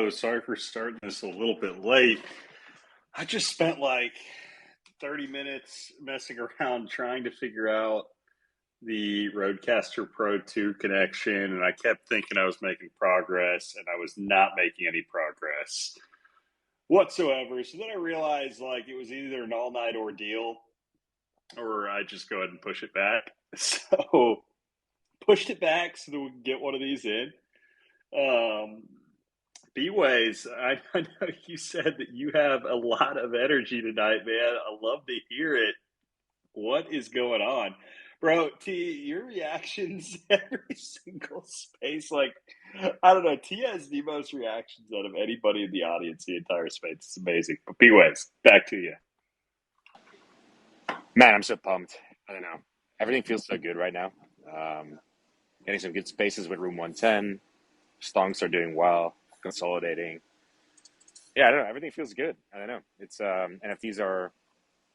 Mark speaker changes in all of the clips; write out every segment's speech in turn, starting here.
Speaker 1: show. Sorry for starting this a little bit late. I just spent like 30 minutes messing around trying to figure out the Rodecaster Pro 2 connection, and I kept thinking I was making progress, and I was not making any progress whatsoever. So then I realized like it was either an all-night ordeal or I just go ahead and push it back. So pushed it back so that we can get one of these in. B-Ways, I know you said that you have a lot of energy tonight, man. I love to hear it. What is going on? Bro, T, your reactions every single space, like, I don't know, T has the most reactions out of anybody in the audience, the entire space. It's amazing. But B-Ways, back to you.
Speaker 2: Man, I'm so pumped. I don't know. Everything feels so good right now. Getting some good spaces with room 110. Stonks are doing well, consolidating. Yeah, I don't know. Everything feels good. I don't know. It's NFTs are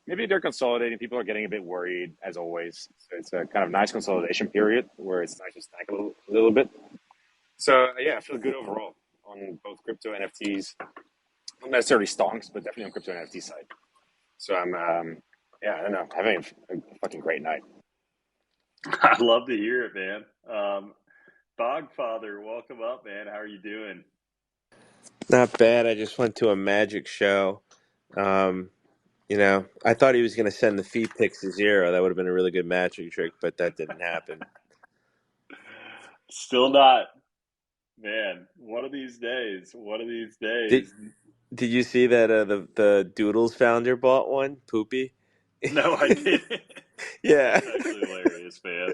Speaker 2: maybe they're consolidating. People are getting a bit worried as always. So it's a kind of nice consolidation period where it's nice to stack a little bit. So yeah, I feel good overall on both crypto NFTs. Not necessarily Stonks, but definitely on crypto NFT side. So I'm yeah, I don't know, having a fucking great night.
Speaker 1: I love to hear it, man. Bogfather, welcome up, man. How are you doing?
Speaker 3: Not bad. I just went to a magic show. Um, I thought he was going to send the fee picks to zero. That would have been a really good magic trick, but that didn't happen.
Speaker 1: Still not, man. One of these days. One of these
Speaker 3: Did
Speaker 1: days.
Speaker 3: Did you see that the Doodles founder bought one? Poopy.
Speaker 1: No, I didn't.
Speaker 3: Yeah.
Speaker 1: That's actually hilarious, man.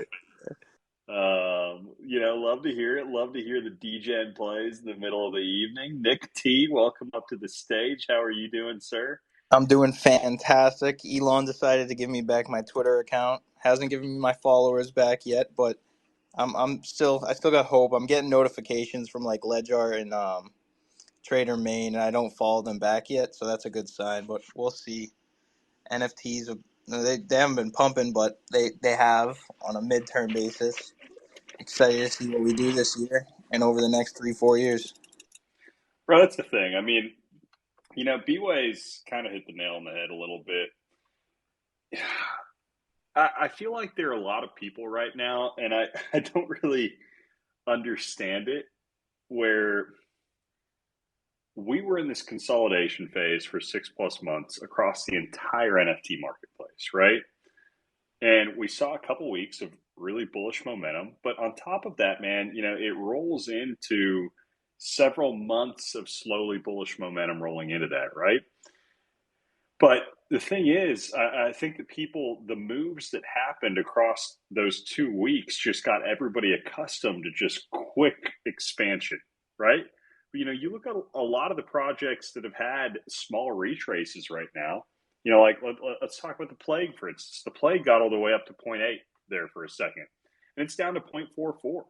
Speaker 1: Love to hear it. Love to hear the DGen plays in the middle of the evening. Nick T, welcome up to the stage. How are you doing, sir?
Speaker 4: I'm doing fantastic. Elon decided to give me back my Twitter account. Hasn't given me my followers back yet, but I still got hope. I'm getting notifications from like LedgArt and Trader Main, and I don't follow them back yet, so that's a good sign. But we'll see. NFTs, they haven't been pumping, but they have on a midterm basis. Excited to see what we do this year and over the next 3-4 years.
Speaker 1: Bro, that's the thing. I mean, B-Ways kind of hit the nail on the head a little bit. I feel like there are a lot of people right now, and I don't really understand it, where we were in this consolidation phase for 6+ months across the entire NFT marketplace, right? And we saw a couple weeks of really bullish momentum. But on top of that, man, it rolls into several months of slowly bullish momentum rolling into that, right? But the thing is, I think that the moves that happened across those 2 weeks just got everybody accustomed to just quick expansion, right? You look at a lot of the projects that have had small retraces right now. Like let's talk about the Plague, for instance. The Plague got all the way up to 0.8 there for a second, and it's down to 0.44.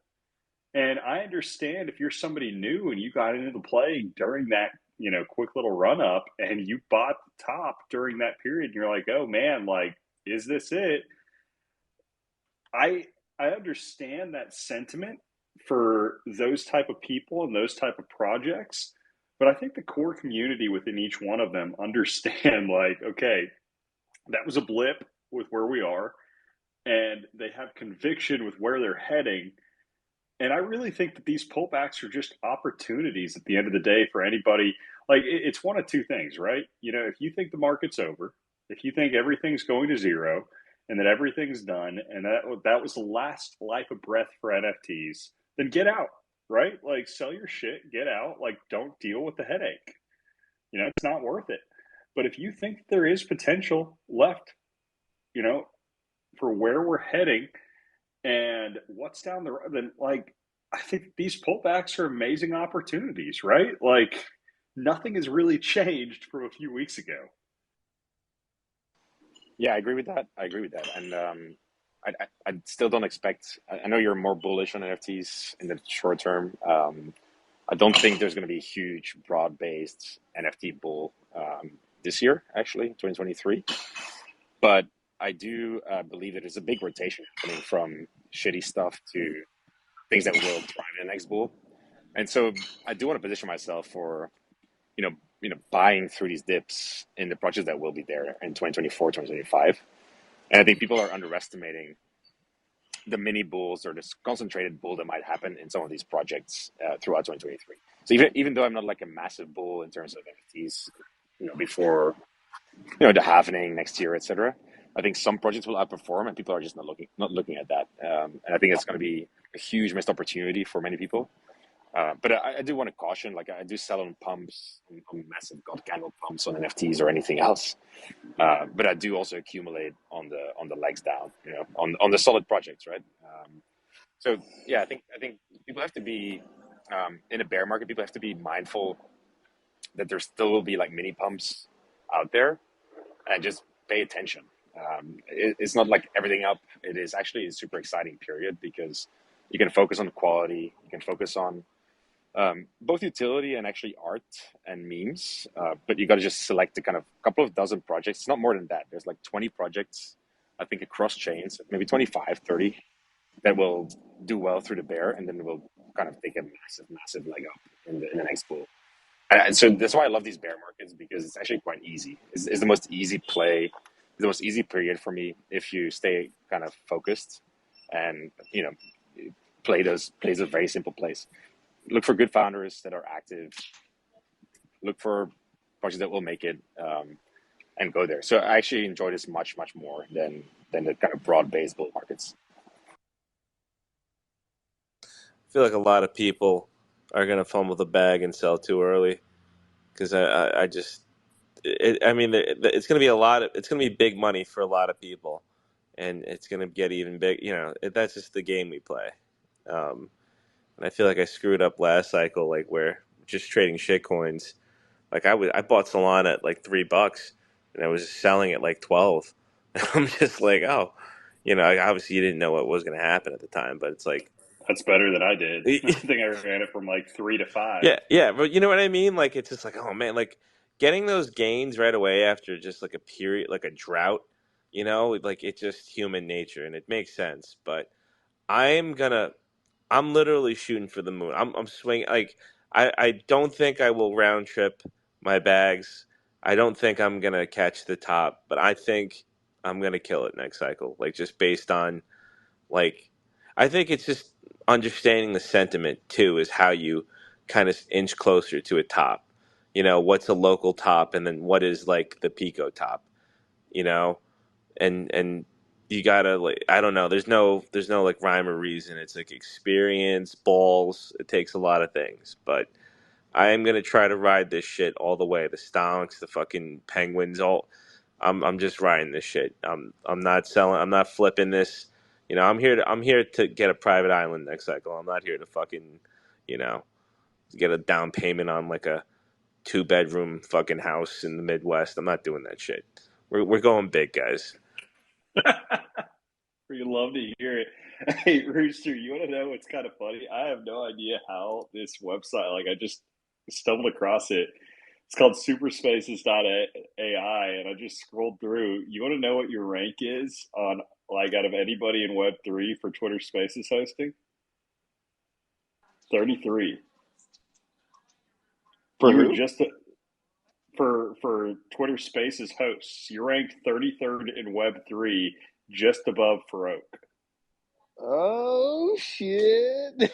Speaker 1: And I understand if you're somebody new and you got into the Plague during that, quick little run up, and you bought the top during that period, and you're like, oh man, like, is this it? I understand that sentiment for those type of people and those type of projects, but I think the core community within each one of them understand like, okay, that was a blip with where we are, and they have conviction with where they're heading. And I really think that these pullbacks are just opportunities at the end of the day for anybody. Like, it's one of two things, right? If you think the market's over, if you think everything's going to zero and that everything's done and that was the last life of breath for NFTs, then get out, right? Like, sell your shit, get out. Like, don't deal with the headache. It's not worth it. But if you think there is potential left, for where we're heading and what's down the road, then like, I think these pullbacks are amazing opportunities, right? Like, nothing has really changed from a few weeks ago.
Speaker 2: Yeah, I agree with that. And I still don't expect. I know you're more bullish on NFTs in the short term. I don't think there's going to be a huge broad-based NFT bull this year, actually, 2023. But I do believe that there's a big rotation coming from shitty stuff to things that will thrive in the next bull. And so I do want to position myself for, buying through these dips in the projects that will be there in 2024, 2025. And I think people are underestimating the mini bulls or this concentrated bull that might happen in some of these projects throughout 2023. So even though I'm not like a massive bull in terms of NFTs, before the halvening next year, etc. I think some projects will outperform, and people are just not looking at that. And I think it's going to be a huge missed opportunity for many people. But I do want to caution, like I do sell on pumps, on massive God candle pumps on NFTs or anything else. But I do also accumulate on the legs down, on the solid projects, right? So yeah, I think people have to be in a bear market. People have to be mindful that there still will be like mini pumps out there, and just pay attention. It's not like everything up. It is actually a super exciting period because you can focus on quality. You can focus on both utility and actually art and memes. But you got to just select a kind of couple of dozen projects. It's not more than that. There's like 20 projects, I think, across chains, maybe 25, 30 that will do well through the bear, and then will kind of take a massive, massive leg up in the next bull. And so that's why I love these bear markets, because it's actually quite easy. It's the most easy play, the most easy period for me if you stay kind of focused and play those very simple plays. Look for good founders that are active. Look for projects that will make it, and go there. So I actually enjoy this much much more than the kind of broad based bull markets.
Speaker 3: I feel like a lot of people are gonna fumble the bag and sell too early because I just I mean it's gonna be it's gonna be big money for a lot of people, and it's gonna get even big. That's just the game we play. Um, and I feel like I screwed up last cycle, like where just trading shit coins. Like I bought Solana at like $3, and I was selling at like 12. I'm just like, oh, obviously you didn't know what was going to happen at the time, but it's like,
Speaker 1: That's better than I did. I think I ran it from like 3 to 5.
Speaker 3: yeah, yeah, but you know what I mean? Like it's just like, oh man, like getting those gains right away after just like a period, like a drought, like it's just human nature, and it makes sense. But I'm gonna I'm literally shooting for the moon. I'm swinging. Like I don't think I will round trip my bags. I don't think I'm gonna catch the top, but I think I'm gonna kill it next cycle. Like just based on like, I think it's just understanding the sentiment too is how you kind of inch closer to a top. What's a local top, and then what is like the Pico top. You know, and you gotta, like, I don't know, there's no like rhyme or reason. It's like experience, balls. It takes a lot of things, but I am gonna try to ride this shit all the way. The stonks, the fucking penguins, all. I'm just riding this shit. I'm not selling. I'm not flipping this. I'm here to get a private island next cycle. I'm not here to fucking, you know get a down payment on like a 2 bedroom fucking house in the Midwest. I'm not doing that shit. We're going big, guys.
Speaker 1: We love to hear it. Hey, Rooster, you want to know what's kind of funny? I have no idea how this website, like, I just stumbled across it. It's called superspaces.ai, and I just scrolled through. You want to know what your rank is on, like, out of anybody in Web3 for Twitter Spaces hosting? 33.
Speaker 4: For
Speaker 1: You're
Speaker 4: who?
Speaker 1: just for Twitter Spaces hosts. You're ranked 33rd in Web3, just above Farouk.
Speaker 5: Oh shit!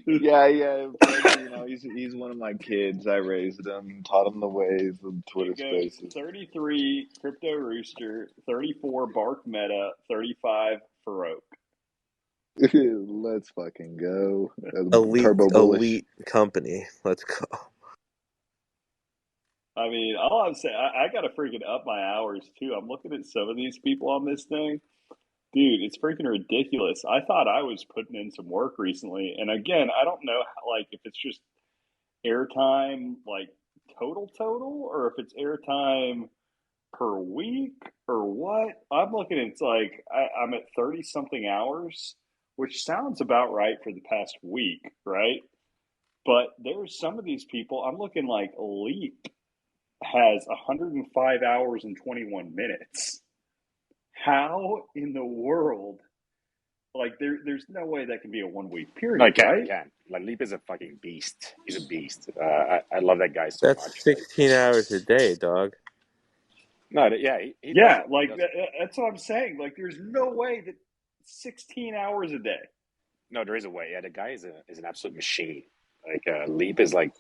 Speaker 5: Yeah, yeah. Frankie, he's one of my kids. I raised him, taught him the ways of Twitter
Speaker 1: It goes
Speaker 5: Spaces.
Speaker 1: 33 Crypto Rooster, 34 Bark Meta, 35 Farouk.
Speaker 5: Let's fucking go.
Speaker 3: Elite,
Speaker 5: Turbo bullish.
Speaker 3: elite company. Let's go.
Speaker 1: I mean, all I'm saying, I got to freaking up my hours too. I'm looking at some of these people on this thing. Dude, it's freaking ridiculous. I thought I was putting in some work recently. And again, I don't know how, like, if it's just airtime, like total, or if it's airtime per week or what. I'm looking at, it's like I'm at 30 something hours, which sounds about right for the past week, right? But there's some of these people, I'm looking like Leap has 105 hours and 21 minutes. How in the world Like there's no way that can be a 1 week
Speaker 2: No,
Speaker 1: period,
Speaker 2: it can't. It
Speaker 1: right?
Speaker 2: can't. Like Leap is a fucking beast. He's a beast. I love that guy so
Speaker 3: That's
Speaker 2: much. Like,
Speaker 3: 16 hours a day, dog.
Speaker 2: no, yeah, he does
Speaker 1: Yeah,
Speaker 2: it. He
Speaker 1: like
Speaker 2: does it.
Speaker 1: that's what I'm saying. Like there's no way that 16 hours a day.
Speaker 2: No, there is a way. Yeah, the guy is an absolute machine. Like Leap is like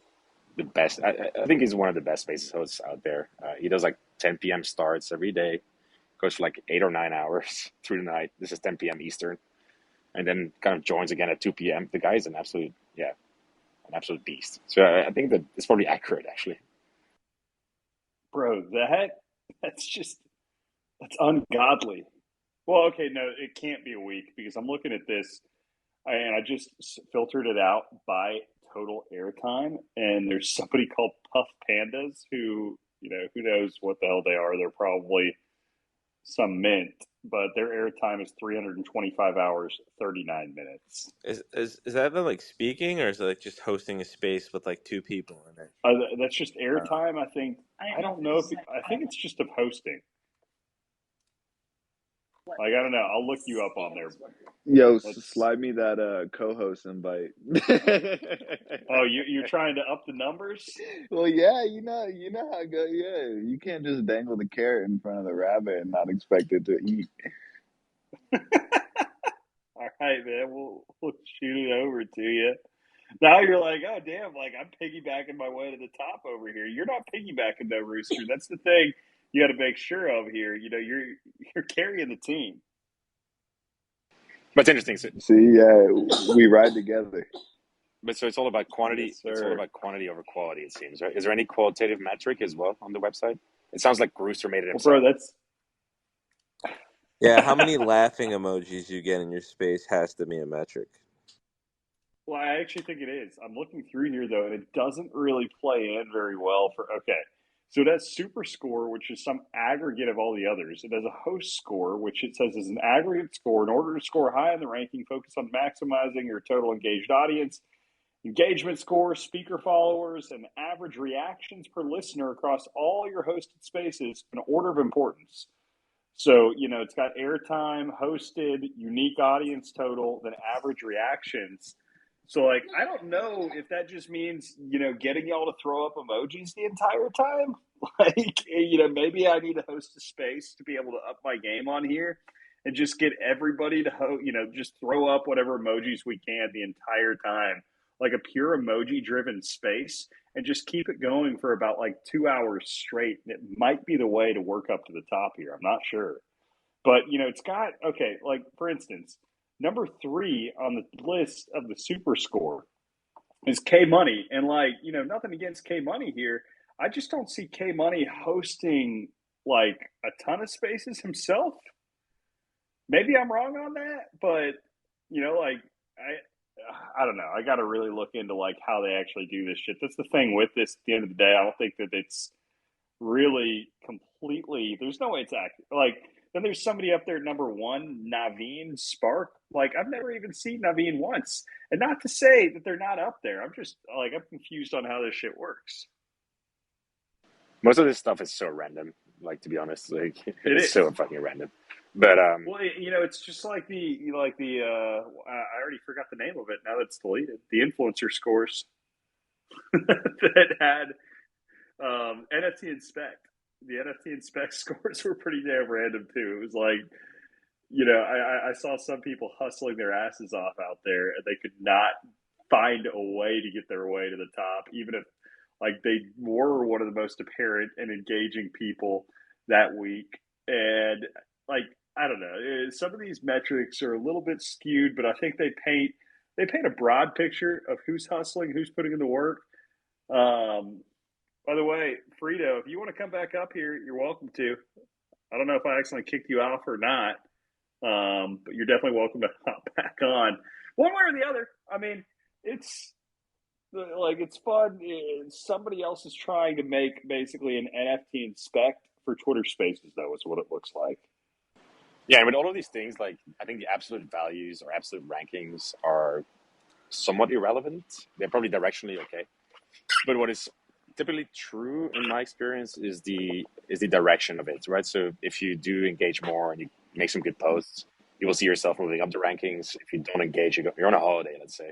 Speaker 2: the best. I think he's one of the best spaces hosts out there. He does like 10 p.m. starts every day, goes for like 8 or 9 hours through the night. This is 10 p.m. Eastern, and then kind of joins again at 2 p.m. The guy is an absolute beast. So I think that it's probably accurate actually.
Speaker 1: Bro, that's ungodly. Well, okay, no, it can't be a week because I'm looking at this and I just filtered it out by total airtime, and there's somebody called Puff Pandas who, who knows what the hell they are. They're probably some mint, but their airtime is 325 hours, 39 minutes.
Speaker 3: Is that them like speaking, or is it like just hosting a space with like two people in it?
Speaker 1: That's just
Speaker 3: Uh,
Speaker 1: airtime, I think. I don't know I think it's just of hosting. Like, I don't know. I'll look you up on there.
Speaker 5: Yo,
Speaker 1: Let's.
Speaker 5: slide me that co-host invite.
Speaker 1: Oh, you're trying to up the numbers?
Speaker 5: Well, yeah, you know how it goes. Yeah, you can't just dangle the carrot in front of the rabbit and not expect it to eat.
Speaker 1: All right, man. We'll shoot it over to you. Now you're like, oh damn, like I'm piggybacking my way to the top over here. You're not piggybacking though, Rooster. That's the thing you got to make sure of here. You're carrying the team.
Speaker 2: But it's interesting. So,
Speaker 5: See, yeah, we ride together.
Speaker 2: but so it's all about quantity.
Speaker 1: Yes,
Speaker 2: It's all
Speaker 1: sir.
Speaker 2: about quantity over quality. It seems, right? Is there any qualitative metric as well on the website? It sounds like Rooster made it
Speaker 1: Well, bro,
Speaker 2: himself.
Speaker 1: that's
Speaker 3: yeah, how many laughing emojis you get in your space has to be a metric.
Speaker 1: well, I actually think it is. I'm looking through here though, and it doesn't really play in very well for okay. So it has super score, which is some aggregate of all the others. It has a host score, which it says is an aggregate score. In order to score high in the ranking, focus on maximizing your total engaged audience, engagement score, speaker followers, and average reactions per listener across all your hosted spaces in order of importance. So, it's got airtime, hosted, unique audience total, then average reactions. So, like, I don't know if that just means, getting y'all to throw up emojis the entire time. Like, maybe I need to host a space to be able to up my game on here and just get everybody to, just throw up whatever emojis we can the entire time, like a pure emoji driven space, and just keep it going for about like 2 hours straight. And it might be the way to work up to the top here. I'm not sure. But, it's got, okay, like for instance, number 3 on the list of the super score is K Money. And like, nothing against K Money here. I just don't see K Money hosting like a ton of spaces himself. Maybe I'm wrong on that, but like I don't know. I got to really look into like how they actually do this shit. That's the thing with this. At the end of the day, I don't think that it's really completely. There's no way it's accurate. Like then there's somebody up there at number 1, Naveen Spark. Like I've never even seen Naveen once, and not to say that they're not up there. I'm just like I'm confused on how this shit works.
Speaker 2: Most of this stuff is so random. Like to be honest, like
Speaker 1: It
Speaker 2: it's so
Speaker 1: is.
Speaker 2: fucking random. But
Speaker 1: Well, it's just like I already forgot the name of it. Now that's deleted. The influencer scores that had NFT Inspect. The NFT Inspect scores were pretty damn random too. It was like, I saw some people hustling their asses off out there, and they could not find a way to get their way to the top, even if like they were one of the most apparent and engaging people that week. And like, I don't know, some of these metrics are a little bit skewed, but I think they paint a broad picture of who's hustling, who's putting in the work. Um, by the way, Frito, if you want to come back up here, you're welcome to. I don't know if I accidentally kicked you off or not, but you're definitely welcome to hop back on. One way or the other. I mean, it's like it's fun. Somebody else is trying to make basically an NFT inspect for Twitter Spaces, though, is what it looks like.
Speaker 2: yeah, with all of these things, like I think the absolute values or absolute rankings are somewhat irrelevant. They're probably directionally okay. But what is typically true in my experience is the direction of it, right? So if you do engage more and you make some good posts, You will see yourself moving up the rankings. If you don't engage, you're on a holiday, let's say,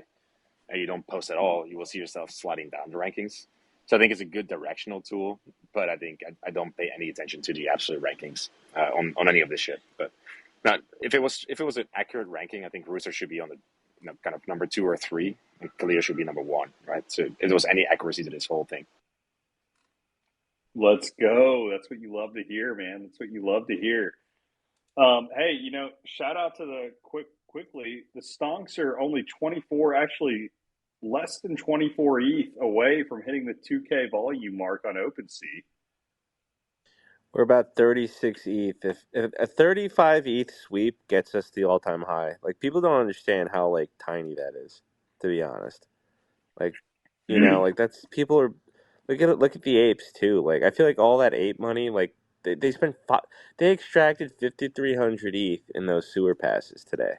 Speaker 2: and you don't post at all, you will see yourself sliding down the rankings. So I think it's a good directional tool, but I think I don't pay any attention to the absolute rankings on any of this shit. But not if it was an accurate ranking, I think Rooster should be on the kind of number 2 or 3, and Kalia should be number 1, right? So if there was any accuracy to this whole thing.
Speaker 1: Let's go. That's what you love to hear, man. That's what you love to hear. Hey, shout out to the quickly. The Stonks are only 24, actually less than 24 ETH away from hitting the 2K volume mark on OpenSea.
Speaker 3: We're about 36 ETH. If a 35 ETH sweep gets us the all-time high, like people don't understand how like tiny that is, to be honest. Like, like that's people are look at the apes too. Like I feel like all that ape money, like they spent they extracted 5,300 ETH in those sewer passes today.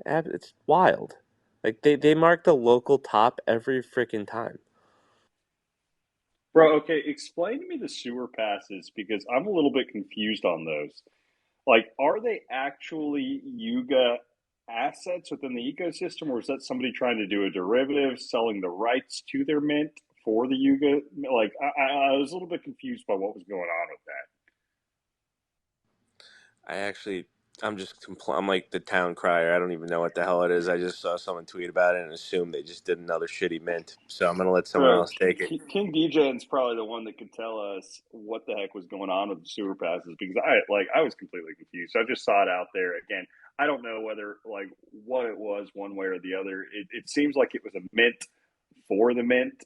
Speaker 3: It's wild. Like they mark the local top every freaking time.
Speaker 1: Bro, okay, explain to me the sewer passes because I'm a little bit confused on those. Like, are they actually Yuga assets within the ecosystem, or is that somebody trying to do a derivative, selling the rights to their mint for the Yuga? Like, I was a little bit confused by what was going on with that.
Speaker 3: I'm just I'm like the town crier. I don't even know what the hell it is. I just saw someone tweet about it and assumed they just did another shitty mint. So I'm gonna let someone
Speaker 1: Bro,
Speaker 3: else take it.
Speaker 1: King DJ's probably the one that could tell us what the heck was going on with the sewer passes because I was completely confused. So I just saw it out there again. I don't know whether like what it was one way or the other. It seems like it was a mint for the mint,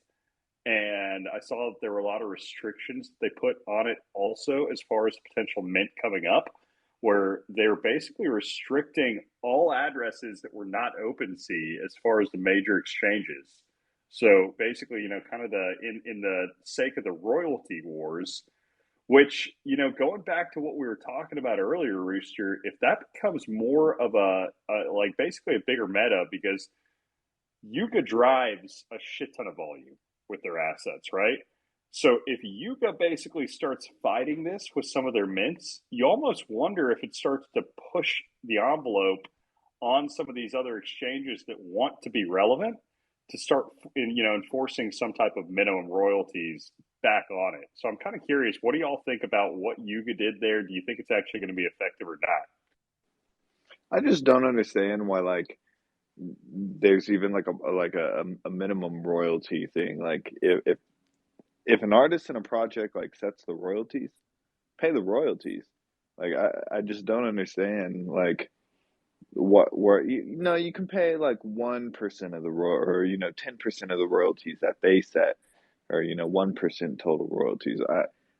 Speaker 1: and I saw that there were a lot of restrictions they put on it also as far as potential mint coming up, where they're basically restricting all addresses that were not OpenSea as far as the major exchanges. So basically, kind of in the sake of the royalty wars, which, going back to what we were talking about earlier, Rooster, if that becomes more of like basically a bigger meta because Yuga drives a shit ton of volume with their assets, right? So if Yuga basically starts fighting this with some of their mints, you almost wonder if it starts to push the envelope on some of these other exchanges that want to be relevant to start, enforcing some type of minimum royalties back on it. So I'm kind of curious, what do y'all think about what Yuga did there? Do you think it's actually going to be effective or not?
Speaker 5: I just don't understand why like there's even like a minimum royalty thing. Like if an artist in a project like sets the royalties, pay the royalties. Like I just don't understand like what where you can pay like 1% of the or 10% of the royalties that they set, or 1% total royalties.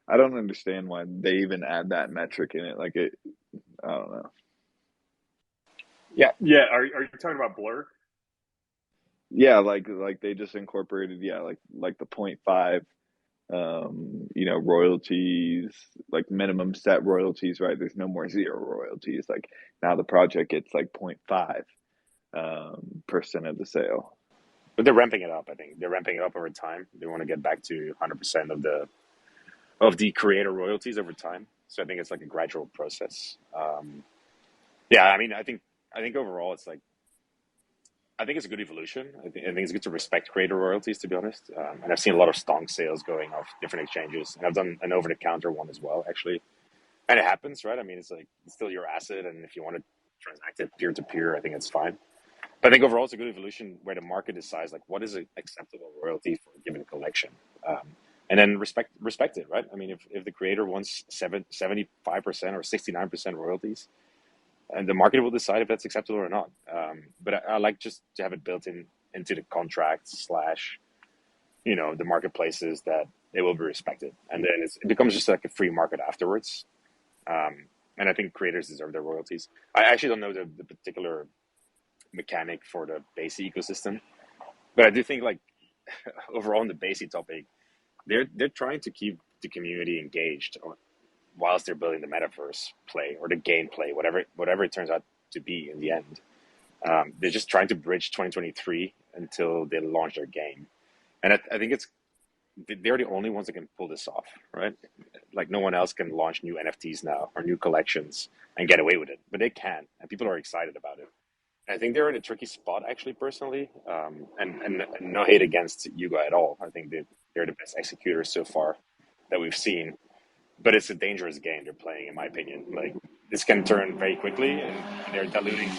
Speaker 5: I don't understand why they even add that metric in it. Like I don't know.
Speaker 2: Yeah,
Speaker 1: Yeah, are you talking about Blur?
Speaker 5: Yeah, like they just incorporated, yeah, like the point 0.5 royalties, like minimum set royalties, right? There's no more zero royalties. Like now the project gets like 0.5 percent of the sale.
Speaker 2: but they're ramping it up. I think they're ramping it up over time. They want to get back to 100% of the creator royalties over time. So I think it's like a gradual process. Yeah, I mean, I think overall it's like I think it's a good evolution. I think it's good to respect creator royalties, to be honest. And I've seen a lot of stonk sales going off different exchanges, and I've done an over the counter one as well, actually. And it happens, right? I mean, it's like it's still your asset, and if you want to transact it peer to peer, I think it's fine. But I think overall it's a good evolution where the market decides like what is an acceptable royalty for a given collection, and then respect it, right? I mean, if the creator wants 75% or 69% royalties, and the market will decide if that's acceptable or not. But I like just to have it built into the contract slash the marketplaces that it will be respected, and then it becomes just like a free market afterwards. And I think creators deserve their royalties. I actually don't know the particular mechanic for the basic ecosystem, but I do think like overall on the basic topic, they're trying to keep the community engaged whilst they're building the metaverse play or the gameplay, whatever it turns out to be in the end. They're just trying to bridge 2023 until they launch their game, and I think it's they're the only ones that can pull this off, right? Like no one else can launch new NFTs now or new collections and get away with it, but they can, and people are excited about it. I think they're in a tricky spot, actually, personally, and no hate against Yuga at all. I think they're the best executors so far that we've seen, but it's a dangerous game they're playing, in my opinion. Like this can turn very quickly, and they're diluting.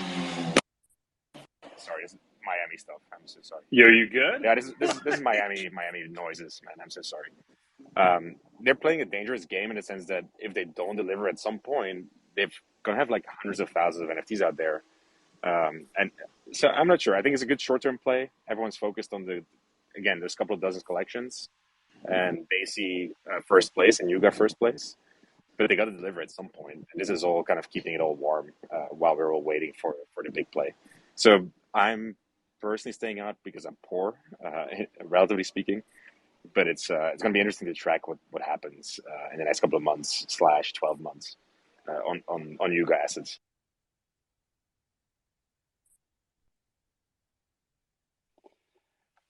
Speaker 2: Sorry, this is Miami stuff. I'm so sorry.
Speaker 1: Yo, you good?
Speaker 2: Yeah, this is Miami noises, man. I'm so sorry. They're playing a dangerous game in the sense that if they don't deliver at some point, they're gonna have like hundreds of thousands of NFTs out there. And so I'm not sure. I think it's a good short-term play. Everyone's focused on again, there's a couple of dozen collections, and they see first place, and you got first place, but they got to deliver at some point. And this is all kind of keeping it all warm while we're all waiting for the big play. So I'm personally staying out because I'm poor, relatively speaking. But it's going to be interesting to track what happens in the next couple of months / 12 months on Yuga assets.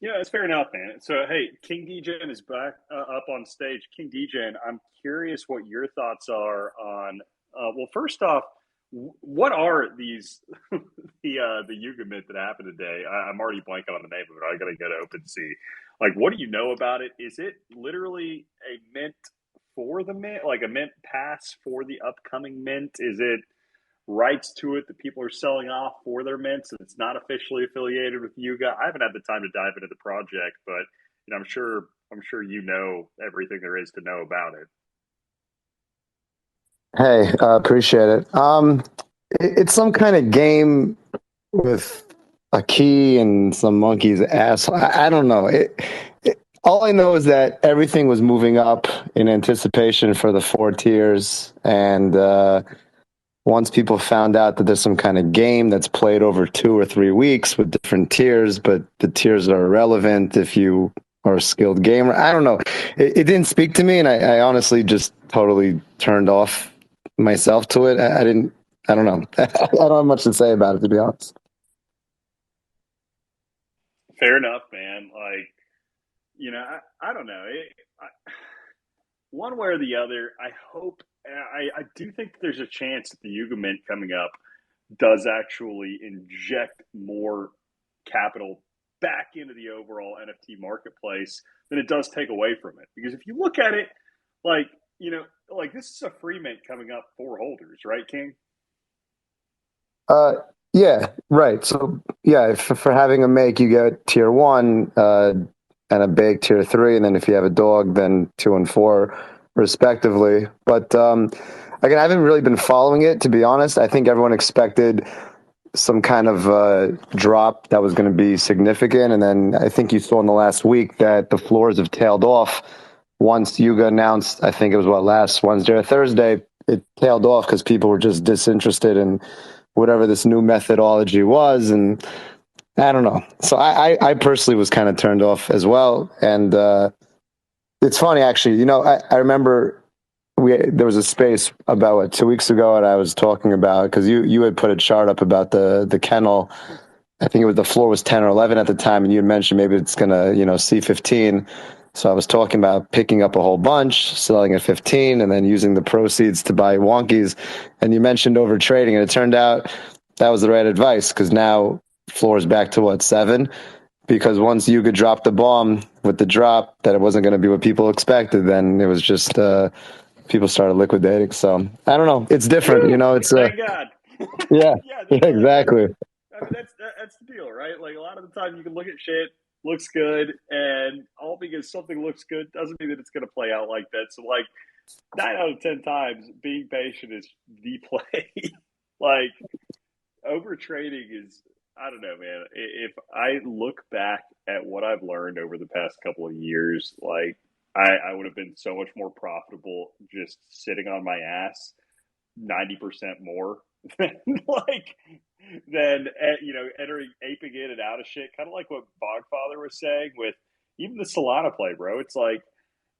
Speaker 1: Yeah, that's fair enough, man. So, hey, King DJN is back up on stage. King DJN, I'm curious what your thoughts are on. Well, first off, what are these the Yuga Mint that happened today? I'm already blanking on the name of it. I got to go to OpenSea. Like, what do you know about it? Is it literally a mint for the mint, like a mint pass for the upcoming mint? Is it rights to it that people are selling off for their mints and it's not officially affiliated with Yuga? I haven't had the time to dive into the project, but I'm sure you know everything there is to know about it.
Speaker 6: Hey, appreciate it. It's some kind of game with a key and some monkey's ass. I don't know. All I know is that everything was moving up in anticipation for the 4 tiers, and once people found out that there's some kind of game that's played over 2 or 3 weeks with different tiers, but the tiers are irrelevant if you are a skilled gamer. I don't know. It didn't speak to me, and I honestly just totally turned off myself to it. I didn't. I don't know. I don't have much to say about it, to be honest.
Speaker 1: Fair enough, man. Like, I don't know. One way or the other, I hope. I do think there's a chance that the Yuga Mint coming up does actually inject more capital back into the overall NFT marketplace than it does take away from it. Because if you look at it, like, like this is a free mint coming up for holders, right, King?
Speaker 6: Uh, yeah, right. So yeah, for having a make, you get tier 1 and a big tier 3, and then if you have a dog, then 2 and 4, respectively. But again, I haven't really been following it, to be honest. I think everyone expected some kind of drop that was going to be significant, and then I think you saw in the last week that the floors have tailed off. Once Yuga announced, I think it was last Wednesday or Thursday, it tailed off because people were just disinterested in whatever this new methodology was, and I don't know. So I personally was kind of turned off as well, and it's funny actually. I remember there was a space about 2 weeks ago, and I was talking about, because you had put a chart up about the kennel. I think the floor was 10 or 11 at the time, and you had mentioned maybe it's gonna see 15. So I was talking about picking up a whole bunch, selling at 15, and then using the proceeds to buy wonkies. And you mentioned over trading, and it turned out that was the right advice, because now floor is back to 7. Because once Yuga dropped the bomb with the drop that it wasn't going to be what people expected, then it was just people started liquidating. So I don't know. It's different,
Speaker 1: Woo!
Speaker 6: It's
Speaker 1: Thank God.
Speaker 6: yeah,
Speaker 1: Yeah, like
Speaker 6: exactly.
Speaker 1: I mean, that's the deal, right? Like a lot of the time, you can look at shit, looks good, and all because something looks good doesn't mean that it's going to play out like that. So, like 9 out of 10 times, being patient is the play. Like over trading is, I don't know, man. If I look back at what I've learned over the past couple of years, like I would have been so much more profitable just sitting on my ass 90% more than like than entering aping in and out of shit, kind of like what Bogfather was saying with even the Solana play, bro. It's like,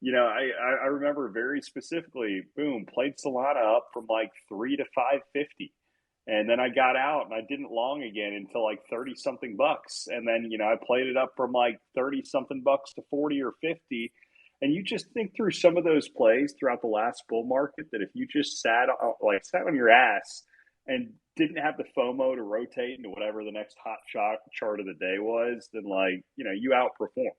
Speaker 1: I remember very specifically, boom, played Solana up from like 3 to 550, and then I got out and I didn't long again until like 30 something bucks, and then I played it up from like 30 something bucks to 40 or 50, And you just think through some of those plays throughout the last bull market that if you just sat on your ass and didn't have the FOMO to rotate into whatever the next hot shot chart of the day was, then you outperformed.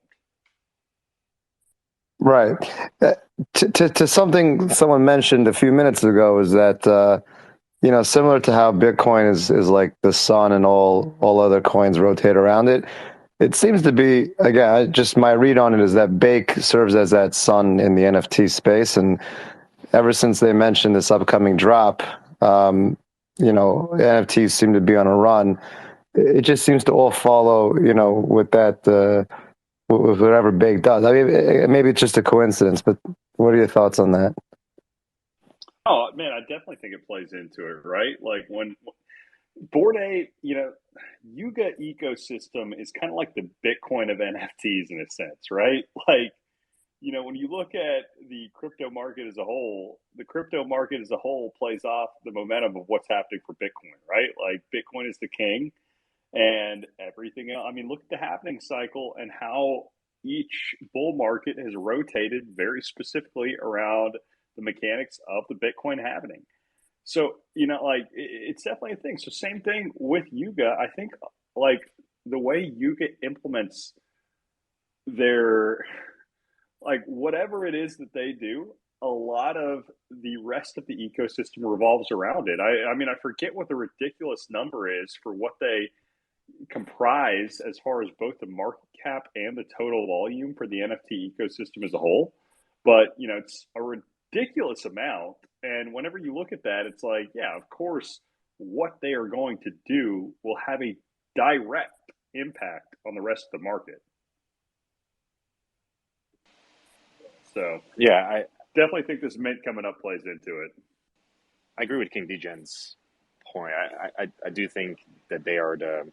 Speaker 6: Right. Uh, to something someone mentioned a few minutes ago is that similar to how Bitcoin is like the sun and all other coins rotate around it. It seems to be, again, just my read on it is that Bake serves as that sun in the NFT space, and ever since they mentioned this upcoming drop, NFTs seem to be on a run. It just seems to all follow, with that. With whatever Big does. I mean, maybe it's just a coincidence, but what are your thoughts on that?
Speaker 1: Oh man, I definitely think it plays into it, right? Like when Board Ape, Yuga ecosystem is kind of like the Bitcoin of NFTs in a sense, right? Like, when you look at the crypto market as a whole, the crypto market as a whole plays off the momentum of what's happening for Bitcoin, right? Like Bitcoin is the king and everything else. I mean, look at the happening cycle and how each bull market has rotated very specifically around the mechanics of the Bitcoin happening. So, it's definitely a thing. So, same thing with Yuga. I think, like, the way Yuga implements their, like, whatever it is that they do, a lot of the rest of the ecosystem revolves around it. I mean, I forget what the ridiculous number is for what they comprise as far as both the market cap and the total volume for the NFT ecosystem as a whole. But, it's a ridiculous amount. And whenever you look at that, it's like, yeah, of course, what they are going to do will have a direct impact on the rest of the market. So,
Speaker 2: Yeah, I
Speaker 1: definitely think this mint coming up plays into it.
Speaker 2: I agree with King Degen's point. I do think that they are the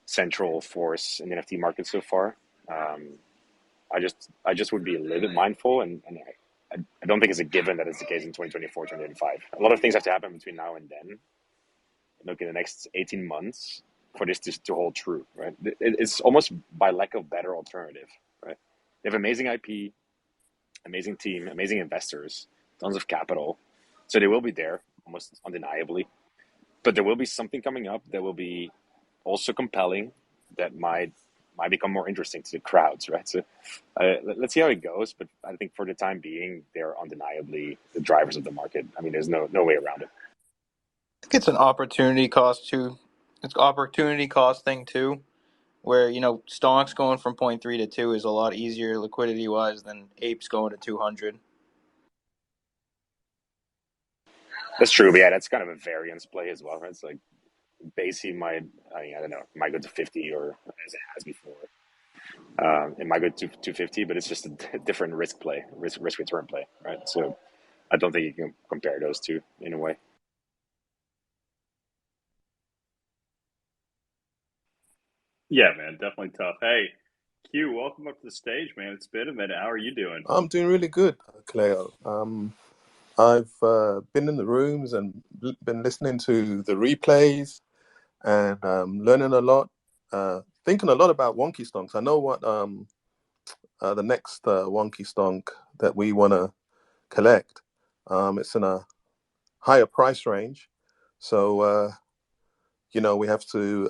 Speaker 2: central force in the NFT market so far. I just would be a little bit mindful, and I don't think it's a given that it's the case in 2024, 2025. A lot of things have to happen between now and then. Look, in the next 18 months for this to hold true, right? It's almost by lack of better alternative, right? They have amazing IP, amazing team, amazing investors, tons of capital. So they will be there almost undeniably. But there will be something coming up that will be also compelling that might become more interesting to the crowds, right? So let's see how it goes. But I think for the time being, they're undeniably the drivers of the market. I mean, there's no way around it.
Speaker 4: I think it's an opportunity cost too. It's an opportunity cost thing too, where Stonks going from 0.3 to 2 is a lot easier liquidity wise than Apes going to 200.
Speaker 2: That's true, but yeah, that's kind of a variance play as well, right? It's like Basie might, I don't know, might go to 50 or as it has before. It might go to 250, but it's just a different risk play, risk return play, right? So I don't think you can compare those two in a way.
Speaker 1: Yeah, man, definitely tough. Hey, Q, welcome up to the stage, man. It's been a minute. How are you doing?
Speaker 7: I'm doing really good, Cleo. I've been in the rooms and been listening to the replays and learning a lot, thinking a lot about Wonky Stonks. I know what the next Wonky Stonk that we want to collect. It's in a higher price range, so we have to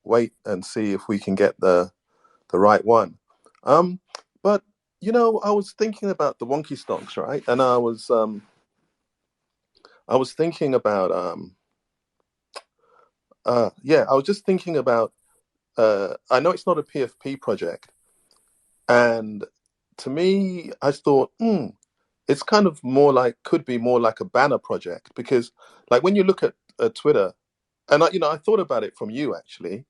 Speaker 7: wait and see if we can get the right one. But I was thinking about the Wonky Stonks, right? And I was thinking about I was just thinking about I know it's not a PFP project, and to me, I thought, it's kind of could be more like a banner project, because like when you look at Twitter, and I thought about it from you actually,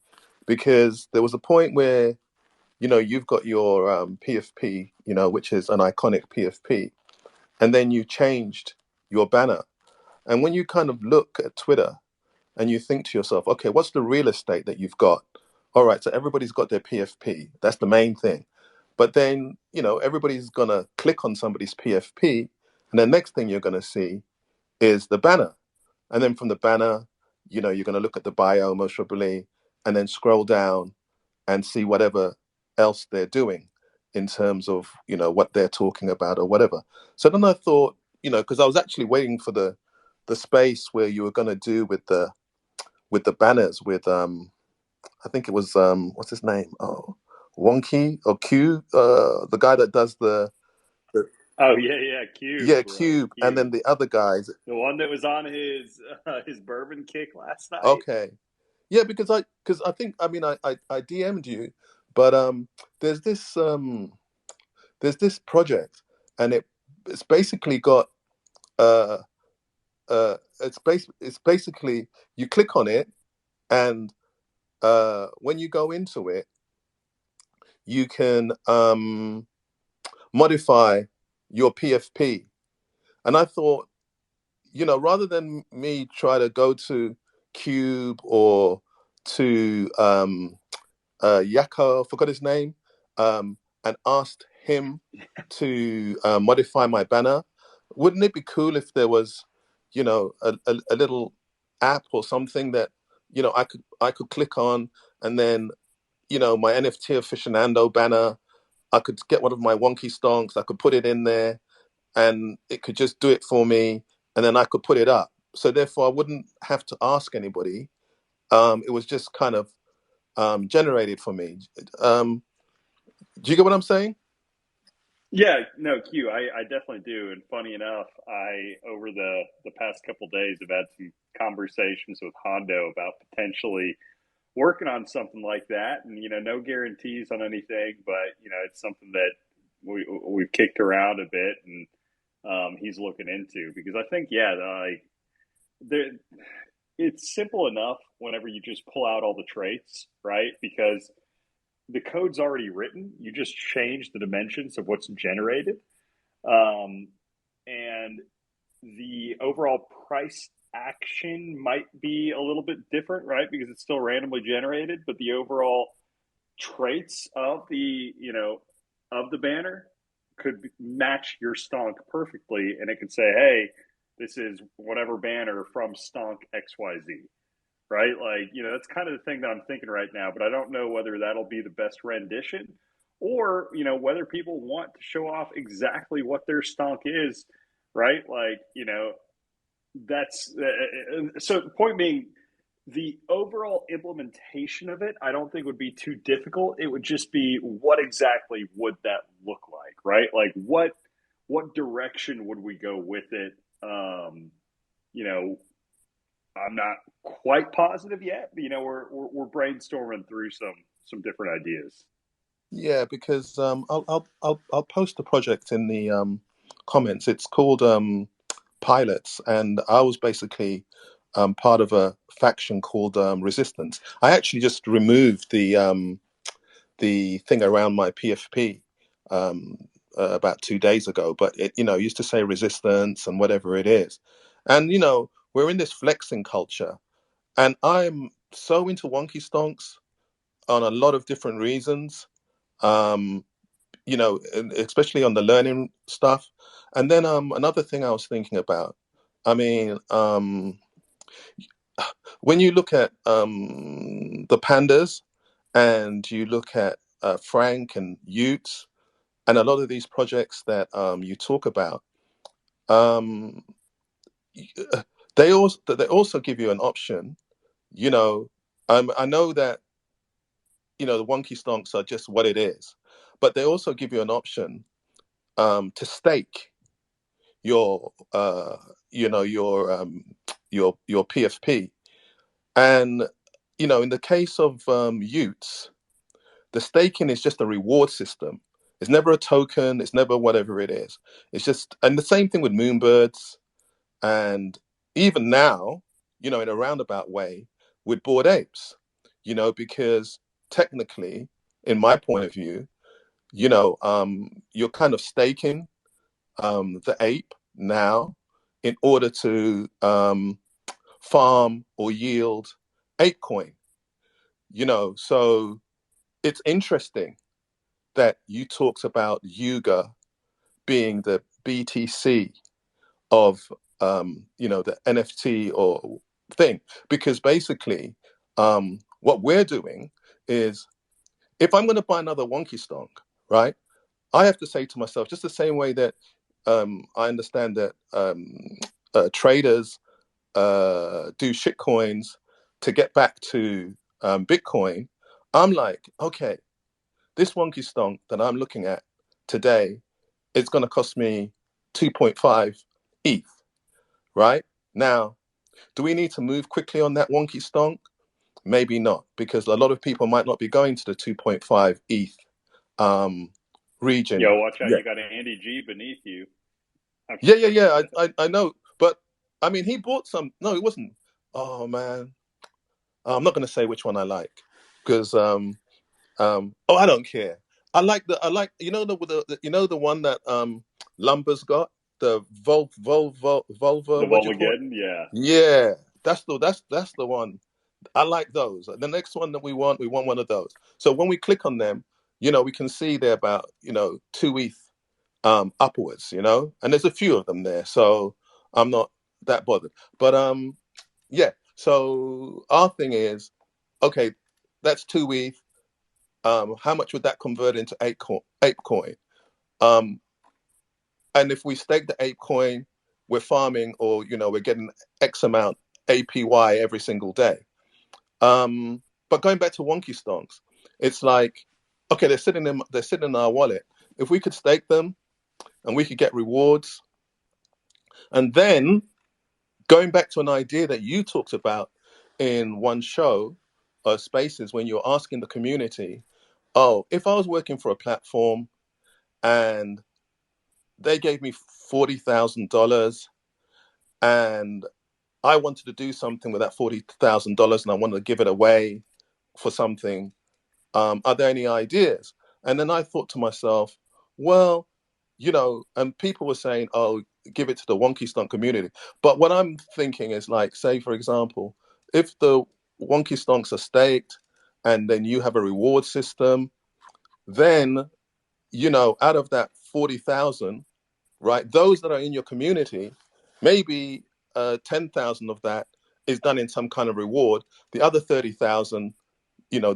Speaker 7: because there was a point where you've got your PFP, which is an iconic PFP, and then you changed your banner. And when you kind of look at Twitter and you think to yourself, okay, what's the real estate that you've got? All right, so everybody's got their PFP. That's the main thing. But then, everybody's going to click on somebody's PFP, and the next thing you're going to see is the banner. And then from the banner, you're going to look at the bio, most probably, and then scroll down and see whatever else they're doing. in terms of what they're talking about or whatever. So then I thought, because I was actually waiting for the space where you were going to do with the banners with I think it was what's his name? Oh, Wonky or Q, the guy that does the
Speaker 1: Oh yeah, Cube,
Speaker 7: yeah,
Speaker 1: bro,
Speaker 7: Cube, and then
Speaker 1: Cube,
Speaker 7: the other guys.
Speaker 1: the one that was on his bourbon kick last night.
Speaker 7: Okay, yeah, because I think, I mean, I DM'd you, but there's this project, and it's basically got uh it's basically you click on it, and when you go into it, you can modify your PFP. And I thought, rather than me try to go to Cube or to Yako, forgot his name, and asked him to modify my banner, wouldn't it be cool if there was, a little app or something that, I could click on, and then, my NFT aficionado banner, I could get one of my Wonky Stonks, I could put it in there, and it could just do it for me, and then I could put it up. So therefore, I wouldn't have to ask anybody. It was just kind of generated for me. Do you get what I'm saying?
Speaker 1: Yeah, no, Q, I definitely do. And funny enough, I over the past couple days have had some conversations with Hondo about potentially working on something like that. And no guarantees on anything, but it's something that we've kicked around a bit, and he's looking into, because I think, yeah, like there, it's simple enough whenever you just pull out all the traits, right? Because the code's already written. You just change the dimensions of what's generated. Um, and the overall price action might be a little bit different, right? Because it's still randomly generated, but the overall traits of the banner could match your stonk perfectly, and it could say, "Hey, this is whatever banner from stonk XYZ." Right? Like, that's kind of the thing that I'm thinking right now, but I don't know whether that'll be the best rendition, or, whether people want to show off exactly what their stonk is, right? Like, that's so the point being, the overall implementation of it, I don't think would be too difficult. It would just be, what exactly would that look like, right? Like, what direction would we go with it? You know, I'm not quite positive yet. But, we're brainstorming through some different ideas.
Speaker 7: Yeah, because I'll post the project in the comments. It's called Pilots, and I was basically part of a faction called Resistance. I actually just removed the thing around my PFP about 2 days ago, but it used to say Resistance and whatever it is, and we're in this flexing culture, and I'm so into Wonky Stonks on a lot of different reasons. Um, especially on the learning stuff. And then another thing I was thinking about, I mean, when you look at the pandas, and you look at Frank and Utes, and a lot of these projects that you talk about, um, they also give you an option. You know, I know that the Wonky Stonks are just what it is, but they also give you an option to stake your your PFP. And in the case of Utes, the staking is just a reward system. It's never a token, it's never whatever it is. It's just, and the same thing with Moonbirds, and even now, in a roundabout way, with Bored Apes, because technically, in my point of view, you're kind of staking the ape now in order to farm or yield ApeCoin. So it's interesting that you talked about Yuga being the BTC of the NFT or thing, because basically what we're doing is, if I'm going to buy another Wonky Stonk, right? I have to say to myself, just the same way that I understand that traders do shit coins to get back to Bitcoin. I'm like, okay, this wonky stonk that I'm looking at today is going to cost me 2.5 ETH, right? Now, do we need to move quickly on that wonky stonk? Maybe not, because a lot of people might not be going to the 2.5 ETH region.
Speaker 1: Yo, watch out!
Speaker 7: Yeah,
Speaker 1: You got Andy G beneath you.
Speaker 7: yeah. I know, but I mean, he bought some. No, it wasn't. Oh man, I'm not going to say which one I like because oh, I don't care. I like the one that Lumber's got, the Volva,
Speaker 1: The
Speaker 7: what do you call it?
Speaker 1: Volkswagen, yeah.
Speaker 7: Yeah, that's the one. I like those. The next one that we want one of those. So when we click on them, we can see they're about 2 ETH upwards, and there's a few of them there. So I'm not that bothered. But yeah. So our thing is, okay, that's 2 ETH. How much would that convert into ApeCoin? Um, and if we stake the ApeCoin, we're farming, or we're getting X amount APY every single day. But going back to Wonky Stonks, it's like, okay, they're sitting in our wallet. If we could stake them and we could get rewards, and then going back to an idea that you talked about in one show, Spaces, when you're asking the community, oh, if I was working for a platform and they gave me $40,000 and I wanted to do something with that $40,000 and I wanted to give it away for something, are there any ideas? And then I thought to myself, well, and people were saying, oh, give it to the Wonky Stonk community. But what I'm thinking is, like, say, for example, if the Wonky Stonks are staked and then you have a reward system, then, out of that 40,000, right, those that are in your community, maybe 10,000 of that is done in some kind of reward. The other 30,000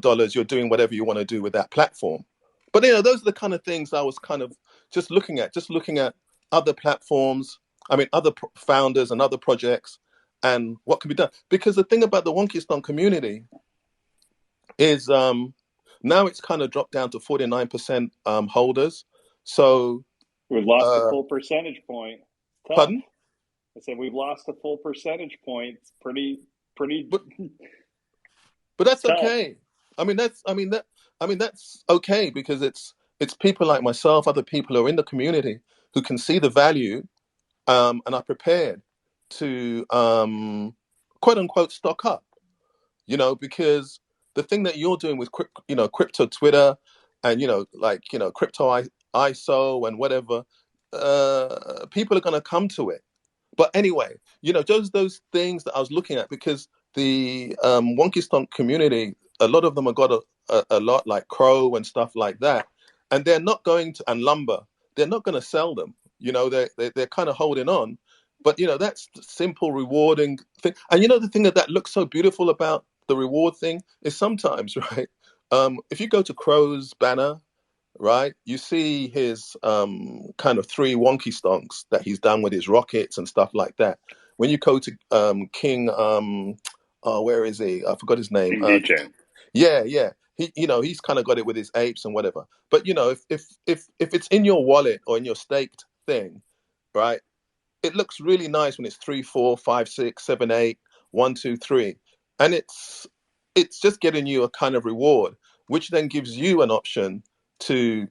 Speaker 7: dollars, you're doing whatever you want to do with that platform. But those are the kind of things I was kind of just looking at other platforms, I mean other founders and other projects, and what can be done. Because the thing about the Wonky Stonk community is now it's kind of dropped down to 49% holders. So
Speaker 1: We've lost a
Speaker 7: uh
Speaker 1: full percentage point. Tough.
Speaker 7: pardon?
Speaker 1: I said we've lost a full percentage point. It's pretty
Speaker 7: But that's
Speaker 1: tough.
Speaker 7: okay. I mean that's okay, because it's people like myself, other people who are in the community who can see the value, and are prepared to quote unquote stock up. Because the thing that you're doing with crypto Twitter, and crypto ISO and whatever, people are going to come to it. But anyway, just those things that I was looking at, because the Wonky Stonk community, a lot of them have got a lot like Crow and stuff like that, and they're not going to, and Lumber, they're not going to sell them. They're kind of holding on, but that's the simple rewarding thing. And the thing that looks so beautiful about the reward thing is sometimes, right? If you go to Crow's banner, right, you see his kind of 3 Wonky Stonks that he's done with his rockets and stuff like that. When you go to King, oh, where is he? I forgot his name.
Speaker 1: King DJ.
Speaker 7: Yeah. He's kind of got it with his apes and whatever. But if it's in your wallet or in your staked thing, right, it looks really nice when it's 3, 4, 5, 6, 7, 8, 1, 2, 3, and it's just getting you a kind of reward, which then gives you an option to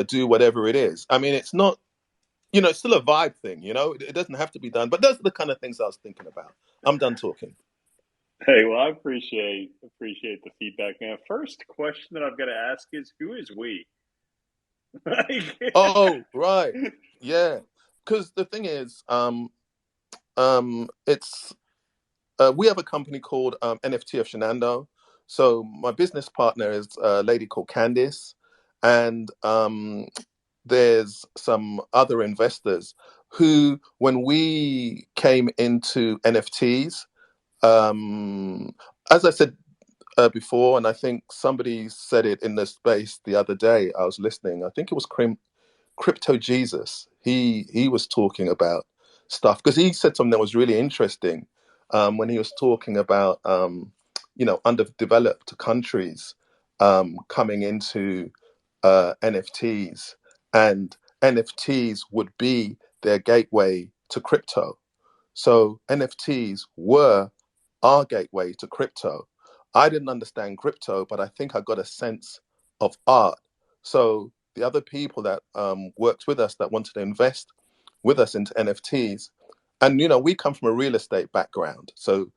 Speaker 7: do whatever it is. I mean, it's not, it's still a vibe thing. It doesn't have to be done, but those are the kind of things I was thinking about. I'm done talking.
Speaker 1: Hey, well, I appreciate the feedback, man. First question that I've got to ask is, who is we? Like,
Speaker 7: Oh, right, yeah. Because the thing is, it's we have a company called NFT of Shenando. So my business partner is a lady called Candice, and there's some other investors who, when we came into NFTs, um, as I said before, and I think somebody said it in the space the other day, I was listening. I think it was Crypto Jesus, he was talking about stuff because he said something that was really interesting when he was talking about underdeveloped countries coming into NFTs, and NFTs would be their gateway to crypto. So NFTs were our gateway to crypto. I didn't understand crypto, but I think I got a sense of art. So the other people that worked with us that wanted to invest with us into NFTs, and we come from a real estate background, so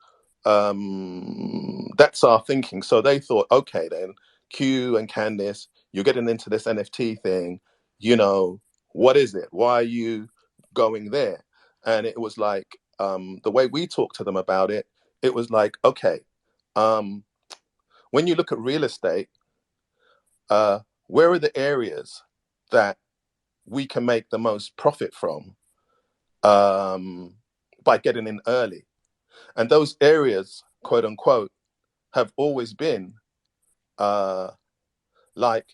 Speaker 7: that's our thinking. So they thought, okay, then Q and Candice, you're getting into this NFT thing. What is it? Why are you going there? And it was like the way we talked to them about it. It was like, okay, when you look at real estate, where are the areas that we can make the most profit from by getting in early? And those areas, quote unquote, have always been like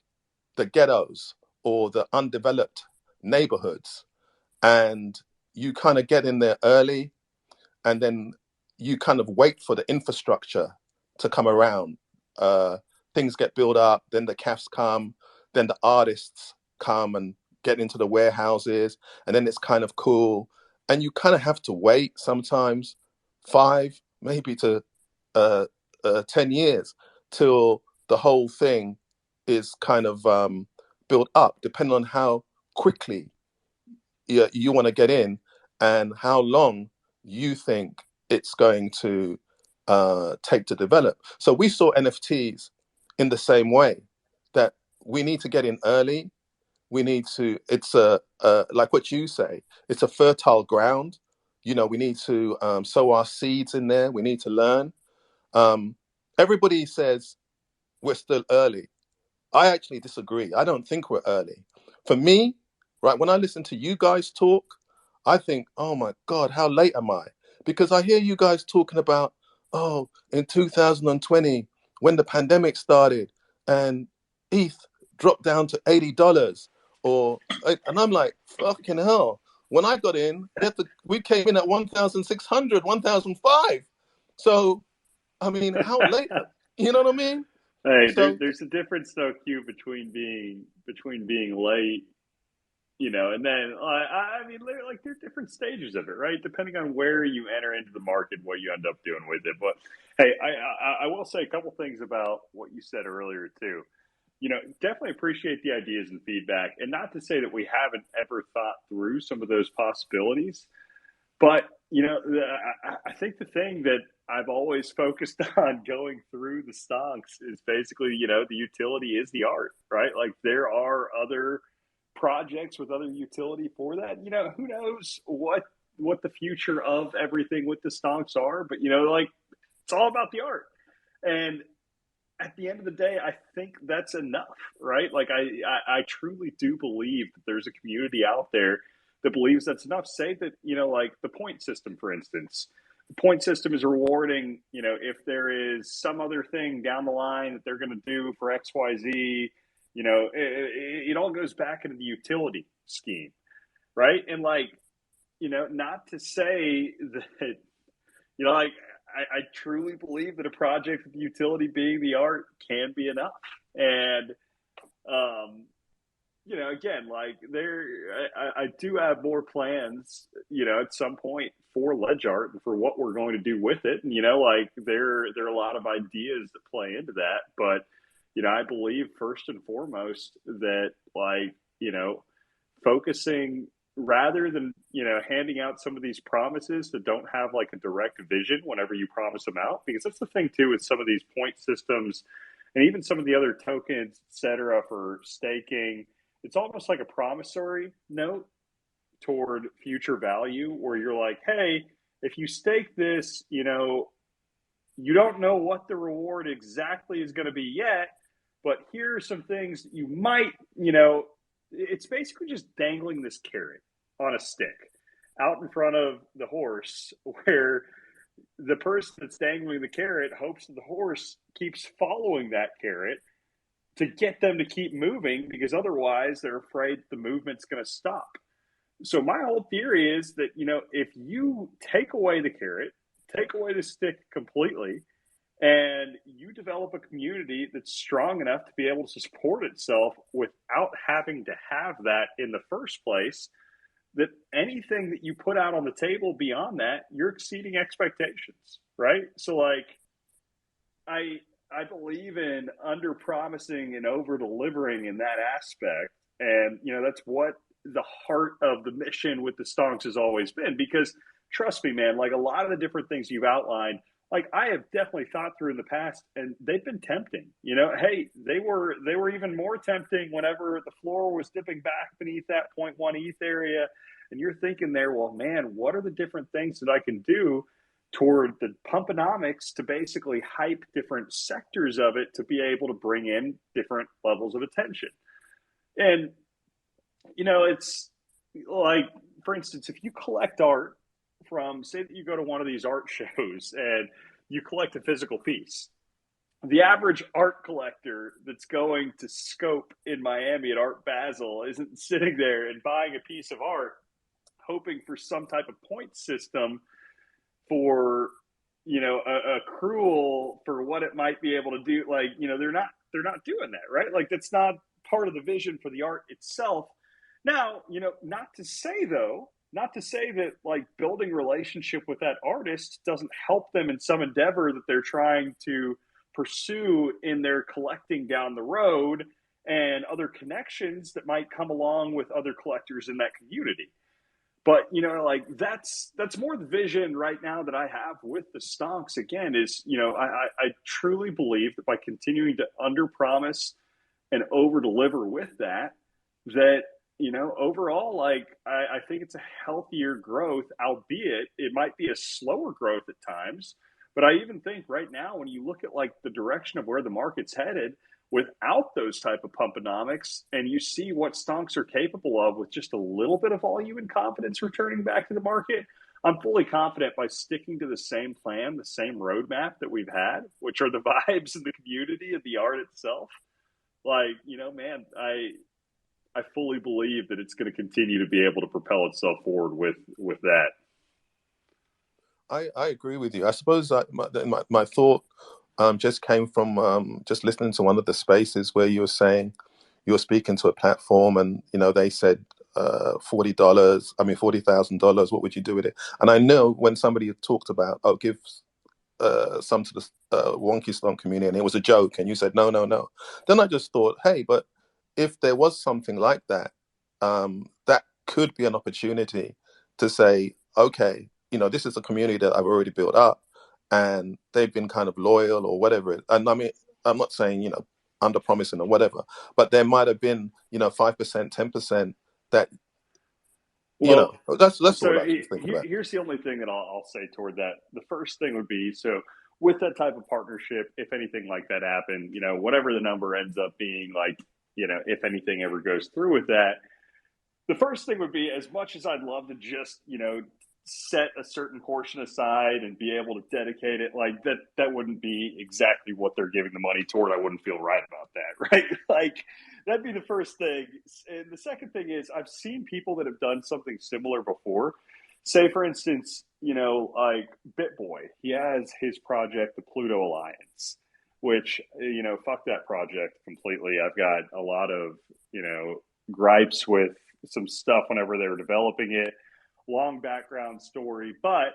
Speaker 7: the ghettos or the undeveloped neighborhoods. And you kind of get in there early, and then you kind of wait for the infrastructure to come around. Things get built up, then the cafes come, then the artists come and get into the warehouses, and then it's kind of cool. And you kind of have to wait sometimes 5, maybe to 10 years till the whole thing is kind of built up, depending on how quickly you want to get in and how long you think it's going to take to develop. So we saw NFTs in the same way, that we need to get in early. We need to, it's like what you say, it's a fertile ground. We need to sow our seeds in there. We need to learn. Everybody says we're still early. I actually disagree. I don't think we're early. For me, right, when I listen to you guys talk, I think, oh my God, how late am I? Because I hear you guys talking about, oh, in 2020, when the pandemic started and ETH dropped down to $80, and I'm like, fucking hell. When I got in, we came in at 1,600, 1,005. So, I mean, how late? You know what I mean?
Speaker 1: Hey,
Speaker 7: So,
Speaker 1: there's a difference though, Q, between being late, and then I mean, like there's different stages of it, right? Depending on where you enter into the market, what you end up doing with it. But hey, I will say a couple things about what you said earlier too. Definitely appreciate the ideas and feedback, and not to say that we haven't ever thought through some of those possibilities. But I think the thing that I've always focused on going through the stonks is basically, the utility is the art, right? Like there are other projects with other utility for that. Who knows what the future of everything with the stonks are, but like it's all about the art. And at the end of the day, I think that's enough, right? Like I truly do believe that there's a community out there that believes that's enough. Say that, like the point system, for instance, the point system is rewarding, if there is some other thing down the line that they're going to do for XYZ, it all goes back into the utility scheme, right? And like, not to say that, like I truly believe that a project with utility being the art can be enough. And, again, like I do have more plans, at some point for LedgArt and for what we're going to do with it. And, like there are a lot of ideas that play into that. But, I believe first and foremost that like, focusing rather than handing out some of these promises that don't have like a direct vision whenever you promise them out, because that's the thing too with some of these point systems and even some of the other tokens, etc., for staking. It's almost like a promissory note toward future value where you're like, hey, if you stake this, you don't know what the reward exactly is going to be yet, but here are some things you might, it's basically just dangling this carrot on a stick out in front of the horse, where the person that's dangling the carrot hopes that the horse keeps following that carrot to get them to keep moving, because otherwise they're afraid the movement's going to stop. So my whole theory is that, if you take away the carrot, take away the stick completely, and you develop a community that's strong enough to be able to support itself without having to have that in the first place, that anything that you put out on the table beyond that, you're exceeding expectations, right? So like, I believe in under promising and over delivering in that aspect. And, that's what the heart of the mission with the Stonks has always been. Because trust me, man, like a lot of the different things you've outlined, like I have definitely thought through in the past, and they've been tempting. Hey, they were even more tempting whenever the floor was dipping back beneath that point 0.1 ETH area. And you're thinking there, well, man, what are the different things that I can do toward the pumponomics to basically hype different sectors of it to be able to bring in different levels of attention? And, it's like, for instance, if you collect art from, say that you go to one of these art shows and you collect a physical piece, the average art collector that's going to Scope in Miami at Art Basel isn't sitting there and buying a piece of art hoping for some type of point system for a accrual for what it might be able to do. Like, they're not doing that, right? Like, that's not part of the vision for the art itself. Now, not to say that like building relationship with that artist doesn't help them in some endeavor that they're trying to pursue in their collecting down the road, and other connections that might come along with other collectors in that community. But like that's more the vision right now that I have with the Stonks. Again, is I truly believe that by continuing to under promise and over deliver with that overall, like I think it's a healthier growth, albeit it might be a slower growth at times. But I even think right now, when you look at like the direction of where the market's headed, without those type of pumponomics, and you see what Stonks are capable of with just a little bit of volume and confidence returning back to the market, I'm fully confident by sticking to the same plan, the same roadmap that we've had, which are the vibes and the community and the art itself. Like, man, I fully believe that it's going to continue to be able to propel itself forward with that.
Speaker 7: I agree with you. I suppose my thought just came from just listening to one of the spaces where you were saying you were speaking to a platform, and they said $40. I mean $40,000. What would you do with it? And I know when somebody had talked about, give some to the Wonky Stonk community, and it was a joke, and you said no, no, no. Then I just thought, hey, but if there was something like that, that could be an opportunity to say, okay, this is a community that I've already built up, and they've been kind of loyal or whatever. And I mean, I'm not saying under promising or whatever, but there might have been 5%, 10% that
Speaker 1: Well,
Speaker 7: that's
Speaker 1: so
Speaker 7: all I was thinking about.
Speaker 1: here's the only thing that I'll say toward that. The first thing would be, so with that type of partnership, if anything like that happened, whatever the number ends up being, like, if anything ever goes through with that, the first thing would be, as much as I'd love to just, set a certain portion aside and be able to dedicate it, like that wouldn't be exactly what they're giving the money toward. I wouldn't feel right about that, right? Like, that'd be the first thing. And the second thing is, I've seen people that have done something similar before. Say, for instance, like BitBoy, he has his project, the Pluto Alliance, which, fuck that project completely. I've got a lot of, gripes with some stuff whenever they were developing it. Long background story, but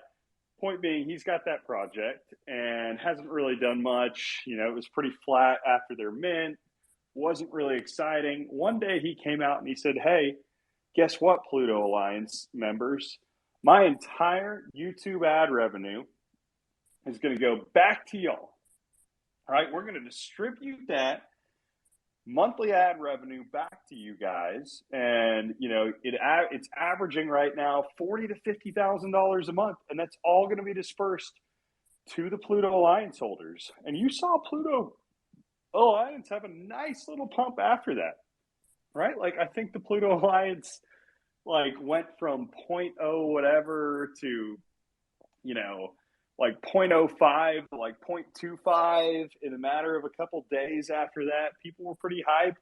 Speaker 1: point being, he's got that project and hasn't really done much. It was pretty flat after their mint, wasn't really exciting. One day he came out and he said, hey, guess what, Pluto Alliance members? My entire YouTube ad revenue is going to go back to y'all. All right, we're going to distribute that monthly ad revenue back to you guys, and it's averaging right now $40,000 to $50,000 a month, and that's all going to be dispersed to the Pluto Alliance holders. And you saw Pluto Alliance have a nice little pump after that, right? Like, I think the Pluto Alliance like went from 0.0 whatever to like 0.05 to like 0.25 in a matter of a couple days after that. People were pretty hyped.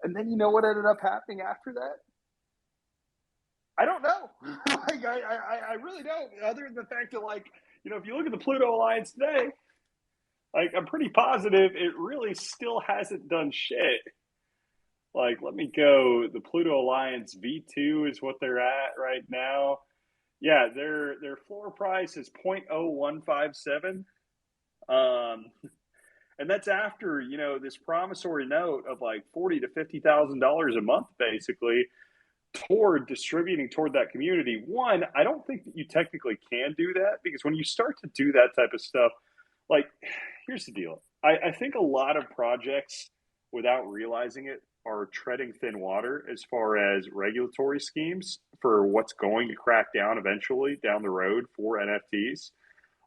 Speaker 1: And then you know what ended up happening after that? I don't know. Like, I really don't. Other than the fact that, like, if you look at the Pluto Alliance today, like, I'm pretty positive it really still hasn't done shit. Like, let me go. The Pluto Alliance V2 is what they're at right now. Yeah, their floor price is 0.0157. And that's after, this promissory note of like $40,000 to $50,000 a month, basically, toward distributing toward that community. One, I don't think that you technically can do that, because when you start to do that type of stuff, like, here's the deal. I think a lot of projects, without realizing it, are treading thin water as far as regulatory schemes for what's going to crack down eventually down the road for NFTs.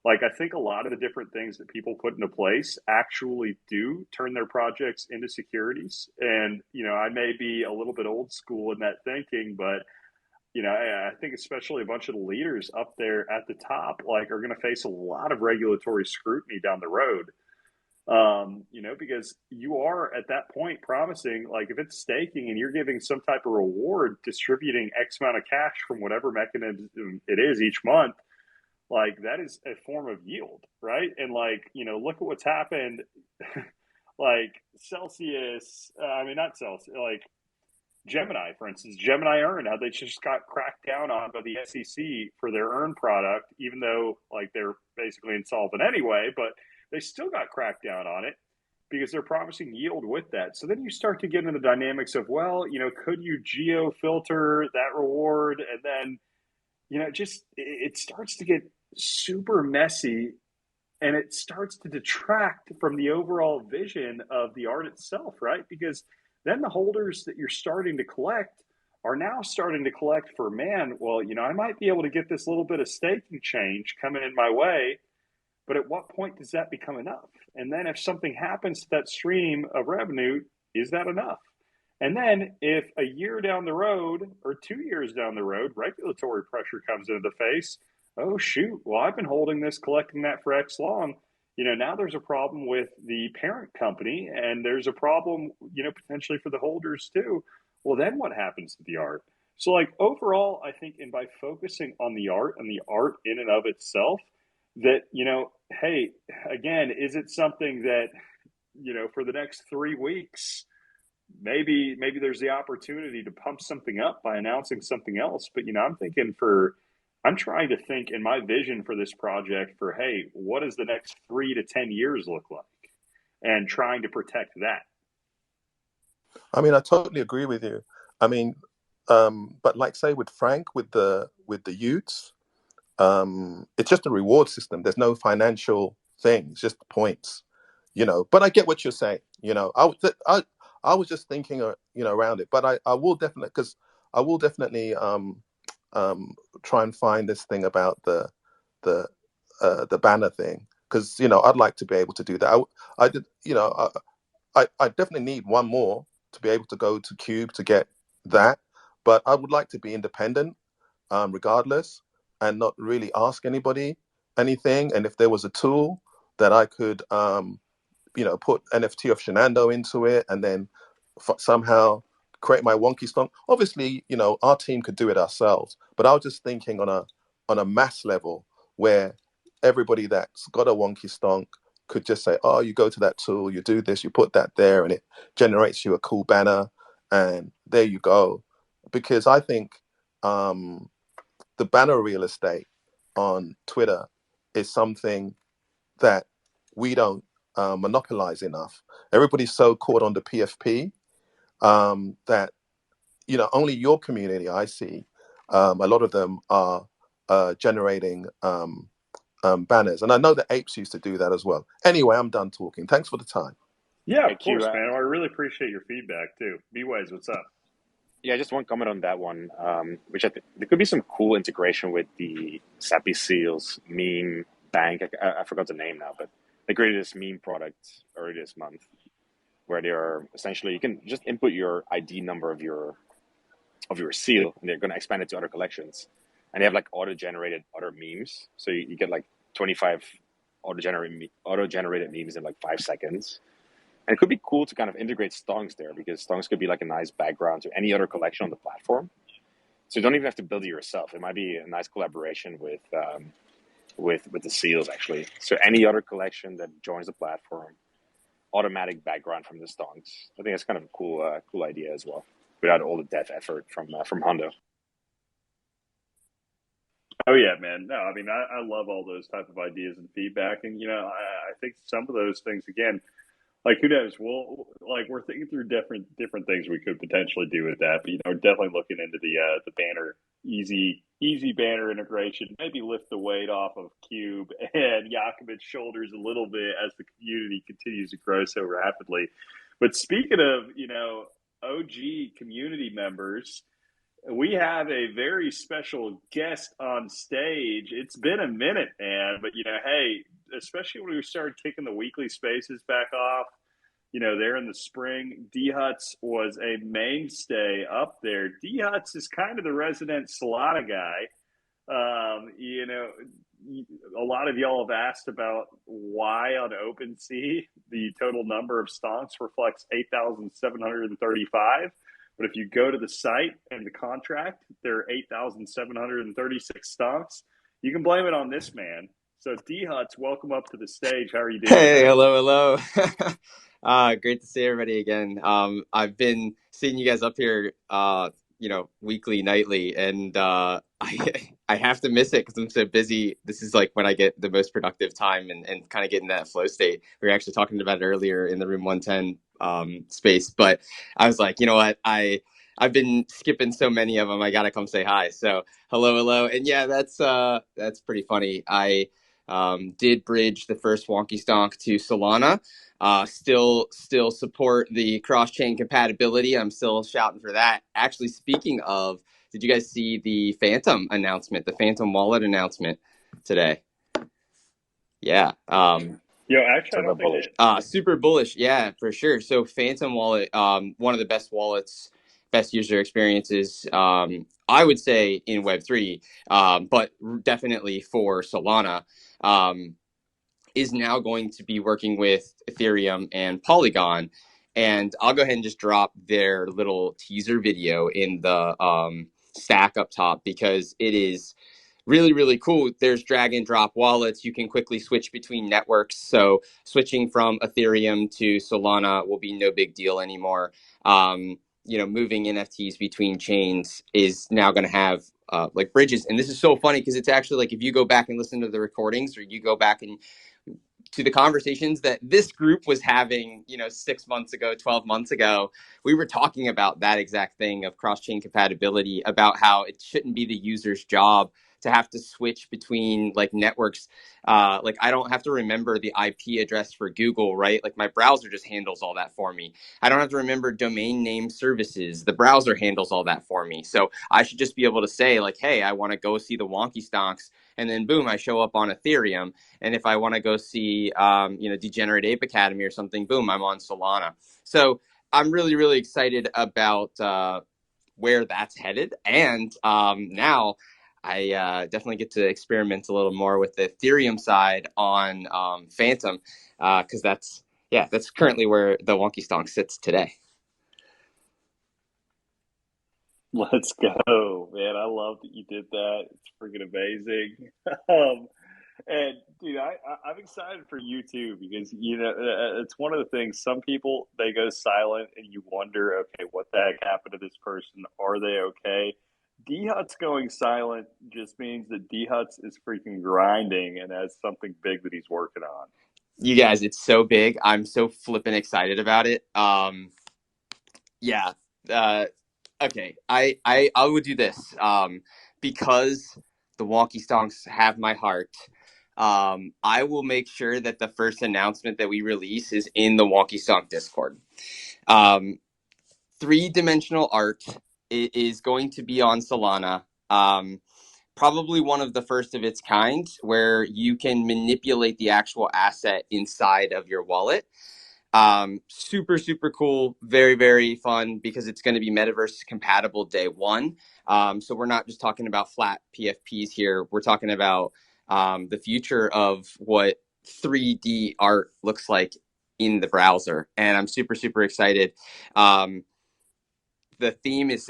Speaker 1: Like, I think a lot of the different things that people put into place actually do turn their projects into securities. And, I may be a little bit old school in that thinking, but, I think especially a bunch of the leaders up there at the top, like, are going to face a lot of regulatory scrutiny down the road. Because you are at that point promising, like, if it's staking and you're giving some type of reward, distributing X amount of cash from whatever mechanism it is each month, like, that is a form of yield, right? And, like, look at what's happened. Like, Celsius, not Celsius, like Gemini, for instance, Gemini Earn, how they just got cracked down on by the SEC for their Earn product, even though, like, they're basically insolvent anyway, but they still got cracked down on it because they're promising yield with that. So then you start to get into the dynamics of, well, could you geo filter that reward? And then, it starts to get super messy, and it starts to detract from the overall vision of the art itself, right? Because then the holders that you're starting to collect are now starting to collect for, man, well, I might be able to get this little bit of staking change coming in my way, but at what point does that become enough? And then if something happens to that stream of revenue, is that enough? And then if a year down the road or 2 years down the road, regulatory pressure comes into the face, oh, shoot, well, I've been holding this, collecting that for X long. Now there's a problem with the parent company, and there's a problem, potentially for the holders too. Well, then what happens to the art? So, like, overall, I think, and by focusing on the art and the art in and of itself, that, hey, again, is it something that, for the next 3 weeks, maybe there's the opportunity to pump something up by announcing something else. But, I'm trying to think in my vision for this project for, hey, what does the next 3 to 10 years look like? And trying to protect that.
Speaker 7: I totally agree with you. But like, say, with Frank, with the Utes, it's just a reward system. There's no financial thing. It's just points, But I get what you're saying. I was just thinking, around it. But I will definitely, because I will definitely try and find this thing about the banner thing, because I'd like to be able to do that. I did, I definitely need one more to be able to go to Cube to get that, but I would like to be independent, regardless, and not really ask anybody anything. And if there was a tool that I could, put NFT of Shenando into it, and then somehow create my Wonky Stonk. Obviously, our team could do it ourselves, but I was just thinking on a mass level where everybody that's got a Wonky Stonk could just say, oh, you go to that tool, you do this, you put that there, and it generates you a cool banner, and there you go. Because I think the banner real estate on Twitter is something that we don't monopolize enough. Everybody's so caught on the PFP that only your community, I see, a lot of them are generating banners, and I know the apes used to do that as well. Anyway, I'm done talking. Thanks for the time.
Speaker 1: Yeah,
Speaker 2: Hey,
Speaker 1: of course,
Speaker 2: Q,
Speaker 1: man. I really appreciate your feedback too. B-Ways, what's up?
Speaker 2: yeah, just one comment on that one, which I think there could be some cool integration with the Sappy Seals meme bank. I forgot the name now, but they created this meme product earlier this month where they are essentially, you can just input your ID number of your seal, and they're going to expand it to other collections. And they have like auto-generated other memes, so you get like 25 auto-generated memes in like 5 seconds. And it could be cool to kind of integrate Stonks there, because Stonks could be like a nice background to any other collection on the platform. So you don't even have to build it yourself. It might be a nice collaboration with the seals, actually. So any other collection that joins the platform, automatic background from the Stonks. I think that's kind of a cool idea as well, without all the dev effort from Hondo.
Speaker 1: Oh yeah, man. No, I mean, I love all those type of ideas and feedback, and I think some of those things again, like who knows? Well, like we're thinking through different things we could potentially do with that, but definitely looking into the banner, easy banner integration, maybe lift the weight off of Cube and Yakovic's shoulders a little bit as the community continues to grow so rapidly. But speaking of OG community members, we have a very special guest on stage. It's been a minute, man, but hey, especially when we started kicking the weekly spaces back off, there in the spring, D Huts was a mainstay up there. D Huts is kind of the resident Solana guy. A lot of y'all have asked about why on OpenSea the total number of stonks reflects 8,735. But if you go to the site and the contract, there are 8,736 stonks. You can blame it on this man. So D Huts, welcome up to the stage. How are you doing?
Speaker 8: Hey, hello. Great to see everybody again. I've been seeing you guys up here, weekly, nightly, and I have to miss it because I'm so busy. This is like when I get the most productive time and kind of get in that flow state. We were actually talking about it earlier in the room 110 space, but I was like, you know what, I've been skipping so many of them. I gotta come say hi. So hello, and yeah, that's pretty funny. I did bridge the first Wonky Stonk to Solana. Still support the cross-chain compatibility. I'm still shouting for that. Actually, speaking of, did you guys see the Phantom announcement, the Phantom wallet announcement today? Yeah.
Speaker 1: Actually, I don't think it.
Speaker 8: Super bullish. Yeah, for sure. So Phantom wallet, one of the best wallets, best user experiences, I would say in Web3, but definitely for Solana. Is now going to be working with Ethereum and Polygon. And I'll go ahead and just drop their little teaser video in the stack up top because it is really, really cool. There's drag and drop wallets. You can quickly switch between networks. So switching from Ethereum to Solana will be no big deal anymore. Moving NFTs between chains is now going to have like bridges. And this is so funny because it's actually like if you go back and listen to the recordings or you go back and to the conversations that this group was having, 6 months ago, 12 months ago, we were talking about that exact thing of cross-chain compatibility, about how it shouldn't be the user's job to have to switch between like networks. Like I don't have to remember the IP address for Google, right? Like my browser just handles all that for me. I don't have to remember domain name services. The browser handles all that for me. So I should just be able to say like, hey, I want to go see the Wonky Stonks. And then boom, I show up on Ethereum. And if I want to go see, Degenerate Ape Academy or something, boom, I'm on Solana. So I'm really, really excited about where that's headed. And now I definitely get to experiment a little more with the Ethereum side on Phantom because that's currently where the Wonky Stonk sits today.
Speaker 1: Let's go, man. I love that you did that. It's freaking amazing. And dude, I'm excited for you too because it's one of the things. Some people they go silent, and you wonder, okay, what the heck happened to this person? Are they okay? D Hut's going silent just means that D Hut's is freaking grinding and has something big that he's working on.
Speaker 8: You guys, it's so big. I'm so flippin' excited about it. Yeah. Okay. I would do this because the Wonky Stonks have my heart. I will make sure that the first announcement that we release is in the Wonky Stonk Discord. 3-dimensional art is going to be on Solana. Probably one of the first of its kind where you can manipulate the actual asset inside of your wallet. Super, super cool. Very, very fun because it's going to be metaverse compatible day one. So we're not just talking about flat PFPs here. We're talking about the future of what 3D art looks like in the browser, and I'm super super excited. The theme is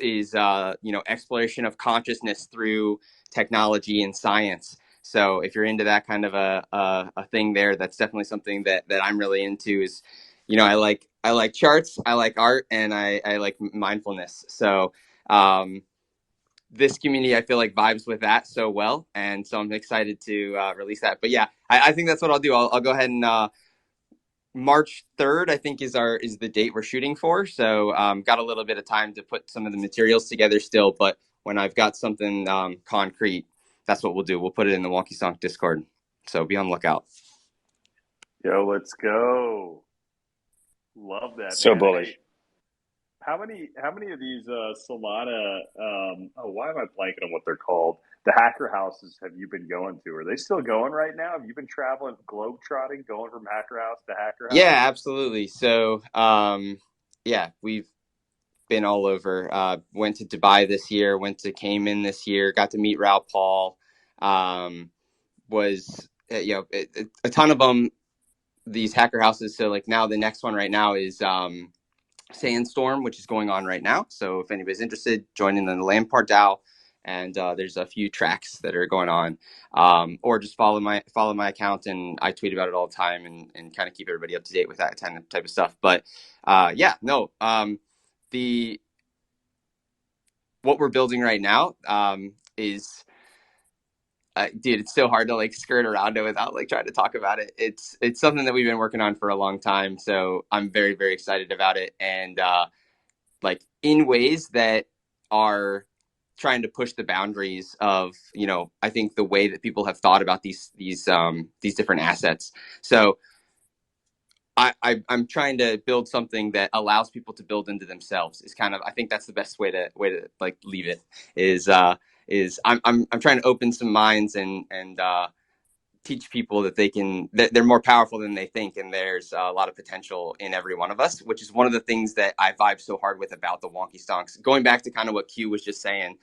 Speaker 8: exploration of consciousness through technology and science. So if you're into that kind of a thing there, that's definitely something that I'm really into. Is I like charts, I like art, and I like mindfulness. So this community, I feel like, vibes with that so well, and so I'm excited to release that. But yeah, I think that's what I'll do. I'll go ahead and March 3rd, I think, is the date we're shooting for. So got a little bit of time to put some of the materials together still, but when I've got something concrete, that's what we'll do. We'll put it in the Wonky Stonks Discord. So be on the lookout.
Speaker 1: Yo, let's go. Love that,
Speaker 2: So
Speaker 1: man.
Speaker 2: bullish.
Speaker 1: Hey, how many of these Solana why am I blanking on what they're called? The hacker houses have you been going to? Are they still going right now? Have you been traveling globe trotting, going from hacker house to hacker house?
Speaker 8: Yeah, absolutely. So yeah, we've been all over. Went to Dubai this year, went to Cayman this year, got to meet Raoul Paul. Was a ton of them, these hacker houses. So like now the next one right now is Sandstorm, which is going on right now. So if anybody's interested, join in the Lampard DAO, and there's a few tracks that are going on, or just follow my account, and I tweet about it all the time, and kind of keep everybody up to date with that type of stuff. But the what we're building right now is. Dude, it's so hard to like skirt around it without like trying to talk about it. It's something that we've been working on for a long time, so I'm very very excited about it, and like in ways that are trying to push the boundaries of I think the way that people have thought about these different assets. So I'm trying to build something that allows people to build into themselves. Is kind of, I think that's the best way to like leave it. Is I'm trying to open some minds and teach people that they're more powerful than they think, and there's a lot of potential in every one of us, which is one of the things that I vibe so hard with about the Wonky Stonks. Going back to kind of what Q was just saying,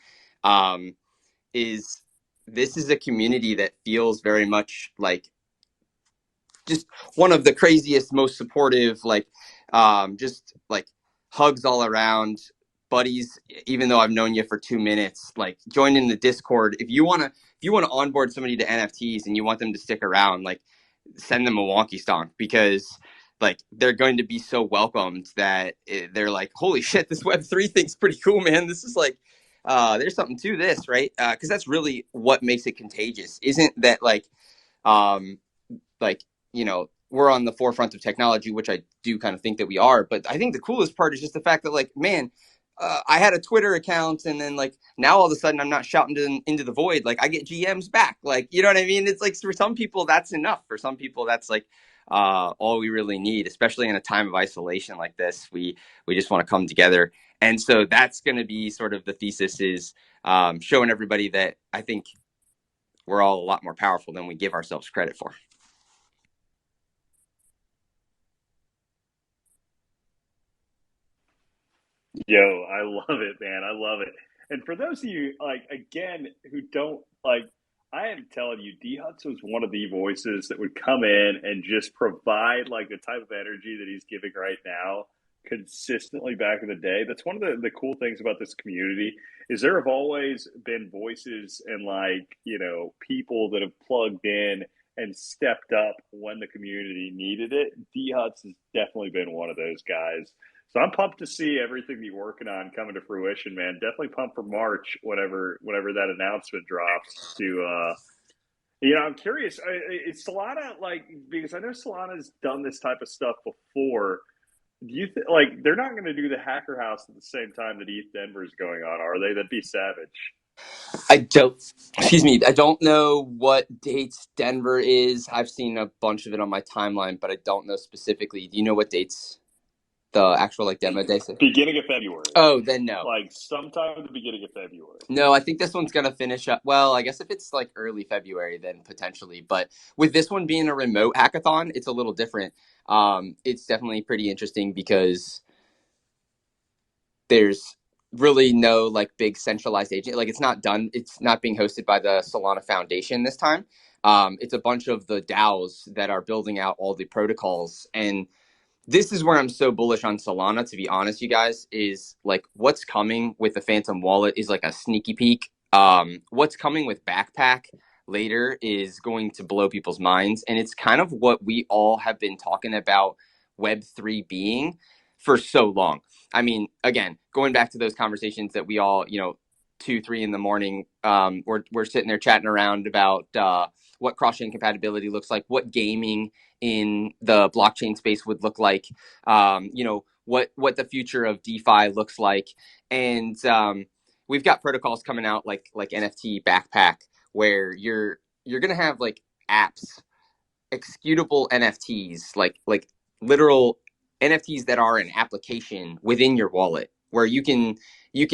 Speaker 8: is this is a community that feels very much like just one of the craziest, most supportive, like just like hugs all around, buddies. Even though I've known you for 2 minutes, like join in the Discord. If you wanna onboard somebody to NFTs and you want them to stick around, like send them a Wonky Stonk, because like they're going to be so welcomed that they're like, holy shit, this Web3 thing's pretty cool, man. This is like there's something to this, right? Because that's really what makes it contagious. Isn't that um, like we're on the forefront of technology, which I do kind of think that we are, but I think the coolest part is just the fact that like, man, I had a Twitter account, and then like now all of a sudden I'm not shouting into the void. Like I get GMs back. Like, you know what I mean? It's like for some people that's enough. For some people that's like all we really need, especially in a time of isolation like this. We just want to come together, and so that's going to be sort of the thesis, is showing everybody that I think we're all a lot more powerful than we give ourselves credit for.
Speaker 1: Yo, I love it, man. I love it. And for those of you, like, again, who don't like, I am telling you, D Hutz was one of the voices that would come in and just provide like the type of energy that he's giving right now consistently back in the day. That's one of the cool things about this community is there have always been voices and like, people that have plugged in and stepped up when the community needed it. D Hutz has definitely been one of those guys. So I'm pumped to see everything you're working on coming to fruition, man. Definitely pumped for March, whenever that announcement drops. I'm curious. Is Solana like, because I know Solana's done this type of stuff before? Do you like they're not going to do the Hacker House at the same time that ETH Denver is going on, are they? That'd be savage.
Speaker 8: I don't know what dates Denver is. I've seen a bunch of it on my timeline, but I don't know specifically. Do you know what dates the actual like demo days?
Speaker 1: Beginning of February.
Speaker 8: Oh, then no.
Speaker 1: Like sometime at the beginning of February.
Speaker 8: No, I think this one's gonna finish up. Well, I guess if it's like early February, then potentially. But with this one being a remote hackathon, it's a little different. It's definitely pretty interesting because there's really no like big centralized agent. Like it's not done. It's not being hosted by the Solana Foundation this time. It's a bunch of the DAOs that are building out all the protocols. And this is where I'm so bullish on Solana, to be honest, you guys, is like what's coming with the Phantom wallet is like a sneaky peek. What's coming with Backpack later is going to blow people's minds. And it's kind of what we all have been talking about Web3 being for so long. I mean, again, going back to those conversations that we all, 2, 3 in the morning, we're sitting there chatting around about what cross-chain compatibility looks like, what gaming in the blockchain space would look like, what the future of DeFi looks like. And we've got protocols coming out like NFT Backpack, where you're going to have like apps, executable NFTs, like literal NFTs that are an application within your wallet, where you can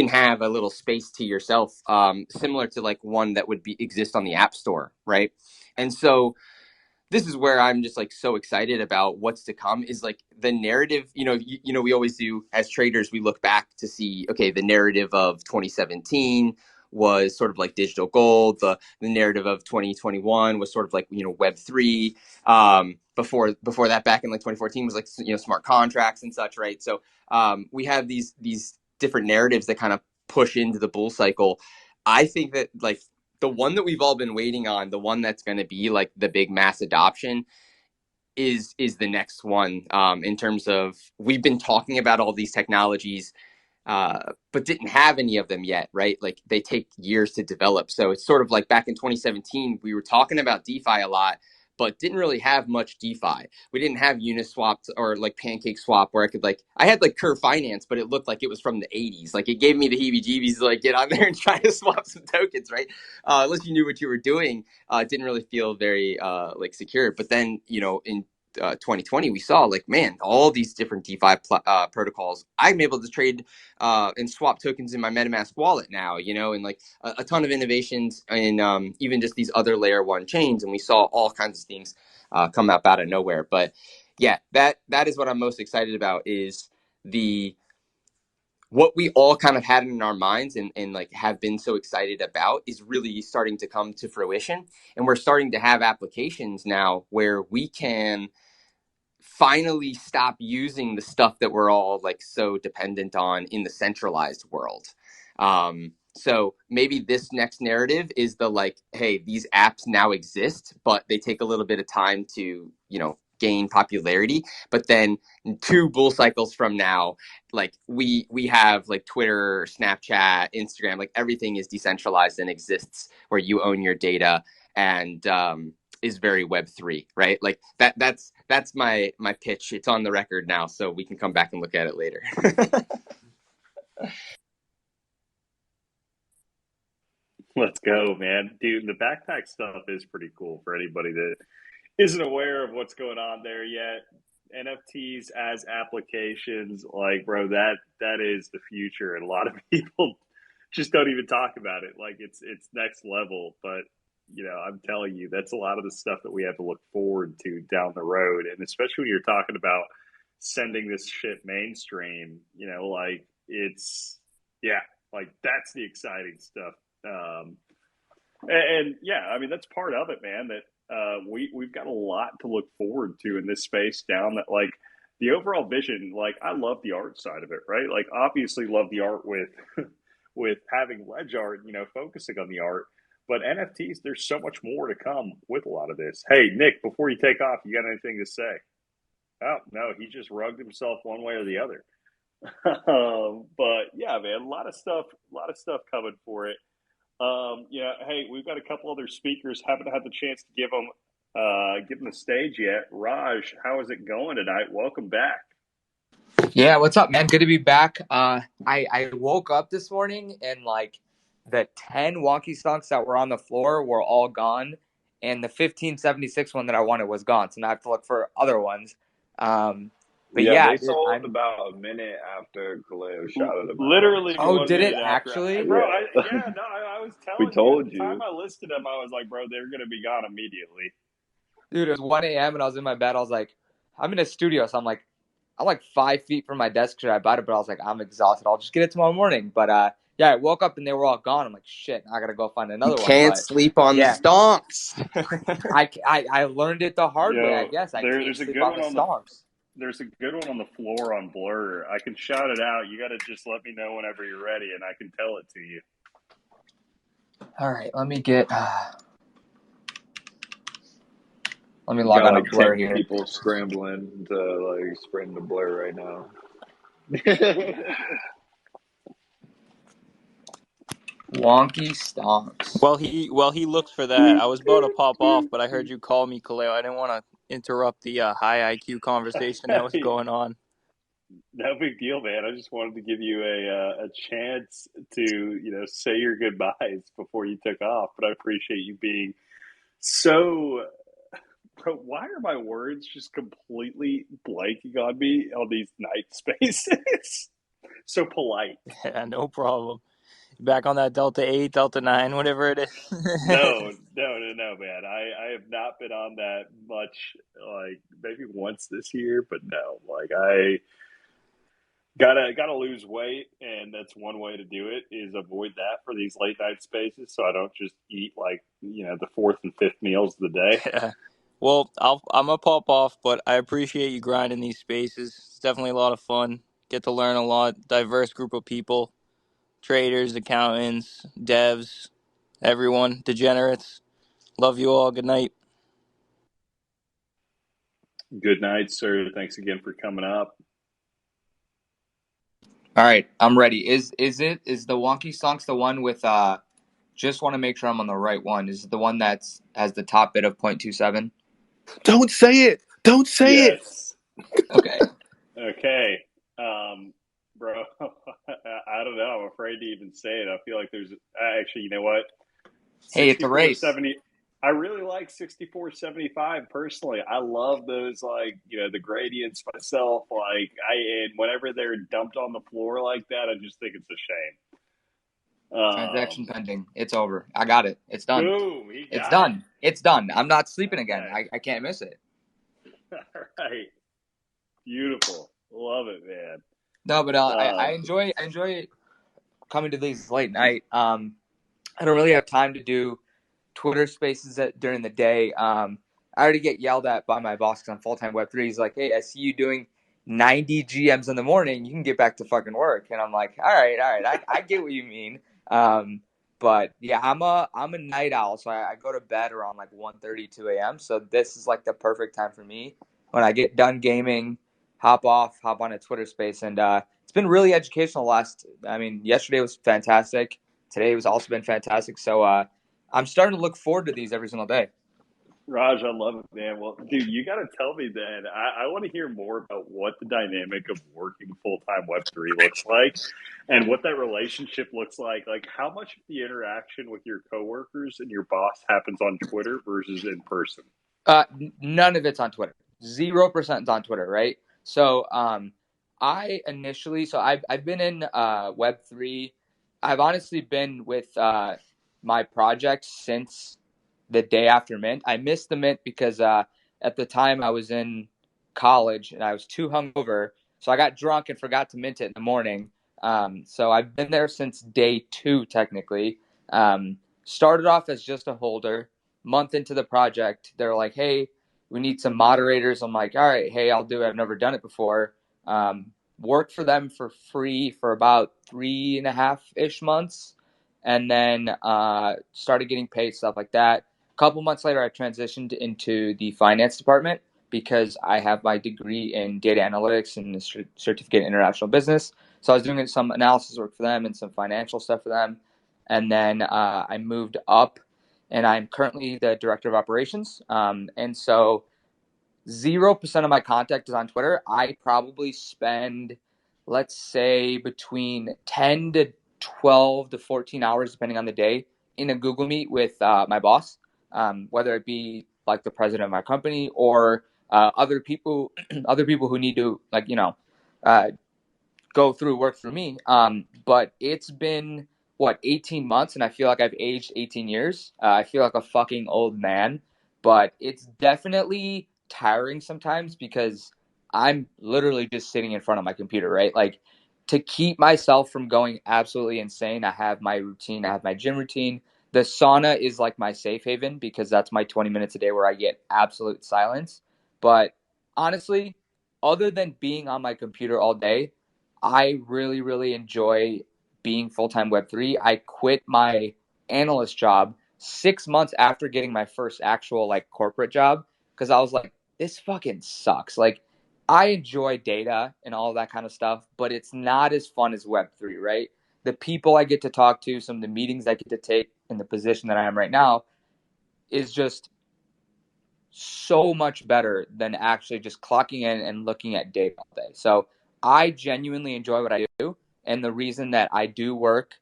Speaker 8: have a little space to yourself, similar to like one that would exist on the App Store, right? And so this is where I'm just like so excited about what's to come, is like the narrative, we always do as traders, we look back to see, okay, the narrative of 2017 was sort of like digital gold. The narrative of 2021 was sort of like, Web3. Before that, back in like 2014 was like, smart contracts and such, right? So we have these different narratives that kind of push into the bull cycle. I think that like the one that we've all been waiting on, the one that's going to be like the big mass adoption, is the next one. In terms of, we've been talking about all these technologies, but didn't have any of them yet, right? Like they take years to develop. So it's sort of like back in 2017, we were talking about DeFi a lot, but didn't really have much DeFi. We didn't have Uniswap or like Pancake Swap, where I had like Curve Finance, but it looked like it was from the 80s. Like it gave me the heebie-jeebies to like get on there and try to swap some tokens, right? Unless you knew what you were doing, it didn't really feel very like secure. But then, in 2020, we saw like, man, all these different DeFi protocols. I'm able to trade and swap tokens in my MetaMask wallet now, and like a ton of innovations in even just these other layer one chains. And we saw all kinds of things come up out of nowhere. But yeah, that is what I'm most excited about, is what we all kind of had in our minds and like have been so excited about is really starting to come to fruition. And we're starting to have applications now where we can finally stop using the stuff that we're all like so dependent on in the centralized world. So maybe this next narrative is the like, hey, these apps now exist, but they take a little bit of time to, gain popularity. But then 2 bull cycles from now, like we have like Twitter, Snapchat, Instagram, like everything is decentralized and exists where you own your data and is very Web3, right? Like that's my pitch. It's on the record now, so we can come back and look at it later.
Speaker 1: Let's go, man. Dude, the backpack stuff is pretty cool for anybody that isn't aware of what's going on there yet. NFTs as applications, like, bro, that is the future, and a lot of people just don't even talk about it. Like it's next level, but I'm telling you, that's a lot of the stuff that we have to look forward to down the road, and especially when you're talking about sending this shit mainstream, like it's yeah, like that's the exciting stuff. And yeah, I mean that's part of it, man. That we've got a lot to look forward to in this space down that like the overall vision. Like I love the art side of it, right? Like obviously love the art with with having LedgArt, focusing on the art. But NFTs, there's so much more to come with a lot of this. Hey, Nick, before you take off, you got anything to say? Oh no, he just rugged himself one way or the other. But yeah, man, a lot of stuff coming for it. Hey, we've got a couple other speakers. Haven't had the chance to give them the stage yet. Raj, how is it going tonight? Welcome back.
Speaker 9: Yeah, what's up, man? Good to be back. I woke up this morning and like the 10 Wonky Stonks that were on the floor were all gone, and the 1576 one that I wanted was gone. So now I have to look for other ones. But
Speaker 5: Yeah,
Speaker 9: yeah,
Speaker 5: they
Speaker 9: dude,
Speaker 5: sold
Speaker 9: I'm.
Speaker 5: about a minute after Kaleo shouted them out.
Speaker 1: Literally
Speaker 9: Oh,
Speaker 1: one
Speaker 9: did it
Speaker 1: minute after,
Speaker 9: actually?
Speaker 1: bro.
Speaker 5: Yeah,
Speaker 1: I was
Speaker 5: we
Speaker 1: telling you at
Speaker 5: told
Speaker 1: the time
Speaker 5: you.
Speaker 1: I listed them. I was like, bro, they're gonna be gone immediately.
Speaker 9: Dude, it was 1 a.m. and I was in my bed. I was like, I'm in a studio, so I'm like, I'm like 5 feet from my desk. Should I bought it? But I was like, I'm exhausted. I'll just get it tomorrow morning. But yeah, I woke up and they were all gone. I'm like, shit, I gotta go find
Speaker 8: You
Speaker 9: another one.
Speaker 8: can't
Speaker 9: But
Speaker 8: sleep on the
Speaker 9: yeah,
Speaker 8: stonks.
Speaker 9: I learned it the hard way. I
Speaker 1: Yo,
Speaker 9: guess I can't
Speaker 1: there's a
Speaker 9: sleep
Speaker 1: good
Speaker 9: on
Speaker 1: one
Speaker 9: the
Speaker 1: on the
Speaker 9: stonks.
Speaker 1: there's a good one on the floor on Blur. I can shout it out. You got to just let me know whenever you're ready, and I can tell it to you.
Speaker 9: All right, let me get. Let me
Speaker 5: You
Speaker 9: log
Speaker 5: got
Speaker 9: on to
Speaker 5: like
Speaker 9: Blur
Speaker 5: 10
Speaker 9: here.
Speaker 5: people scrambling to like sprint the Blur right now.
Speaker 9: Wonky Stonks.
Speaker 10: While he looks for that, I was about to pop off, but I heard you call me, Kaleo. I didn't want to interrupt the high IQ conversation that was
Speaker 1: Hey,
Speaker 10: going on.
Speaker 1: no big deal, man. I just wanted to give you a chance to say your goodbyes before you took off. But I appreciate you being so. Bro, why are my words just completely blanking on me on these night spaces? So polite.
Speaker 10: Yeah, no problem. Back on that Delta 8, Delta 9, whatever it is.
Speaker 1: No, man. I have not been on that much. Like maybe once this year, but no. Like I gotta lose weight, and that's one way to do it is avoid that for these late night spaces, so I don't just eat like the fourth and fifth meals of the day.
Speaker 10: Yeah. Well, I'm gonna pop off, but I appreciate you grinding these spaces. It's definitely a lot of fun. Get to learn a lot. Diverse group of people, traders, accountants, devs, everyone, degenerates. Love you all. Good night.
Speaker 1: Good night, sir. Thanks again for coming up.
Speaker 9: All right, I'm ready. Is the Wonky Stonks the one with just want to make sure I'm on the right one. Is it the one that's has the top bid of 0.27?
Speaker 7: Don't say it. Don't say it.
Speaker 1: Yes.
Speaker 9: Okay.
Speaker 1: Okay. Bro, I don't know. I'm afraid to even say it. I feel like there's actually, you know what?
Speaker 9: Hey, it's a race.
Speaker 1: 64.70. I really like 64.75 personally. I love those, like, the gradients myself. Like, and whenever they're dumped on the floor like that, I just think it's a shame.
Speaker 9: Transaction pending. It's over. I got it. It's done.
Speaker 1: Boom, he
Speaker 9: It's
Speaker 1: got it.
Speaker 9: done. It's done. I'm not sleeping again.
Speaker 1: Okay.
Speaker 9: I can't miss it.
Speaker 1: All right. Beautiful. Love it, man.
Speaker 9: No, but I enjoy coming to these late night. I don't really have time to do Twitter Spaces during the day. I already get yelled at by my boss because I'm full-time Web3. He's like, hey, I see you doing 90 GMs in the morning. You can get back to fucking work. And I'm like, all right. I get what you mean. But yeah, I'm a night owl, so I go to bed around like 1:30, 2 a.m. So this is like the perfect time for me when I get done gaming, hop on a Twitter Space, and it's been really educational. Yesterday was fantastic. Today has also been fantastic. So I'm starting to look forward to these every single day.
Speaker 1: Raj, I love it, man. Well, dude, you got to tell me then. I want to hear more about what the dynamic of working full-time Web3 looks like and what that relationship looks like. Like, how much of the interaction with your coworkers and your boss happens on Twitter versus in person?
Speaker 9: None of it's on Twitter. 0% is on Twitter, right? So I've been in Web3. I've honestly been with my project since the day after Mint. I missed the Mint because at the time I was in college and I was too hungover, so I got drunk and forgot to mint it in the morning. So I've been there since day 2 technically. Started off as just a holder. Month into the project, they're like, "Hey, we need some moderators." I'm like, "All right, hey, I'll do it. I've never done it before." Worked for them for free for about 3.5-ish months, and then started getting paid, stuff like that. A couple months later, I transitioned into the finance department because I have my degree in data analytics and a certificate in international business. So I was doing some analysis work for them and some financial stuff for them. And then I moved up, and I'm currently the director of operations. And so 0% of my contact is on Twitter. I probably spend, let's say, between 10 to 12 to 14 hours, depending on the day, in a Google Meet with my boss, whether it be like the president of my company or other people who need to go through work for me. But it's been 18 months, and I feel like I've aged 18 years. I feel like a fucking old man, but it's definitely tiring sometimes because I'm literally just sitting in front of my computer, right? Like, to keep myself from going absolutely insane, I have my routine, I have my gym routine. The sauna is like my safe haven because that's my 20 minutes a day where I get absolute silence. But honestly, other than being on my computer all day, I really, really enjoy being full-time Web3. I quit my analyst job 6 months after getting my first actual like corporate job because I was like, this fucking sucks. Like, I enjoy data and all that kind of stuff, but it's not as fun as Web3, right? The people I get to talk to, some of the meetings I get to take in the position that I am right now is just so much better than actually just clocking in and looking at data all day. So I genuinely enjoy what I do. And the reason that I do work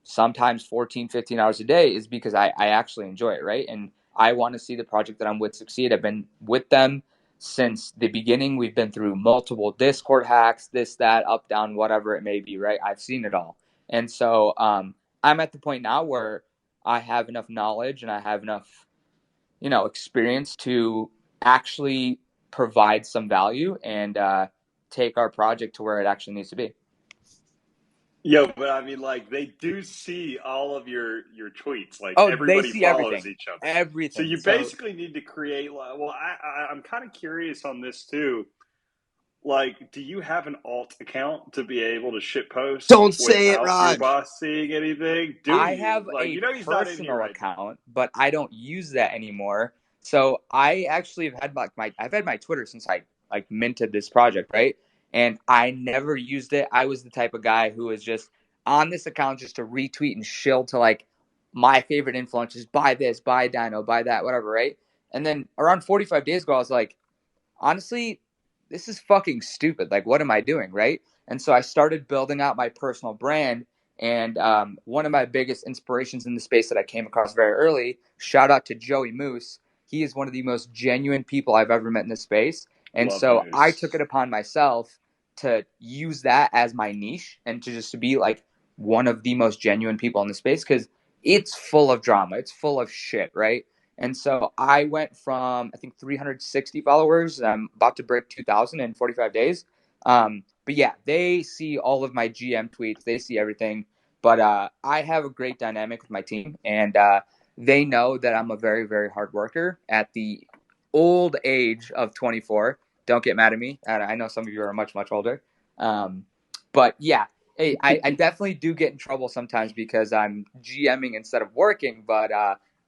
Speaker 9: sometimes 14, 15 hours a day is because I actually enjoy it, right? And I want to see the project that I'm with succeed. I've been with them since the beginning. We've been through multiple Discord hacks, this, that, up, down, whatever it may be, right? I've seen it all. And so I'm at the point now where I have enough knowledge and I have enough, experience to actually provide some value and take our project to where it actually needs to be.
Speaker 1: Yo, but I mean, like, they do see all of your tweets. Like,
Speaker 9: Oh, they
Speaker 1: everybody
Speaker 9: see
Speaker 1: follows
Speaker 9: everything.
Speaker 1: each other. So
Speaker 9: Everything.
Speaker 1: you
Speaker 9: So
Speaker 1: basically need to create. Well, I'm kind of curious on this too. Like, do you have an alt account to be able to shit post
Speaker 11: Don't say it,
Speaker 1: without your
Speaker 11: Raj.
Speaker 1: boss seeing anything? Do
Speaker 9: I
Speaker 1: you?
Speaker 9: have
Speaker 1: Like,
Speaker 9: a
Speaker 1: he's not in here
Speaker 9: personal
Speaker 1: right now.
Speaker 9: account, but I don't use that anymore. So I actually have had I've had my Twitter since I like minted this project, right? And I never used it. I was the type of guy who was just on this account just to retweet and shill to like my favorite influencers, buy this, buy Dino, buy that, whatever, right? And then around 45 days ago, I was like, honestly, this is fucking stupid. Like, what am I doing, right? And so I started building out my personal brand. And one of my biggest inspirations in the space that I came across very early, shout out to Joey Moose. He is one of the most genuine people I've ever met in this space. And
Speaker 1: Love
Speaker 9: so I took
Speaker 1: Moose.
Speaker 9: it upon myself to use that as my niche and to just to be like one of the most genuine people in the space because it's full of drama. It's full of shit, right? And so I went from, I think, 360 followers. I'm about to break 2,000 in 45 days. But yeah, they see all of my GM tweets. They see everything. But I have a great dynamic with my team. And they know that I'm a very, very hard worker at the old age of 24. Don't get mad at me. I know some of you are much, much older. But yeah, hey, I definitely do get in trouble sometimes because I'm GMing instead of working. But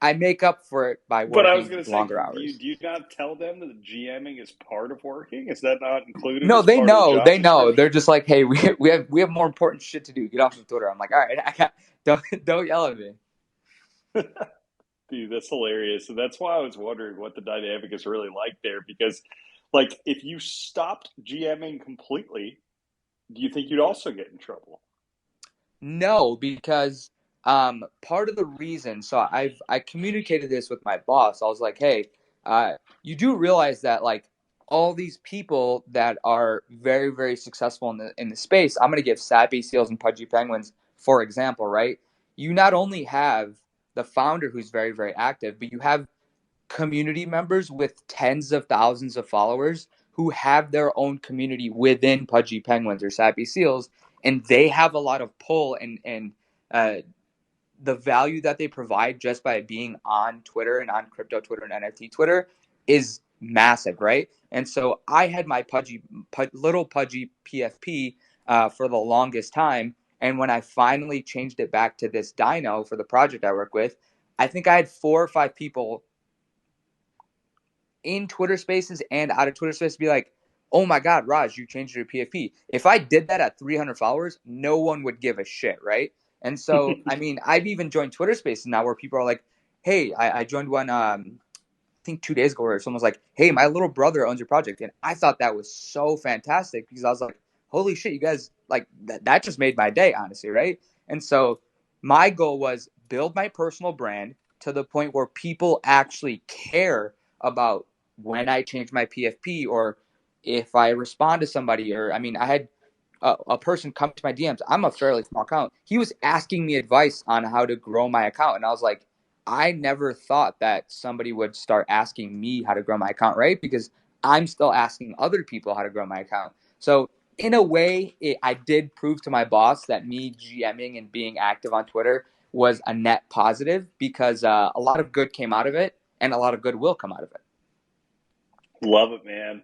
Speaker 9: I make up for it by
Speaker 1: But I was
Speaker 9: working
Speaker 1: going to say,
Speaker 9: longer
Speaker 1: do you
Speaker 9: hours.
Speaker 1: do you not tell them that GMing is part of working? Is that not included
Speaker 9: No,
Speaker 1: as
Speaker 9: they
Speaker 1: part of the
Speaker 9: know.
Speaker 1: job
Speaker 9: They know. They're
Speaker 1: description?
Speaker 9: just like, hey, we have more important shit to do. Get off of Twitter. I'm like, all right, don't yell at me.
Speaker 1: Dude, that's hilarious. And that's why I was wondering what the dynamic is really like there. Because, like, if you stopped GMing completely, do you think you'd also get in trouble?
Speaker 9: No, because part of the reason. So I communicated this with my boss. I was like, hey, you do realize that like all these people that are very very successful in the space. I'm going to give Sappy Seals and Pudgy Penguins for example, right? You not only have the founder who's very very active, but you have community members with tens of thousands of followers who have their own community within Pudgy Penguins or Sappy Seals, and they have a lot of pull and uh, the value that they provide just by being on Twitter and on crypto Twitter and NFT Twitter is massive, right? And so I had my little Pudgy PFP for the longest time, and when I finally changed it back to this Dino for the project I work with, I think I had 4 or 5 people in Twitter Spaces and out of Twitter Spaces be like, oh my God, Raj, you changed your PFP. If I did that at 300 followers, no one would give a shit, right? And so, I mean, I've even joined Twitter Spaces now where people are like, hey, I joined one, I think 2 days ago where someone was like, hey, my little brother owns your project. And I thought that was so fantastic because I was like, holy shit, you guys, like, that just made my day, honestly, right? And so my goal was build my personal brand to the point where people actually care about when I change my PFP or if I respond to somebody. Or I mean, I had a person come to my DMs. I'm a fairly small account. He was asking me advice on how to grow my account, and I was like, I never thought that somebody would start asking me how to grow my account, right? Because I'm still asking other people how to grow my account. So in a way, I did prove to my boss that me GMing and being active on Twitter was a net positive, because a lot of good came out of it, and a lot of good will come out of it.
Speaker 1: Love it, man.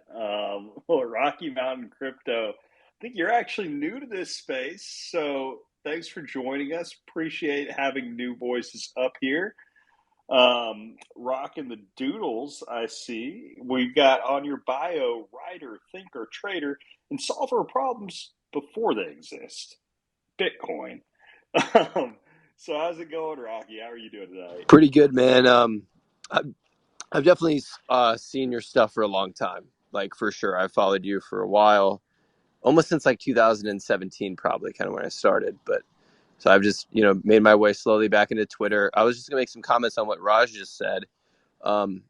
Speaker 1: Well, Rocky Mountain Crypto, I think you're actually new to this space, so thanks for joining us. Appreciate having new voices up here. Rocking the doodles, I see. We've got on your bio writer, thinker, trader, and solver of problems before they exist. Bitcoin. So how's it going, Rocky? How are you doing tonight?
Speaker 11: Pretty good, man. I've definitely seen your stuff for a long time. Like, for sure. I've followed you for a while, almost since like 2017, probably kind of when I started. But so I've just, made my way slowly back into Twitter. I was just gonna make some comments on what Raj just said. Um,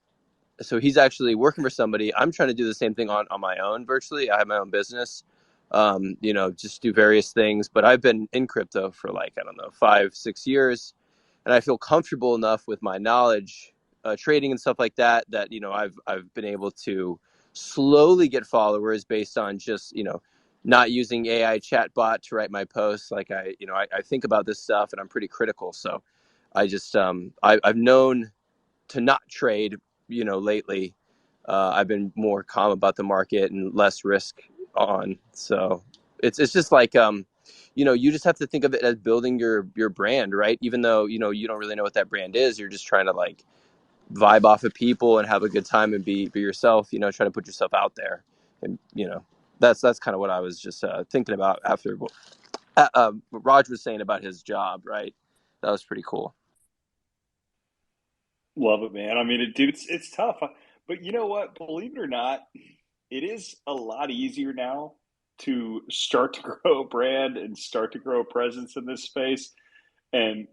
Speaker 11: so he's actually working for somebody. I'm trying to do the same thing on my own virtually. I have my own business, just do various things. But I've been in crypto for like, I don't know, 5-6 years. And I feel comfortable enough with my knowledge, trading and stuff like that, that I've been able to slowly get followers based on just not using AI chatbot to write my posts. Like I think about this stuff and I'm pretty critical. So I just I've known to not trade. Lately, I've been more calm about the market and less risk on. So it's just like you just have to think of it as building your brand, right? Even though you don't really know what that brand is, you're just trying to like vibe off of people and have a good time and be yourself. Try to put yourself out there, and that's kind of what I was just thinking about after what Raj was saying about his job, right? That was pretty cool.
Speaker 1: Love it, man. I mean, dude, it's tough, but you know what? Believe it or not, it is a lot easier now to start to grow a brand and start to grow a presence in this space and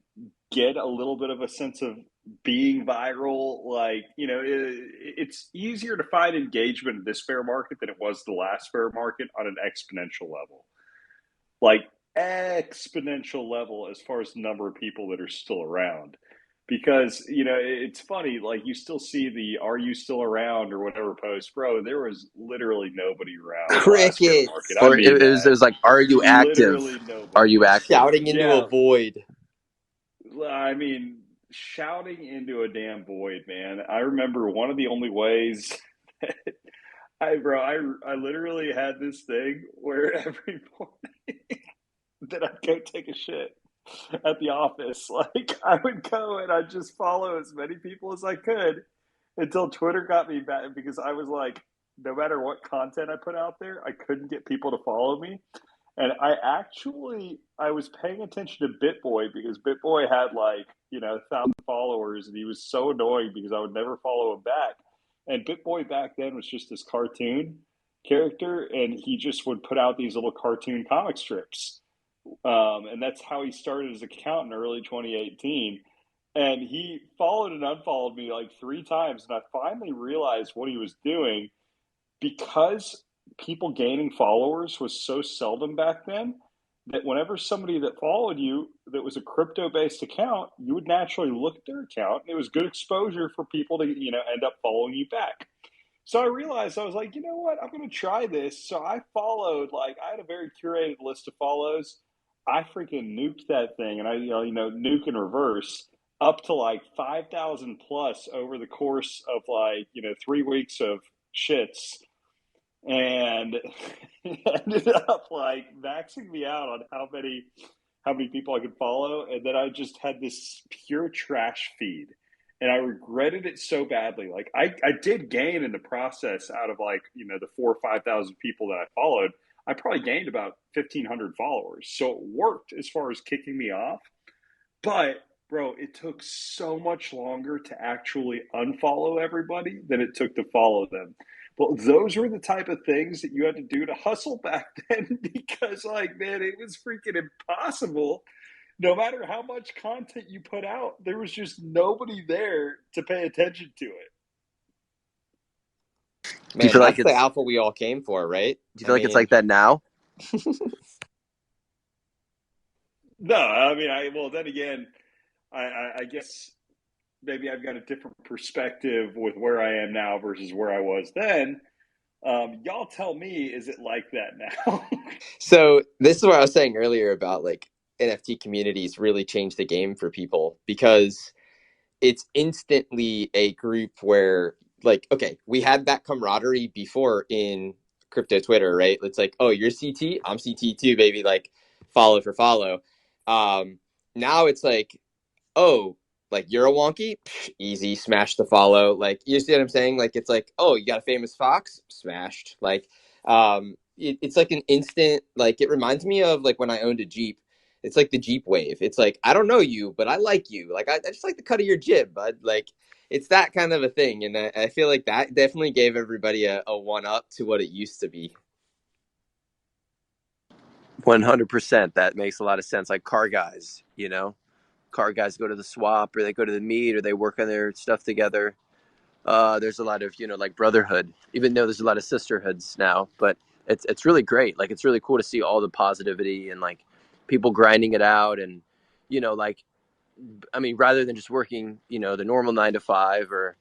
Speaker 1: get a little bit of a sense of being viral. Like, it's easier to find engagement in this bear market than it was the last bear market on an exponential level. Like, exponential level as far as the number of people that are still around. Because, it's funny, like you still see the "Are you still around?" or whatever post, bro. There was literally nobody around the last bear market.
Speaker 8: Crickets
Speaker 1: I
Speaker 11: Or it
Speaker 1: mean
Speaker 11: was, it
Speaker 1: that.
Speaker 11: was like, are you active?
Speaker 1: Literally
Speaker 11: Are
Speaker 1: nobody.
Speaker 11: you active?
Speaker 8: shouting into a
Speaker 1: Yeah,
Speaker 8: void.
Speaker 1: I mean, shouting into a damn void, man. I remember one of the only ways that I literally had this thing where every morning that I'd go take a shit at the office, like I would go and I'd just follow as many people as I could until Twitter got me back, because I was like, no matter what content I put out there, I couldn't get people to follow me. And I was paying attention to BitBoy because BitBoy had like, 1,000 followers and he was so annoying because I would never follow him back. And BitBoy back then was just this cartoon character and he just would put out these little cartoon comic strips. And that's how he started his account in early 2018. And he followed and unfollowed me like 3 times. And I finally realized what he was doing, because people gaining followers was so seldom back then, that whenever somebody that followed you that was a crypto based account, you would naturally look at their account and it was good exposure for people to, end up following you back. So I realized, I was like, you know what, I'm going to try this. So I followed, like, I had a very curated list of follows. I freaking nuked that thing, and I, nuke in reverse up to like 5,000 plus over the course of like, 3 weeks of shits, and it ended up like maxing me out on how many people I could follow, and then I just had this pure trash feed, and I regretted it so badly. Like I did gain in the process out of like the 4 or 5 thousand people that I followed. I probably gained about 1,500 followers, so it worked as far as kicking me off. But bro, it took so much longer to actually unfollow everybody than it took to follow them. Well, those were the type of things that you had to do to hustle back then because, like, man, it was freaking impossible. No matter how much content you put out, there was just nobody there to pay attention to it.
Speaker 11: Do you
Speaker 8: Man,
Speaker 11: feel like
Speaker 8: that's the
Speaker 11: it's
Speaker 8: alpha we all came for, right?
Speaker 11: do you
Speaker 8: I
Speaker 11: feel like it's
Speaker 8: mean,
Speaker 11: like that now?
Speaker 1: No, I mean, well, then again, I guess maybe I've got a different perspective with where I am now versus where I was then. Y'all tell me, is it like that now?
Speaker 8: So this is what I was saying earlier about like NFT communities really change the game for people because it's instantly a group where like, okay, we had that camaraderie before in crypto Twitter, right? It's like, oh, you're CT, I'm CT too, baby, like follow for follow. Now it's like, oh, like you're a wonky, psh, easy, smash the follow. Like you see what I'm saying? Like it's like, oh, you got a famous fox, smashed. Like it's like an instant. Like it reminds me of like when I owned a Jeep. It's like the Jeep wave. It's like I don't know you, but I like you. Like I just like the cut of your jib, bud. Like it's that kind of a thing, and I feel like that definitely gave everybody a one up to what it used to be.
Speaker 11: 100%. That makes a lot of sense. Like car guys, car guys go to the swap or they go to the meet or they work on their stuff together. There's a lot of like brotherhood, even though there's a lot of sisterhoods now. But it's really great. Like it's really cool to see all the positivity and like people grinding it out, and like I mean, rather than just working the normal 9 to 5 or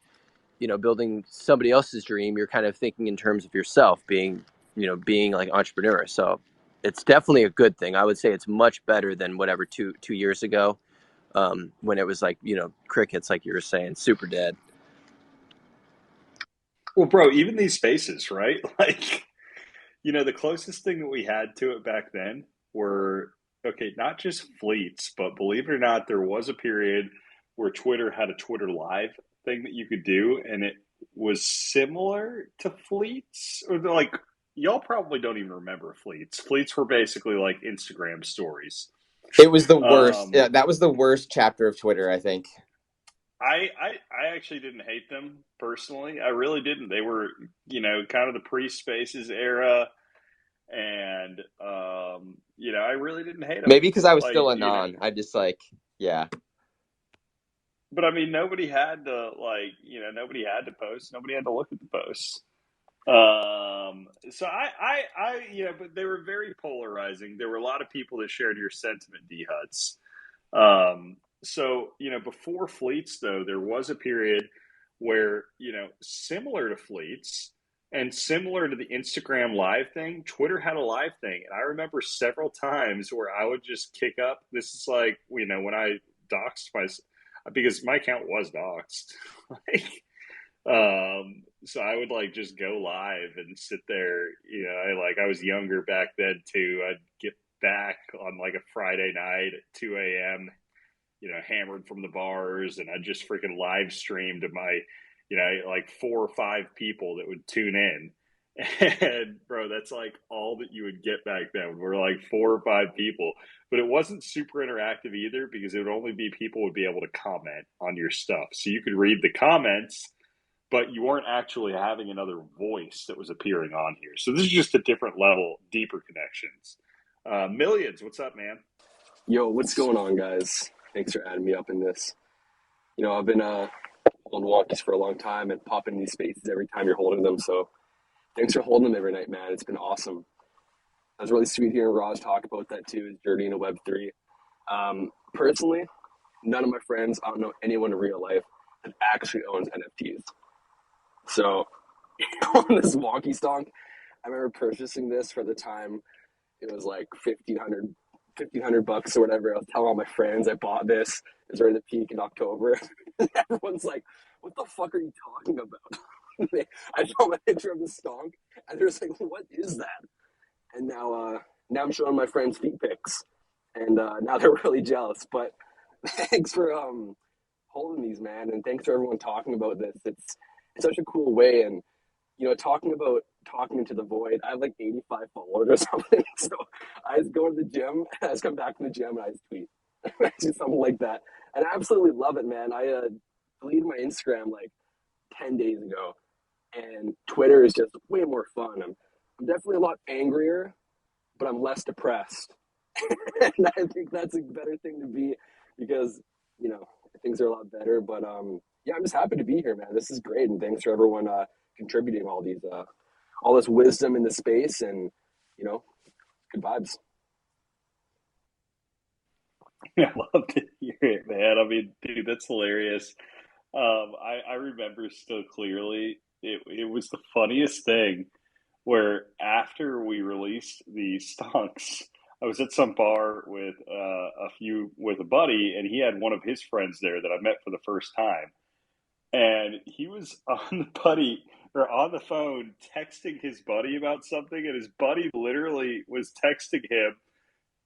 Speaker 11: building somebody else's dream, you're kind of thinking in terms of yourself being like entrepreneur. So it's definitely a good thing. I would say it's much better than whatever 2 years ago, when it was like crickets, like you were saying, super dead.
Speaker 1: Well, bro, even these spaces, right? Like, the closest thing that we had to it back then were, okay, not just fleets, but believe it or not, there was a period where Twitter had a Twitter Live thing that you could do, and it was similar to fleets, or like, y'all probably don't even remember fleets. Fleets were basically like Instagram stories.
Speaker 8: It was the worst.
Speaker 1: Um,
Speaker 8: Yeah, that was the worst chapter of Twitter, I think.
Speaker 1: I actually didn't hate them personally. I really didn't. They were, kind of the pre-Spaces era, and I really didn't hate them.
Speaker 8: Maybe because I was
Speaker 1: Like,
Speaker 8: still a non. I just like, yeah.
Speaker 1: but I mean, nobody had to nobody had to post. Nobody had to look at the posts. So but they were very polarizing. There were a lot of people that shared your sentiment, D Huts. So, before Fleets, though, there was a period where, similar to Fleets and similar to the Instagram live thing, Twitter had a live thing. And I remember several times where I would just kick up. This is like, when I doxed because my account was doxed. So I would like just go live and sit there. I was younger back then too. I'd get back on like a Friday night at 2 a.m., hammered from the bars, and I just freaking live streamed to my, like 4 or 5 people that would tune in. And bro, that's like all that you would get back then. We're like 4 or 5 people, but it wasn't super interactive either because it would only be people would be able to comment on your stuff. So you could read the comments, but you weren't actually having another voice that was appearing on here. So this is just a different level, deeper connections. Millions, what's up, man?
Speaker 12: Yo, what's going on, guys? Thanks for adding me up in this. I've been holding walkies for a long time and popping in these spaces every time you're holding them. So thanks for holding them every night, man. It's been awesome. I was really sweet hearing Raj talk about that too, his journey into Web3. Personally, none of my friends, I don't know anyone in real life that actually owns NFTs. So on this Wonky Stonk, I remember purchasing this for the time. It was like $1,500 or whatever. I was telling all my friends I bought this. It was right at the peak in October. Everyone's like, what the fuck are you talking about? I saw my picture of the stonk and they're just like, what is that? And now I'm showing my friends feet pics. And now they're really jealous. But thanks for holding these, man. And thanks for everyone talking about this. It's such a cool way. And talking about talking into the void, I have like 85 followers or something. So I just go to the gym, I just come back from the gym, and I just tweet. I do something like that. And I absolutely love it, man. I deleted my Instagram like 10 days ago, and Twitter is just way more fun. I'm definitely a lot angrier, but I'm less depressed. And I think that's a better thing to be because, things are a lot better. But yeah, I'm just happy to be here, man. This is great. And thanks for everyone contributing all this wisdom in the space, and good vibes.
Speaker 1: I love to hear it, man. I mean, dude, that's hilarious. I remember so clearly. It was the funniest thing. where after we released the stonks, I was at some bar with with a buddy, and he had one of his friends there that I met for the first time, and he was on the phone texting his buddy about something, and his buddy literally was texting him.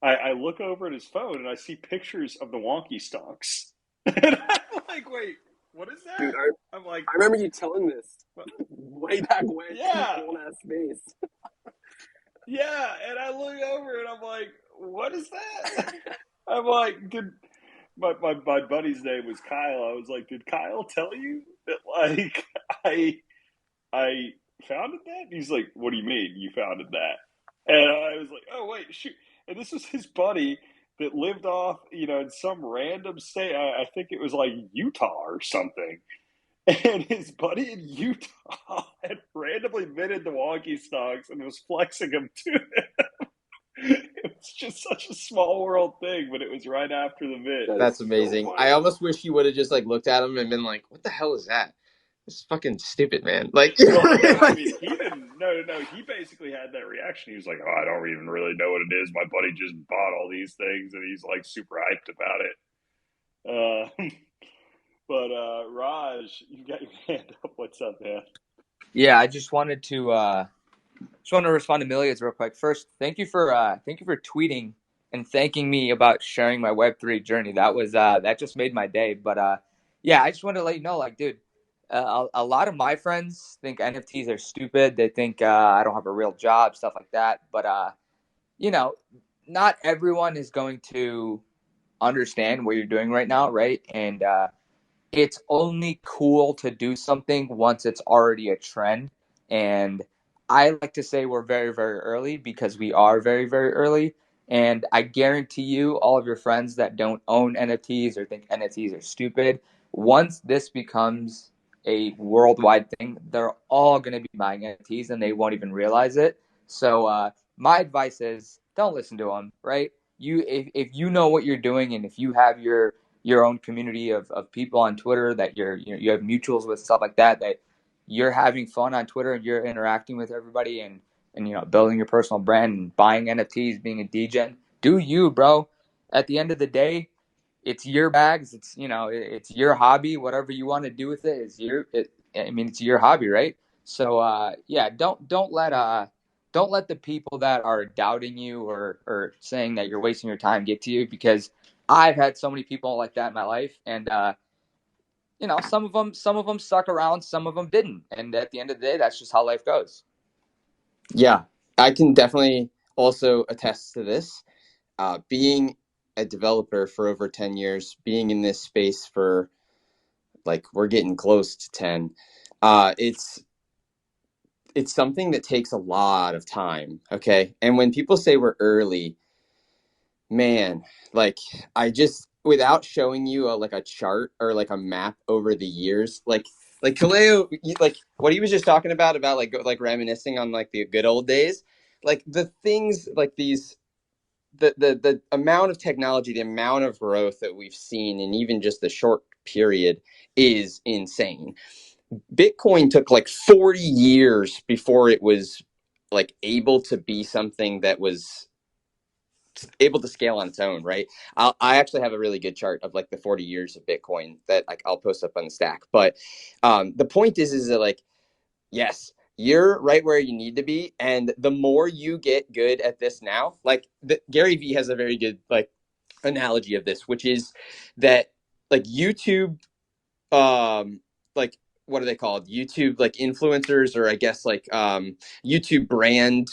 Speaker 1: I look over at his phone and I see pictures of the Wonky Stonks, and I'm like, "Wait, what is
Speaker 12: Dude,
Speaker 1: that?" I'm like,
Speaker 12: I remember you telling this
Speaker 1: "What?"
Speaker 12: way back when in the
Speaker 1: Yeah,
Speaker 12: cold ass space.
Speaker 1: yeah, and I look over and I'm like, "What is that?" I'm like, "Did my buddy's name was Kyle?" I was like, "Did Kyle tell you that like I founded that?" And he's like, "What do you mean you founded that?" And I was like, "Oh wait, shoot!" And this was his buddy that lived off, in some random state. I think it was like Utah or something. And his buddy in Utah had randomly minted the Wonky Stonks and was flexing them to him. It was just such a small world thing, but it was right after the mint.
Speaker 12: That is
Speaker 8: That's
Speaker 12: so
Speaker 8: amazing. I
Speaker 12: funny.
Speaker 8: almost wish you would have just like looked at him and been like, "What the hell is that? This is fucking stupid, man." Like,
Speaker 1: Well, no, I
Speaker 8: like,
Speaker 1: mean, he didn't. No, no, no. He basically had that reaction. He was like, "Oh, I don't even really know what it is. My buddy just bought all these things, and he's like super hyped about it." But Raj, you got your hand up. What's up, man?
Speaker 9: Yeah, I just want to respond to Millions real quick. First, thank you for tweeting and thanking me about sharing my Web3 journey. That just made my day. But yeah, I just wanted to let you know, like, dude, a lot of my friends think NFTs are stupid. They think I don't have a real job, stuff like that. But you know, not everyone is going to understand what you're doing right now, right? And it's only cool to do something once it's already a trend. And I like to say we're very, very early because we are very, very early. And I guarantee you, all of your friends that don't own NFTs or think NFTs are stupid, once this becomes a worldwide thing, they're all going to be buying NFTs and they won't even realize it. So my advice is don't listen to them, right? If you know what you're doing and if you have your own community of people on Twitter that you have mutuals with, stuff like that, that you're having fun on Twitter and you're interacting with everybody and building your personal brand and buying NFTs, being a DJ. Do you, bro? At the end of the day, it's your bags. It's your hobby. Whatever you want to do with it is it's your hobby, right? So yeah, don't let the people that are doubting you or saying that you're wasting your time get to you, because I've had so many people like that in my life, and some of them stuck around, some of them didn't, and at the end of the day, that's just how life goes.
Speaker 8: yeah, I can definitely also attest to this. Being a developer for over 10 years, being in this space for like we're getting close to 10, it's something that takes a lot of time. Okay, and when people say we're early, man, like I just without showing you like a chart or like a map over the years, like Kaleo, like what he was just talking about like reminiscing on like the good old days, like the things like these the amount of technology, the amount of growth that we've seen in even just the short period is insane. Bitcoin took like 40 years before it was like able to be something that was able to scale on its own, right? I actually have a really good chart of like the 40 years of Bitcoin that like I'll post up on the stack. But the point is that like, yes, you're right where you need to be. And the more you get good at this now, like Gary Vee has a very good like analogy of this, which is that like YouTube, like what are they called? YouTube like influencers, or I guess like YouTube brand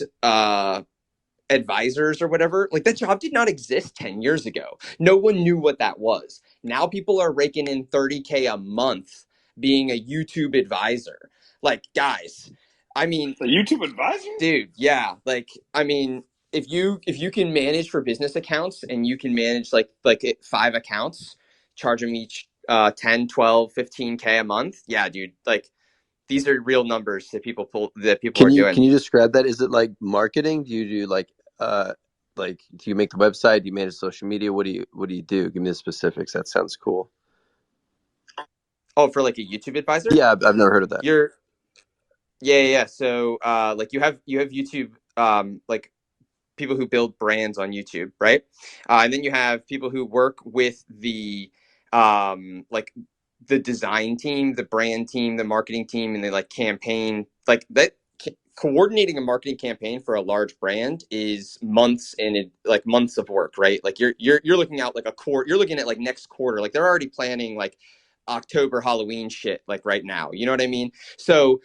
Speaker 8: advisors or whatever, like that job did not exist 10 years ago. No one knew what that was. Now people are raking in 30K a month being a YouTube advisor. Like, guys, I mean,
Speaker 1: A YouTube advisor?
Speaker 8: dude, yeah, like I mean, if you can manage for business accounts and you can manage like 5 accounts, charge them each 10, 12, 15K a month, yeah, dude, like these are real numbers that people
Speaker 11: Can
Speaker 8: are
Speaker 11: you
Speaker 8: doing.
Speaker 11: can you describe that? Is it like marketing? Do you do like do you make the website? Do you manage social media? What do you do? Give me the specifics. That sounds cool.
Speaker 8: Oh, for like a YouTube advisor?
Speaker 11: Yeah, I've never heard of that.
Speaker 8: You're Yeah. So like you have YouTube, like people who build brands on YouTube, right? And then you have people who work with the like the design team, the brand team, the marketing team, and they like campaign like that. Coordinating a marketing campaign for a large brand is months and like months of work, right? Like you're looking out like a quarter. You're looking at like next quarter. Like they're already planning like October Halloween shit like right now. You know what I mean? So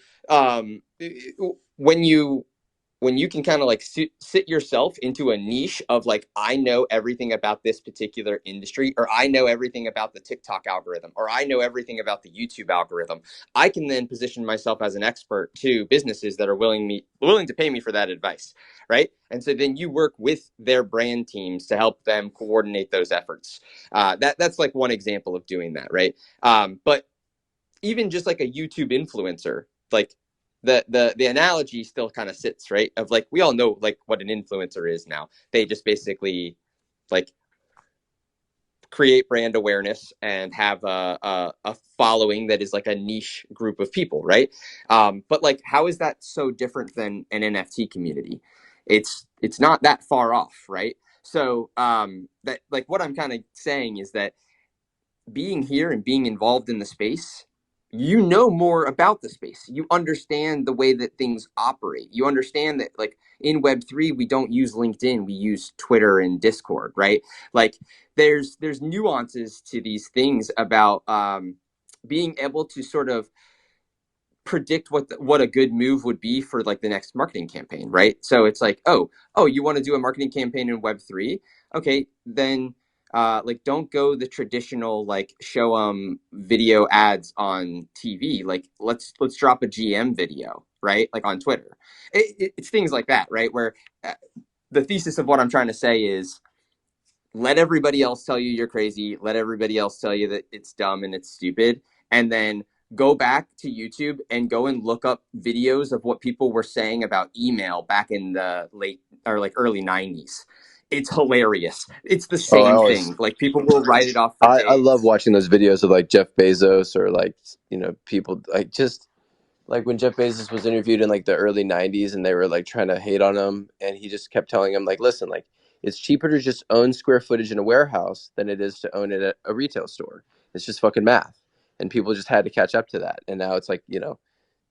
Speaker 8: when you can kind of like sit yourself into a niche of like, I know everything about this particular industry, or I know everything about the TikTok algorithm, or I know everything about the YouTube algorithm, I can then position myself as an expert to businesses that are willing to pay me for that advice, right? And so then you work with their brand teams to help them coordinate those efforts. That's like one example of doing that, right? But even just like a YouTube influencer, like the analogy still kind of sits, right? Of like, we all know like what an influencer is now. They just basically like create brand awareness and have a following that is like a niche group of people, right? But like, how is that so different than an NFT community? It's not that far off, right? So that like what I'm kind of saying is that being here and being involved in the space, you know more about the space. You understand the way that things operate. You understand that like in Web3, we don't use LinkedIn, we use Twitter and Discord, right? Like there's nuances to these things about being able to sort of predict what a good move would be for like the next marketing campaign, right? So it's like, oh, you want to do a marketing campaign in Web3? Okay, then like don't go the traditional like show video ads on TV. Like let's drop a GM video, right? Like on Twitter. It's things like that, right? Where the thesis of what I'm trying to say is let everybody else tell you you're crazy. Let everybody else tell you that it's dumb and it's stupid. And then go back to YouTube and go and look up videos of what people were saying about email back in the late or like early 90s. It's hilarious. It's the
Speaker 11: Oh, I
Speaker 8: same
Speaker 11: always
Speaker 8: thing. Like people will write it off for
Speaker 11: I love
Speaker 8: days.
Speaker 11: watching those videos of like Jeff Bezos or like people like just like when Jeff Bezos was interviewed in like the early 90s and they were like trying to hate on him and he just kept telling him like, listen, like it's cheaper to just own square footage in a warehouse than it is to own it at a retail store. It's just fucking math. And people just had to catch up to that. And now it's like,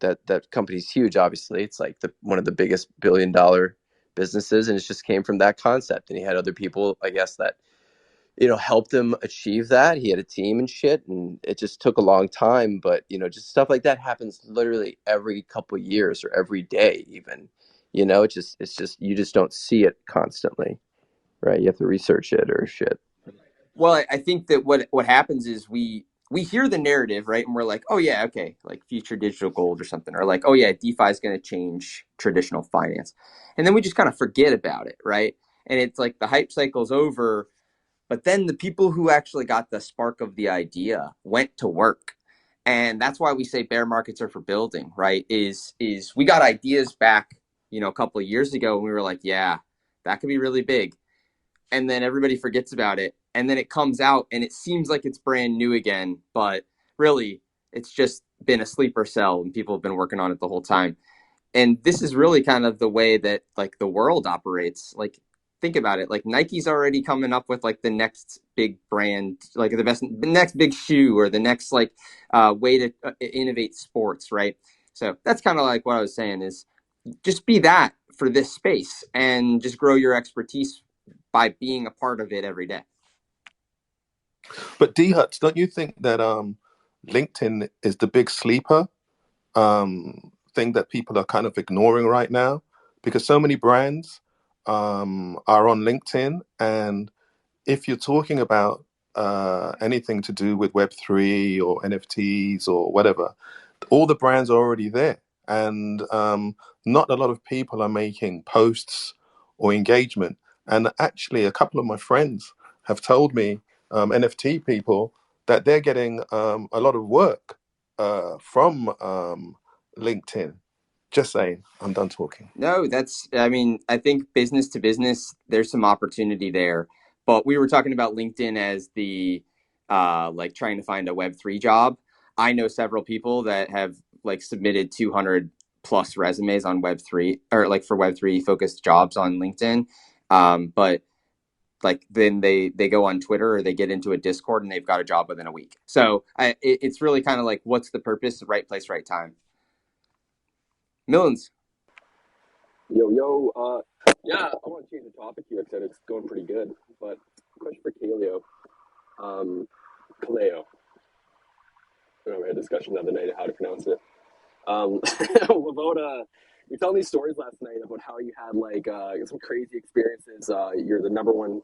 Speaker 11: that company's huge, obviously. It's like one of the biggest $1 billion businesses, and it just came from that concept. And he had other people, I guess, that helped him achieve that. He had a team and shit, and it just took a long time. But just stuff like that happens literally every couple of years or every day, even. It's just you just don't see it constantly, right? You have to research it or shit.
Speaker 8: Well, I think that what happens is we hear the narrative, right? And we're like, oh yeah, okay, like future digital gold or something, or like, oh yeah, DeFi is going to change traditional finance, and then we just kind of forget about it, right? And it's like the hype cycle's over, but then the people who actually got the spark of the idea went to work, and that's why we say bear markets are for building, right? Is we got ideas back, a couple of years ago, and we were like, yeah, that could be really big, and then everybody forgets about it, and then it comes out and it seems like it's brand new again, but really it's just been a sleeper cell and people have been working on it the whole time. And this is really kind of the way that like the world operates. Like think about it, like Nike's already coming up with like the next big brand, like the next big shoe, or the next like way to innovate sports, right? So that's kind of like what I was saying is just be that for this space and just grow your expertise by being a part of it every day.
Speaker 7: But D Huts, don't you think that LinkedIn is the big sleeper thing that people are kind of ignoring right now? Because so many brands are on LinkedIn, and if you're talking about anything to do with Web3 or NFTs or whatever, all the brands are already there. And not a lot of people are making posts or engagement. And actually, a couple of my friends have told me, NFT people, that they're getting a lot of work from LinkedIn. Just saying, I'm done talking.
Speaker 8: No, I mean, I think business to business, there's some opportunity there. But we were talking about LinkedIn as the like trying to find a Web3 job. I know several people that have like submitted 200 plus resumes on Web3 or like for Web3 focused jobs on LinkedIn. But like then they go on Twitter or they get into a Discord and they've got a job within a week. So it's really kind of like, what's the purpose? Right place, right time. Millens.
Speaker 12: Yo. Yeah, I want to change the topic here because it's going pretty good. But question for Kaleo. Kaleo. We had a discussion the other night of how to pronounce it. About you telling these stories last night about how you had like some crazy experiences. You're the number one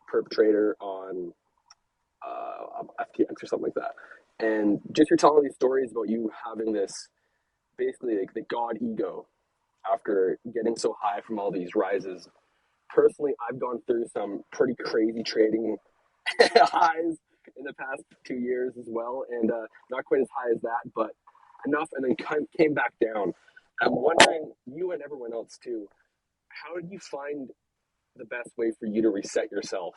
Speaker 12: perpetrator on FTX or something like that, and just you're telling these stories about you having this basically like the god ego after getting so high from all these rises. Personally, I've gone through some pretty crazy trading highs in the past 2 years as well, and not quite as high as that, but enough, and then came back down. I'm wondering, you and everyone else too, how did you find the best way for you to reset yourself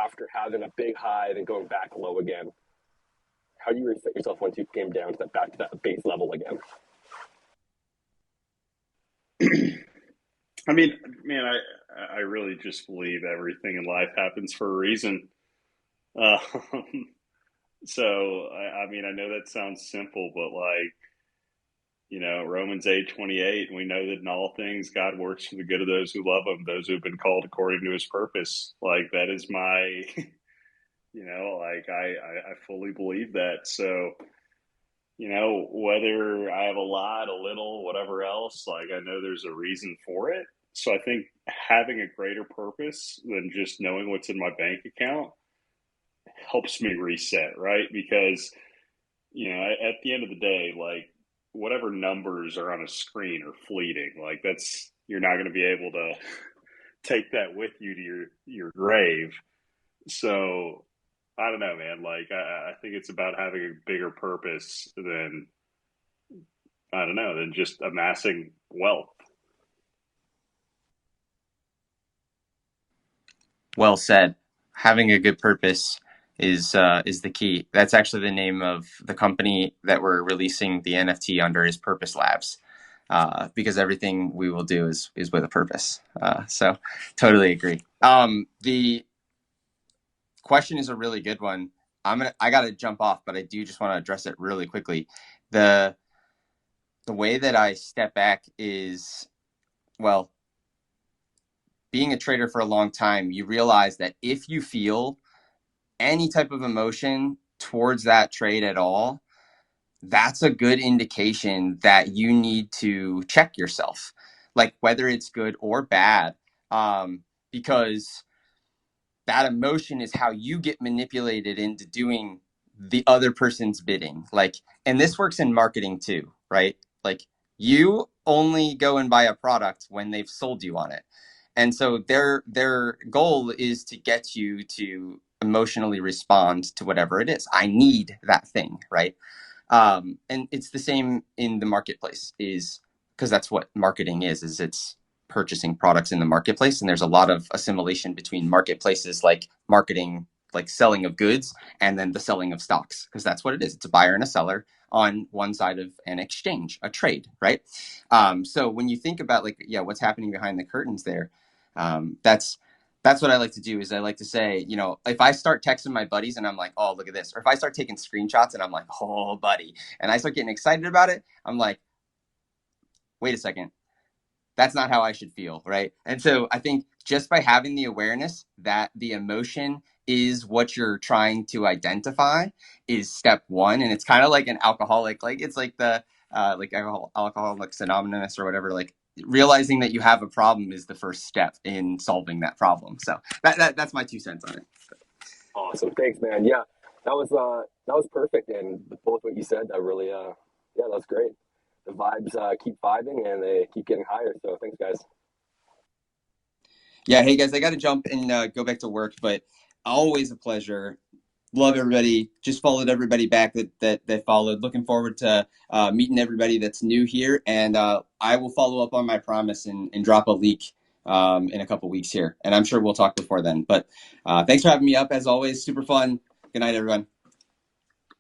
Speaker 12: after having a big high and going back low again? How do you reset yourself once you came down to that back to that base level again?
Speaker 1: I mean, man, I really just believe everything in life happens for a reason. Um, I mean, I know that sounds simple, but like, Romans 8:28, and we know that in all things God works for the good of those who love him, those who have been called according to his purpose. Like that is my, like I fully believe that. So, whether I have a lot, a little, whatever else, like I know there's a reason for it. So I think having a greater purpose than just knowing what's in my bank account helps me reset, right? Because, at the end of the day, like whatever numbers are on a screen are fleeting. Like you're not going to be able to take that with you to your grave. So I don't know, man. Like I think it's about having a bigger purpose than, I don't know, than just amassing wealth.
Speaker 8: Well said. Having a good purpose is the key. That's actually the name of the company that we're releasing the NFT under is Purpose Labs, because everything we will do is with a purpose. So totally agree. The question is a really good one. I got to jump off, but I do just want to address it really quickly. The way that I step back is, well, being a trader for a long time, you realize that if you feel any type of emotion towards that trade at all, that's a good indication that you need to check yourself, like whether it's good or bad, because that emotion is how you get manipulated into doing the other person's bidding. Like, and this works in marketing too, right? Like you only go and buy a product when they've sold you on it. And so their goal is to get you to emotionally respond to whatever it is. I need that thing, right? And it's the same in the marketplace, is because that's what marketing is it's purchasing products in the marketplace. And there's a lot of assimilation between marketplaces like marketing, like selling of goods, and then the selling of stocks, because that's what it is. It's a buyer and a seller on one side of an exchange, a trade, right? So when you think about like, yeah, what's happening behind the curtains there, that's what I like to do. Is I like to say, if I start texting my buddies and I'm like, oh, look at this, or if I start taking screenshots and I'm like, oh, buddy, and I start getting excited about it, I'm like, wait a second, that's not how I should feel, right? And so I think just by having the awareness that the emotion is what you're trying to identify is step one. And it's kind of like an alcoholic, like it's like the like Alcoholics Anonymous or whatever, like realizing that you have a problem is the first step in solving that problem. So that's my 2 cents on it.
Speaker 12: Awesome, thanks, man. Yeah, that was perfect, and both what you said, that really, yeah, that was great. The vibes keep vibing and they keep getting higher. So thanks, guys.
Speaker 8: Yeah, hey guys, I got to jump and go back to work, but always a pleasure. Love everybody. Just followed everybody back that followed. Looking forward to meeting everybody that's new here, and I will follow up on my promise and drop a leak in a couple weeks here, and I'm sure we'll talk before then. But thanks for having me up as always. Super fun. Good night, everyone.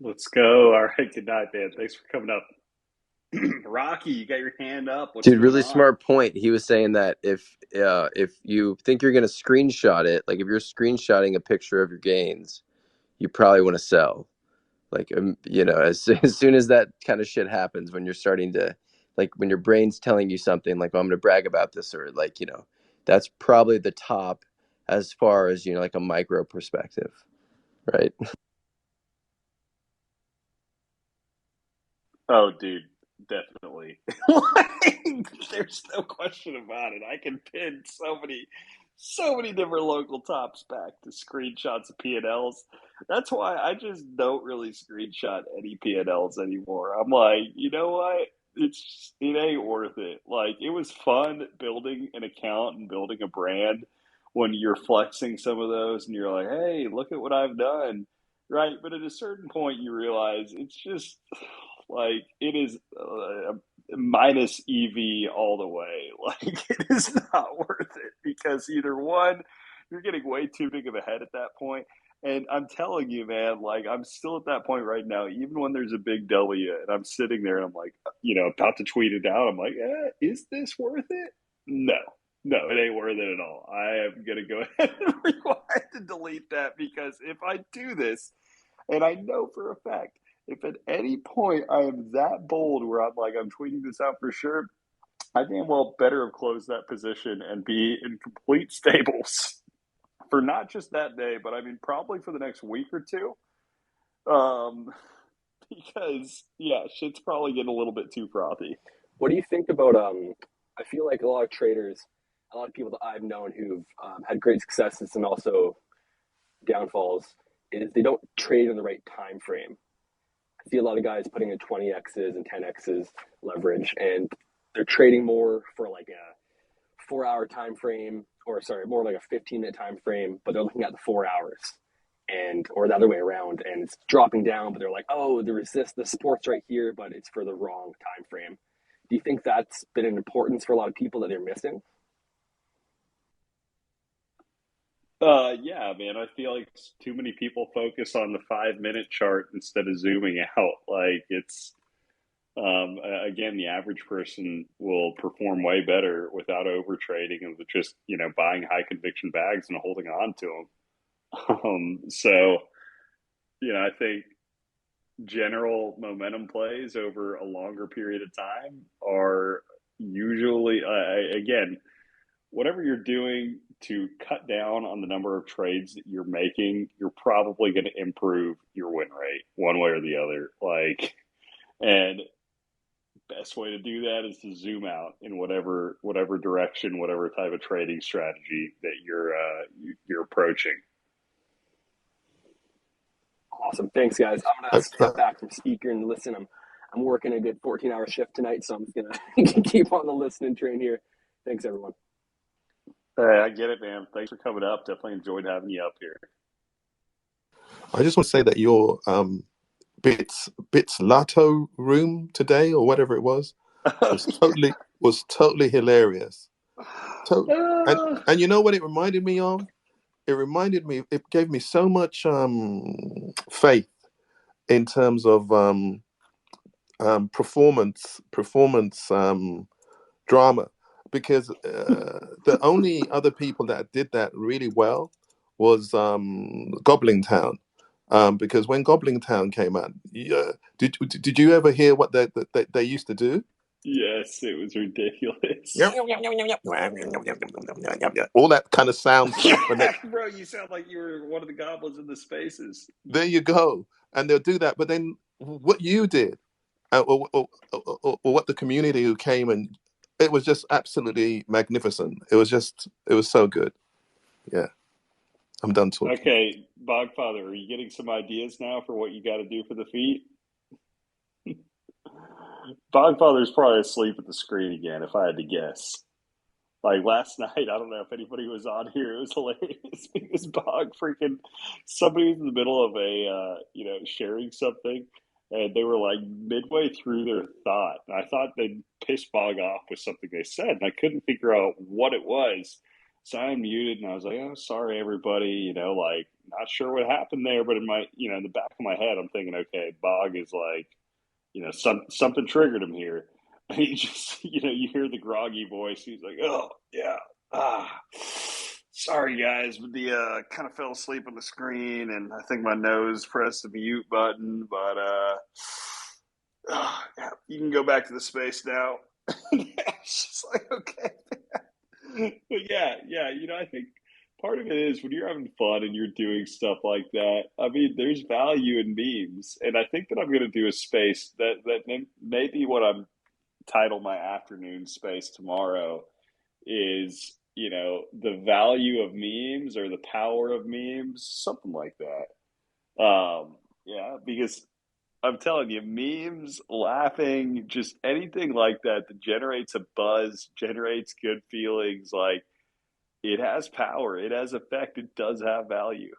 Speaker 1: Let's go. All right. Good night, man. Thanks for coming up. Rocky, you got your hand up. What's
Speaker 11: Dude,
Speaker 1: going
Speaker 11: really
Speaker 1: on?
Speaker 11: smart point. He was saying that if you think you're gonna screenshot it, like if you're screenshotting a picture of your gains, you probably want to sell. Like as soon as that kind of shit happens, when you're starting to, like, when your brain's telling you something like, oh, I'm gonna brag about this, or like, that's probably the top as far as, like a micro perspective, right?
Speaker 1: Oh, dude, definitely. Like, there's no question about it. I can pin so many different local tops back to screenshots of P&Ls. That's why I just don't really screenshot any P&Ls anymore. I'm like, you know what? It ain't worth it. Like, it was fun building an account and building a brand when you're flexing some of those and you're like, hey, look at what I've done. Right, but at a certain point, you realize it's just like it is minus EV all the way. Like it is not worth it because either one, you're getting way too big of a head at that point. And I'm telling you, man, like I'm still at that point right now. Even when there's a big W, and I'm sitting there and I'm like, about to tweet it out. I'm like, is this worth it? No, no, it ain't worth it at all. I am gonna go ahead and rewind and delete that because if I do this, and I know for a fact, if at any point I am that bold where I'm like, I'm tweeting this out for sure, I damn well better have closed that position and be in complete stables for not just that day, but I mean, probably for the next week or two. Um, because, yeah, shit's probably getting a little bit too frothy.
Speaker 12: What do you think about? I feel like a lot of traders, a lot of people that I've known who've had great successes and also downfalls, is they don't trade in the right time frame. I see a lot of guys putting in 20x's and 10x's leverage, and they're trading more for like a 4 hour time frame, or sorry, more like a 15-minute time frame, but they're looking at the 4 hours, and or the other way around, and it's dropping down, but they're like, oh, the support's right here, but it's for the wrong time frame. Do you think that's been an importance for a lot of people that they're missing?
Speaker 1: Yeah, man, I feel like too many people focus on the 5 minute chart instead of zooming out. Like it's again, the average person will perform way better without over trading and with just buying high conviction bags and holding on to them. So I think general momentum plays over a longer period of time are usually again whatever you're doing to cut down on the number of trades that you're making, you're probably going to improve your win rate one way or the other. Like, and best way to do that is to zoom out in whatever direction, whatever type of trading strategy that you're approaching.
Speaker 12: Awesome, thanks guys. I'm gonna
Speaker 7: I,
Speaker 12: step back from speaker and listen. I'm working a good 14-hour shift tonight, so I'm just gonna keep on the listening train here. Thanks everyone.
Speaker 1: Hey, I get it, man. Thanks for coming up. Definitely enjoyed having you up here.
Speaker 7: I just want to say that your Bits Lato room today, or whatever it was totally hilarious. And
Speaker 1: Uh,
Speaker 7: and you know what it reminded me of? It gave me so much faith in terms of performance drama, because the only other people that did that really well was Goblin Town. Because when Goblin Town came out, did you ever hear what they used to do?
Speaker 1: yes, it was
Speaker 7: Yep.
Speaker 1: ridiculous.
Speaker 7: All that kind of sound stuff, and
Speaker 1: Yeah, bro, you sound like you were one of the goblins in the spaces.
Speaker 7: there you go. And they'll do that. But then what you did, or what the community who came, and it was just absolutely magnificent. It was so good. Yeah, I'm done talking.
Speaker 1: Okay, Bogfather, are you getting some ideas now for what you got to do for the feet? Bogfather's probably asleep at the screen again, if I had to guess. Like last night, I don't know if anybody was on here. It was hilarious because Bog freaking somebody was in the middle of a sharing something, and they were like midway through their thought. And I thought they'd piss Bog off with something they said, and I couldn't figure out what it was. So I unmuted, and I was like, "Oh, sorry, everybody. Like not sure what happened there, but in my in the back of my head, I'm thinking, okay, Bog is like." something triggered him here. And he just, you hear the groggy voice. He's like, oh, yeah, sorry, guys, but the kind of fell asleep on the screen, and I think my nose pressed the mute button, but yeah, you can go back to the space now. It's just like, okay. But yeah, I think part of it is when you're having fun and you're doing stuff like that. I mean, there's value in memes, and I think that I'm going to do a space that may be what I'm title my afternoon space tomorrow is the value of memes or the power of memes, something like that. Yeah, because I'm telling you, memes, laughing, just anything like that generates a buzz, generates good feelings. Like, it has power, it has effect, it does have value.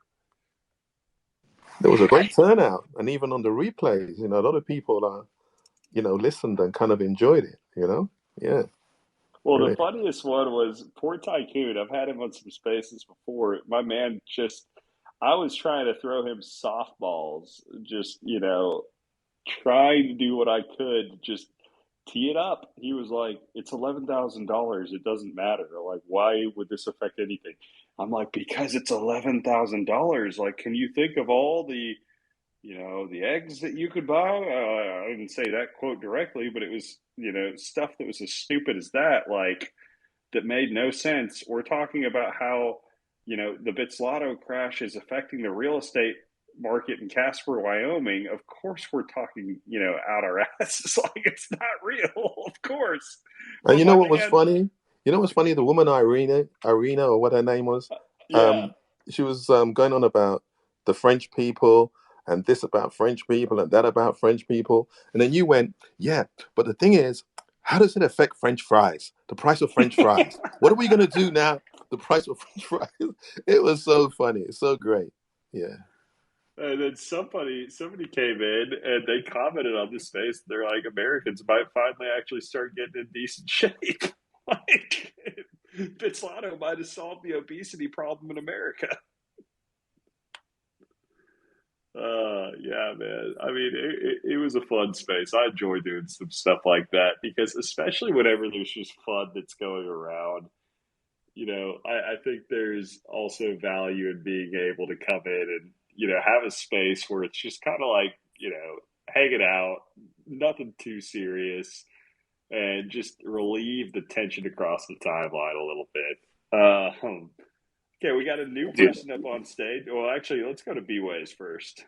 Speaker 7: There was a great turnout, and even on the replays, a lot of people listened and kind of enjoyed it. Yeah.
Speaker 1: Well, the
Speaker 7: Really.
Speaker 1: funniest one was poor Tycoon. I've had him on some spaces before. My man I was trying to throw him softballs, just, trying to do what I could to just tee it up. He was like, it's $11,000. It doesn't matter. Like, why would this affect anything? I'm like, because it's $11,000. Like, can you think of all the eggs that you could buy? I didn't say that quote directly, but it was, stuff that was as stupid as that, like, that made no sense. We're talking about how, the Bits Lotto crash is affecting the real estate market in Casper, Wyoming. Of course, we're talking, out our asses like it's not real. Of course.
Speaker 7: And
Speaker 1: But
Speaker 7: you know
Speaker 1: my
Speaker 7: what was
Speaker 1: man,
Speaker 7: funny? The woman Irina, or what her name was,
Speaker 1: yeah.
Speaker 7: she was going on about the French people and this about French people and that about French people. And then you went, yeah, but the thing is, how does it affect French fries? The price of French fries. What are we going to do now? The price of French fries. It was so funny. It's so great. Yeah.
Speaker 1: And then somebody came in and they commented on this space. They're like, Americans might finally actually start getting in decent shape. Like, Bits Lotto might have solved the obesity problem in America. Yeah, man. I mean, it was a fun space. I enjoy doing some stuff like that because, especially whenever there's just fun that's going around, I think there's also value in being able to come in and, have a space where it's just kind of like, hanging out, nothing too serious, and just relieve the tension across the timeline a little bit. Okay, we got a new
Speaker 2: Dude,
Speaker 1: person up on stage. Well, actually, let's go to B-Ways first.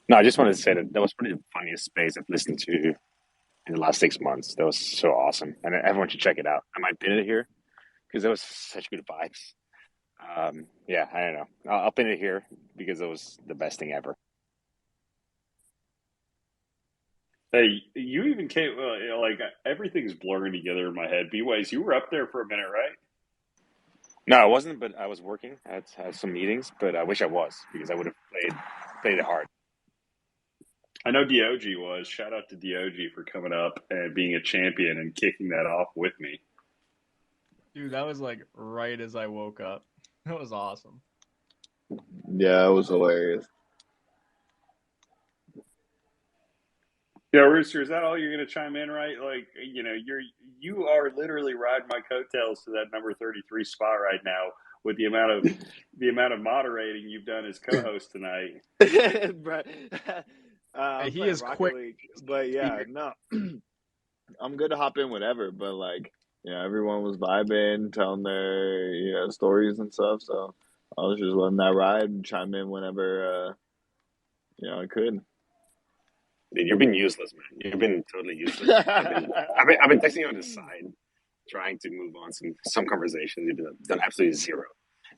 Speaker 2: no, I just wanted to say that was probably the funniest space I've listened to in the last 6 months. That was so awesome, and everyone should check it out. I might pin it here because there was such good vibes. Yeah, I don't know. I'll pin it here because it was the best thing ever.
Speaker 1: Hey, you even came, like, everything's blurring together in my head. B-Ways, you were up there for a minute, right?
Speaker 2: No, I wasn't, but I was working. I had some meetings, but I wish I was because I would have played it hard.
Speaker 1: I know DOG was. Shout out to DOG for coming up and being a champion and kicking that off with me.
Speaker 13: Dude, that was like right as I woke up. That was awesome.
Speaker 5: Yeah, it was hilarious.
Speaker 1: Yeah, Rooster, is that all you're going to chime in, right? Like, you are literally riding my coattails to that number 33 spot right now with the amount of moderating you've done as co-host tonight.
Speaker 5: I'm
Speaker 13: He
Speaker 5: playing
Speaker 13: is
Speaker 5: Rocket
Speaker 13: quick.
Speaker 5: League, but yeah, no, I'm good to hop in whenever. But like, everyone was vibing, telling their stories and stuff. So I was just letting that ride and chime in whenever I could.
Speaker 2: Dude, you've been useless, man. You've been totally useless. I've been texting you on the side, trying to move on some conversations. You've done absolutely zero.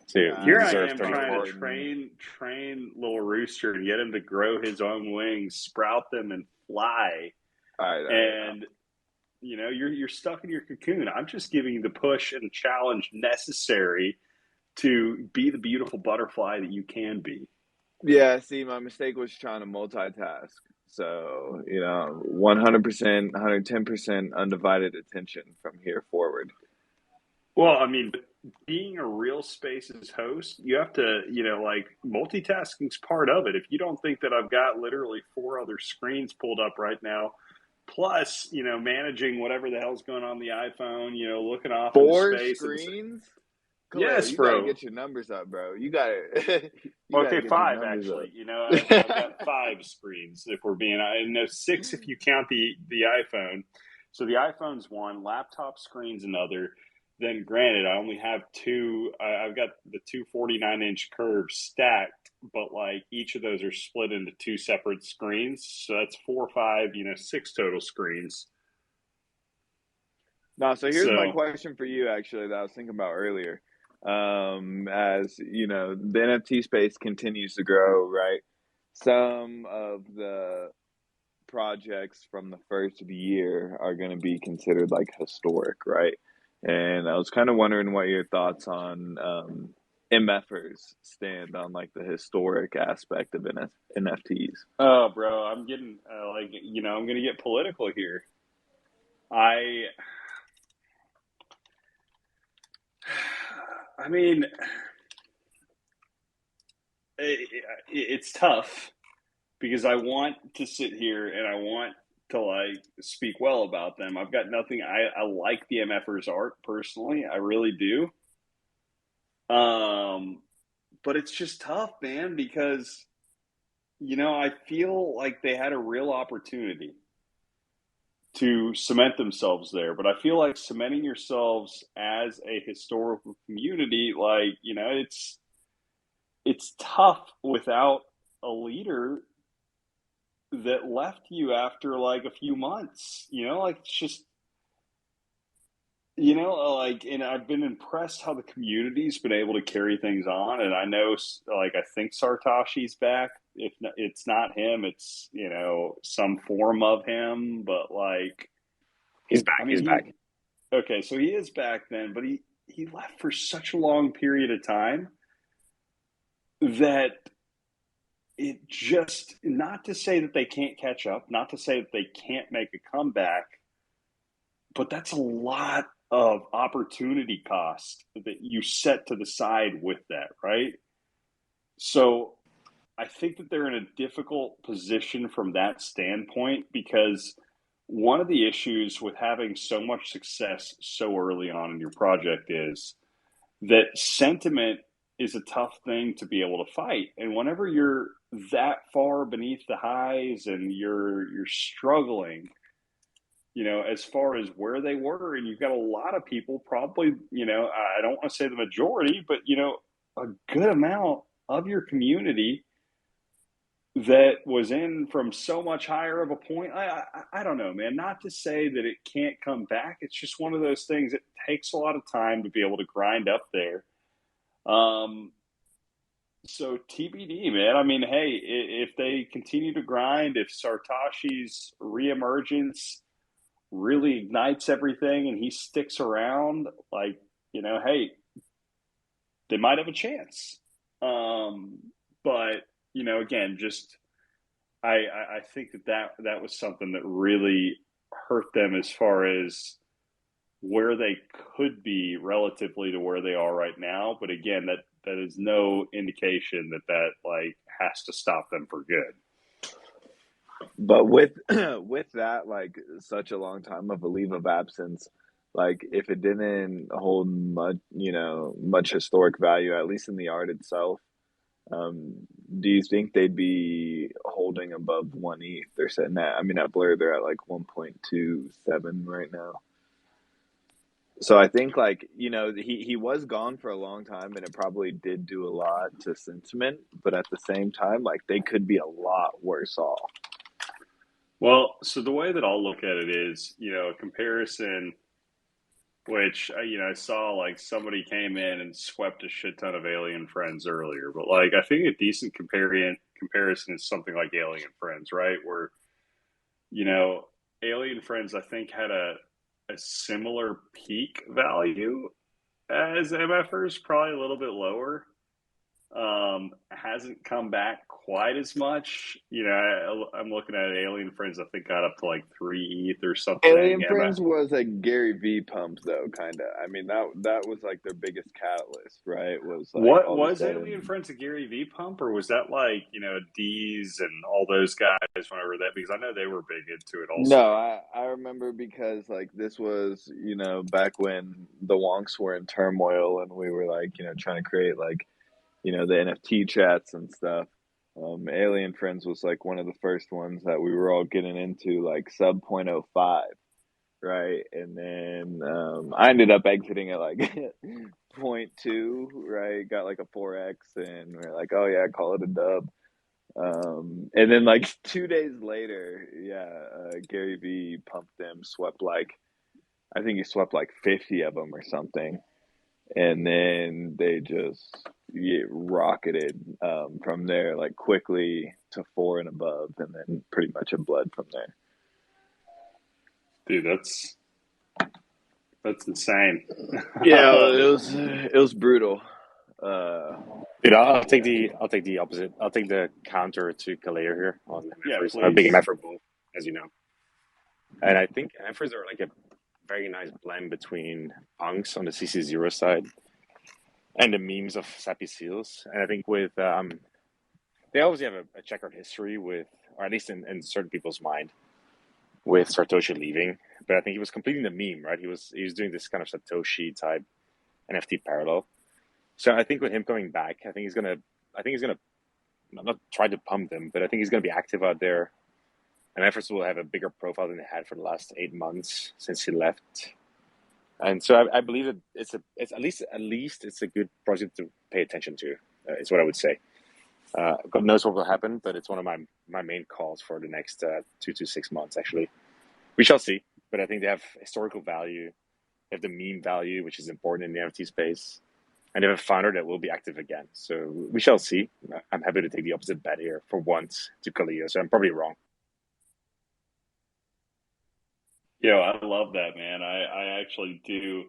Speaker 2: So
Speaker 1: Here
Speaker 2: you
Speaker 1: I
Speaker 2: deserve
Speaker 1: am
Speaker 2: 34.
Speaker 1: trying to train little Rooster and get him to grow his own wings, sprout them, and fly.
Speaker 5: All right.
Speaker 1: And you're stuck in your cocoon. I'm just giving you the push and challenge necessary to be the beautiful butterfly that you can be.
Speaker 5: Yeah, see, my mistake was trying to multitask. So, 100%, 110% undivided attention from here forward.
Speaker 1: Well, I mean, being a real spaces host, you have to, like multitasking's part of it. If you don't think that I've got literally 4 other screens pulled up right now, plus, managing whatever the hell's going on the iPhone, looking off into
Speaker 5: Four
Speaker 1: space
Speaker 5: screens? Khalil,
Speaker 1: yes,
Speaker 5: you gotta
Speaker 1: bro.
Speaker 5: get your numbers up, bro. You gotta you gotta
Speaker 1: Okay,
Speaker 5: get your
Speaker 1: 5
Speaker 5: numbers up.
Speaker 1: actually. I've got 5 screens if we're being. I know 6 if you count the iPhone. So the iPhone's one, laptop screen's another. Then, granted, I only have 2. I've got the two 49-inch curves stacked, but like each of those are split into 2 separate screens. So that's 4, 5, 6 total screens.
Speaker 5: No, so here's my
Speaker 1: So
Speaker 5: question for you actually that I was thinking about earlier. As the NFT space continues to grow, right? Some of the projects from the first year are going to be considered like historic, right? And I was kind of wondering what your thoughts on MFers stand on like the historic aspect of NFTs.
Speaker 1: oh, bro, I'm getting I'm going to get political here. I mean, it's tough because I want to sit here and I want to like speak well about them. I've got nothing. I like the MFers art personally. I really do. But it's just tough, man, because I feel like they had a real opportunity to cement themselves there. But I feel like cementing yourselves as a historical community, like, it's tough without a leader that left you after like a few months, like it's just, like, and I've been impressed how the community's been able to carry things on. And I know, like, I think Sartashi's back. If not, it's not him, it's, some form of him, but like,
Speaker 2: He's back.
Speaker 1: I mean,
Speaker 2: He's back.
Speaker 1: okay, so he is back then, but he left for such a long period of time that it just, not to say that they can't catch up, not to say that they can't make a comeback, but that's a lot of opportunity cost that you set to the side with that, right? So I think that they're in a difficult position from that standpoint because one of the issues with having so much success so early on in your project is that sentiment is a tough thing to be able to fight. And whenever you're that far beneath the highs and you're struggling, as far as where they were, and you've got a lot of people, probably, I don't want to say the majority, but a good amount of your community that was in from so much higher of a point. I don't know, man. Not to say that it can't come back. It's just one of those things. It takes a lot of time to be able to grind up there. So TBD, man. I mean, hey, if they continue to grind, if Sartashi's reemergence really ignites everything and he sticks around, like, hey, they might have a chance. But again, just I think that was something that really hurt them as far as where they could be relatively to where they are right now. But again, that is no indication that like has to stop them for good.
Speaker 5: But with with that, like such a long time of a leave of absence, like if it didn't hold much historic value, at least in the art itself, do you think they'd be holding above 1 ETH? They're sitting at, I mean, at Blur, they're at like 1.27 right now. So I think like, he was gone for a long time and it probably did do a lot to sentiment, but at the same time, like they could be a lot worse off.
Speaker 1: Well, so the way that I'll look at it is, a comparison, which, I saw like somebody came in and swept a shit ton of Alien Friends earlier, but like I think a decent comparison is something like Alien Friends, right? Where, Alien Friends, I think, had a similar peak value as MFers, probably a little bit lower. hasn't come back quite as much. I'm looking at Alien Friends. I think got up to like 3 ETH or something.
Speaker 5: Alien Friends was a Gary V pump though, kind of. I mean, that was like their biggest catalyst, right? Was like
Speaker 1: What
Speaker 5: all of a
Speaker 1: was Alien
Speaker 5: sudden.
Speaker 1: Friends a Gary V pump, or was that like D's and all those guys whenever that? Because I know they were big into it also.
Speaker 5: No, I remember because like this was back when the wonks were in turmoil and we were like trying to create like the NFT chats and stuff. Alien Friends was like one of the first ones that we were all getting into, like sub 0.05, right? And then I ended up exiting at like point 0.2, right? Got like a 4x, and we're like, oh yeah, call it a dub. And then like 2 days later, yeah, Gary V pumped them, swept like I think he swept like 50 of them or something, and then they just rocketed from there like quickly to 4 and above, and then pretty much a blood from there.
Speaker 1: Dude, that's insane.
Speaker 5: Yeah, it was brutal.
Speaker 2: Dude, I'll take the opposite. I'll take the counter to Kaleo here on
Speaker 1: Yeah,
Speaker 2: MFers. I'm a big
Speaker 1: please.
Speaker 2: MFer bull, as you know, and I think MFers are like a very nice blend between punks on the CC0 side and the memes of Sappy Seals. And I think with they always have a checkered history with, or at least in certain people's mind, with Satoshi leaving. But I think he was completing the meme, right? He was doing this kind of Satoshi type NFT parallel. So I think with him coming back, I think he's gonna not try to pump them, but I think he's gonna be active out there. And efforts will have a bigger profile than they had for the last 8 months since he left. And so I believe that it's at least it's a good project to pay attention to. Is what I would say. God knows what will happen, but it's one of my main calls for the next 2 to 6 months. Actually, we shall see. But I think they have historical value, they have the meme value, which is important in the NFT space, and they have a founder that will be active again. So we shall see. I'm happy to take the opposite bet here for once to Kaleo. So I'm probably wrong.
Speaker 1: I love that, man. I actually do.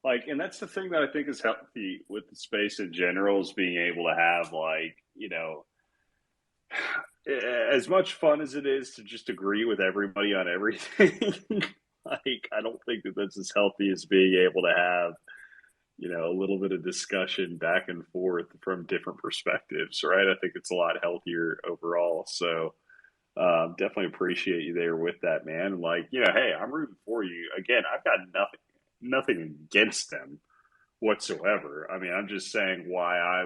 Speaker 1: Like, and that's the thing that I think is healthy with the space in general is being able to have like, as much fun as it is to just agree with everybody on everything. Like, I don't think that that's as healthy as being able to have, a little bit of discussion back and forth from different perspectives, right? I think it's a lot healthier overall. So, definitely appreciate you there with that, man. Like, hey, I'm rooting for you. Again, I've got nothing against them whatsoever. I mean, I'm just saying why I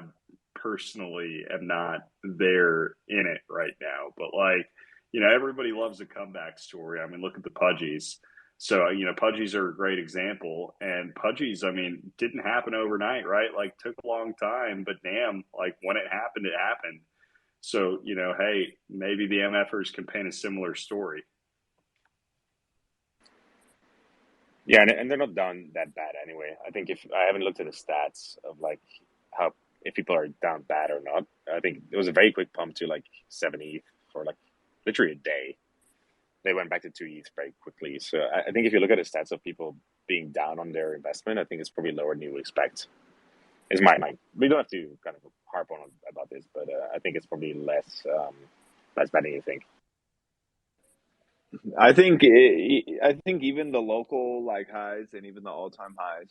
Speaker 1: personally am not there in it right now. But like, everybody loves a comeback story. I mean, look at the Pudgies. So, Pudgies are a great example. And Pudgies, I mean, didn't happen overnight, right? Like, took a long time, but damn, like when it happened, it happened. So, hey, maybe the MFers can paint a similar story.
Speaker 2: Yeah, and they're not down that bad anyway. I think if I haven't looked at the stats of like how if people are down bad or not. I think it was a very quick pump to like 7 ETH for like literally a day. They went back to 2 ETH very quickly. So I think if you look at the stats of people being down on their investment, I think it's probably lower than you would expect. Is my we don't have to kind of harp on about this, but I think it's probably less bad than you think.
Speaker 5: I think even the local like highs and even the all-time highs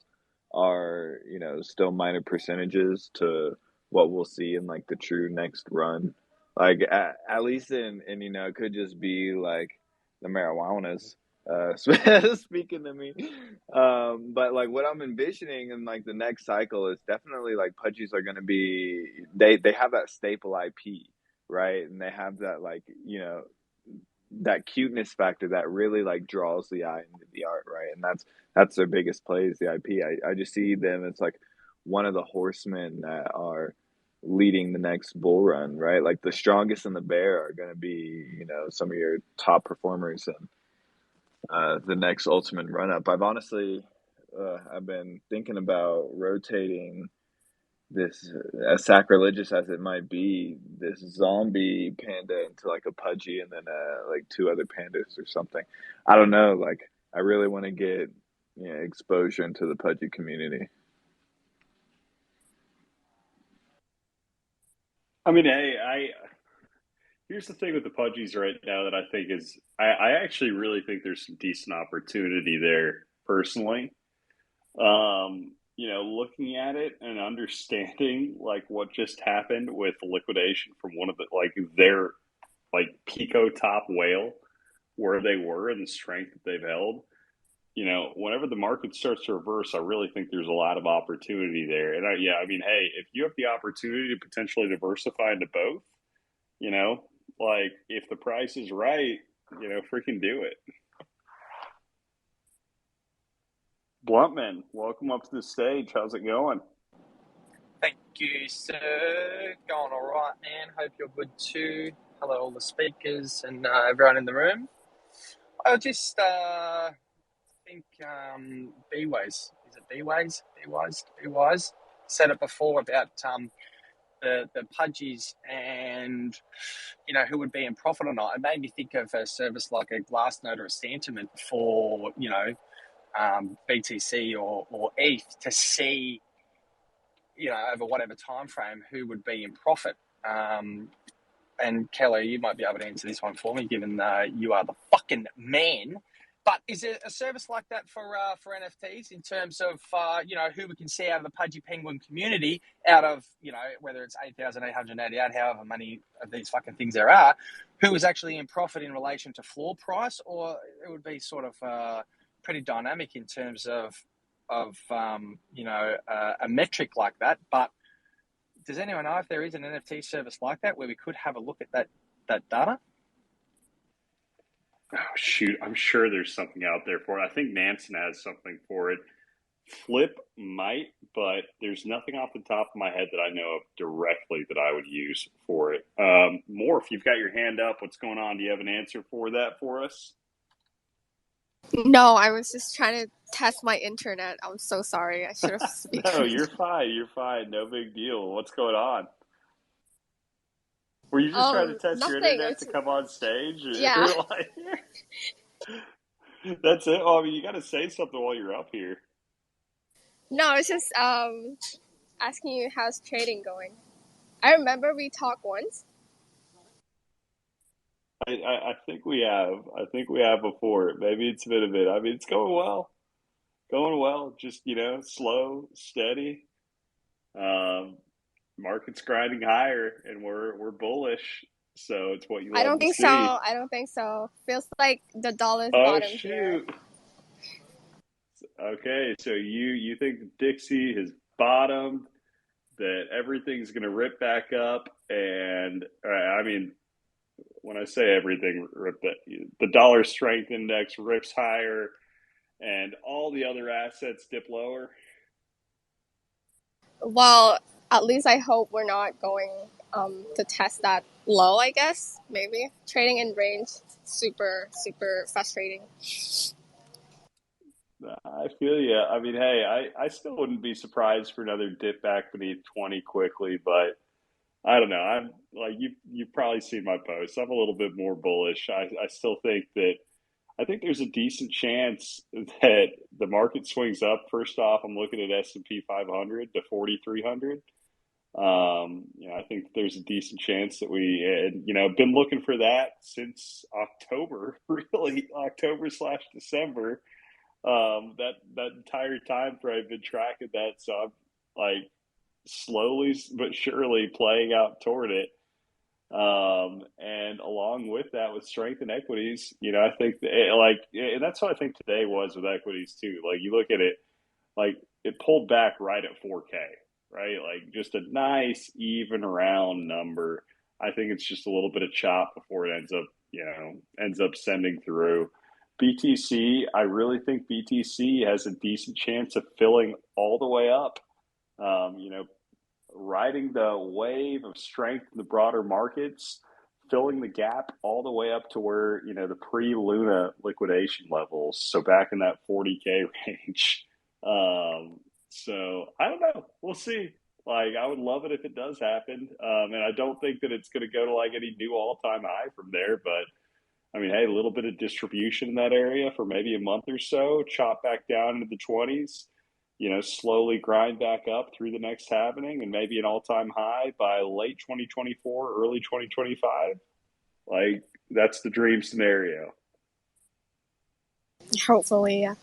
Speaker 5: are still minor percentages to what we'll see in like the true next run. Like at least in it could just be like the marijuanas speaking to me. But like what I'm envisioning in like the next cycle is definitely like Pudgies are going to be they have that staple IP, right? And they have that like that cuteness factor that really like draws the eye into the art, right? And that's their biggest play is the IP. I just see them as like one of the horsemen that are leading the next bull run, right? Like the strongest and the bear are going to be, some of your top performers and the next ultimate run up. I've been thinking about rotating this, as sacrilegious as it might be, this zombie panda into like a Pudgy and then like two other pandas or something. I don't know. Like I really want to get exposure into the Pudgy community.
Speaker 1: I mean, hey, here's the thing with the Pudgies right now that I think is I actually really think there's some decent opportunity there personally. Looking at it and understanding like what just happened with the liquidation from one of the like their like Pico top whale, where they were and the strength that they've held. Whenever the market starts to reverse, I really think there's a lot of opportunity there. And I mean, hey, if you have the opportunity to potentially diversify into both, you know, like if the price is right, freaking do it. Bluntman, welcome up to the stage. How's it going?
Speaker 14: Thank you, sir. Going all right, man. Hope you're good too. Hello, all the speakers and everyone in the room. I just think B-Ways. Is it B-Ways? B-Wise? Said it before about the Pudgies and, who would be in profit or not. It made me think of a service like a Glassnode or a Sentiment for, BTC or ETH to see, over whatever time frame, who would be in profit. And Kelly, you might be able to answer this one for me, given you are the fucking man. But is it a service like that for NFTs in terms of who we can see out of the Pudgy Penguin community, out of whether it's 8,888, however many of these fucking things there are, who is actually in profit in relation to floor price, or it would be sort of pretty dynamic in terms of a metric like that. But does anyone know if there is an NFT service like that where we could have a look at that data?
Speaker 1: Oh, shoot. I'm sure there's something out there for it. I think Nansen has something for it. Flip might, but there's nothing off the top of my head that I know of directly that I would use for it. Morph, you've got your hand up. What's going on? Do you have an answer for that for us?
Speaker 15: No, I was just trying to test my internet. I'm so sorry. I should have speaking.
Speaker 1: No, you're fine. You're fine. No big deal. What's going on? Were you just trying to test your
Speaker 15: Nothing.
Speaker 1: internet to come on stage?
Speaker 15: Yeah.
Speaker 1: That's it? Well, I mean, you got to say something while you're up here.
Speaker 15: No, it's just asking you how's trading going. I remember we talked once.
Speaker 1: I think we have. I think we have before. Maybe it's been a bit. I mean, it's going well. Going well. Just, slow, steady. Market's grinding higher, and we're bullish. So it's what you love
Speaker 15: I don't
Speaker 1: to
Speaker 15: think
Speaker 1: see.
Speaker 15: so. I don't think so. Feels like the dollar's bottom here.
Speaker 1: Okay, so you think Dixie has bottomed, that everything's going to rip back up, and I mean, when I say everything, the dollar strength index rips higher, and all the other assets dip lower.
Speaker 15: Well, at least I hope we're not going to test that low, I guess. Maybe. Trading in range, super, super frustrating.
Speaker 1: I feel you. I mean, hey, I still wouldn't be surprised for another dip back beneath 20 quickly, but I don't know. I'm like you've probably seen my posts. I'm a little bit more bullish. I still think that I think there's a decent chance that the market swings up. First off, I'm looking at S&P 500 to 4,300. I think there's a decent chance that been looking for that since October, really October/December. That entire time frame, I've been tracking that, so I'm like slowly but surely playing out toward it. And along with that, with strength in equities, I think and that's what I think today was with equities too. Like you look at it, like it pulled back right at 4K, right? Like just a nice even round number. I think it's just a little bit of chop before it ends up sending through. BTC, I really think BTC has a decent chance of filling all the way up. Riding the wave of strength in the broader markets, filling the gap all the way up to where, the pre-Luna liquidation levels. So back in that 40K range. So I don't know. We'll see. Like, I would love it if it does happen. And I don't think that it's going to go to like any new all-time high from there. But I mean, hey, a little bit of distribution in that area for maybe a month or so, chop back down into the 20s. slowly grind back up through the next halving and maybe an all-time high by late 2024, early 2025. Like, that's the dream scenario.
Speaker 15: Hopefully, yeah.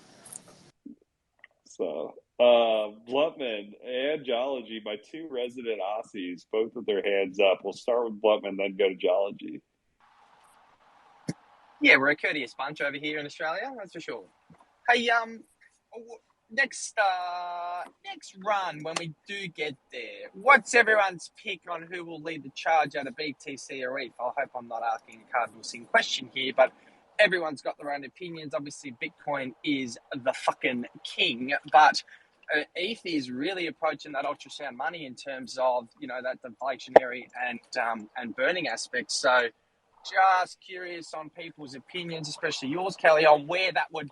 Speaker 1: So, Bluntman and Geology, my two resident Aussies, both with their hands up. We'll start with Bluntman, then go to Geology.
Speaker 14: Yeah, we're a courteous bunch over here in Australia, that's for sure. Hey, next run when we do get there, what's everyone's pick on who will lead the charge out of BTC or ETH? I hope I'm not asking a cardinal sin question here, but everyone's got their own opinions. Obviously, Bitcoin is the fucking king, but ETH is really approaching that ultrasound money in terms of that deflationary and burning aspect. So, just curious on people's opinions, especially yours, Kelly, on where that would,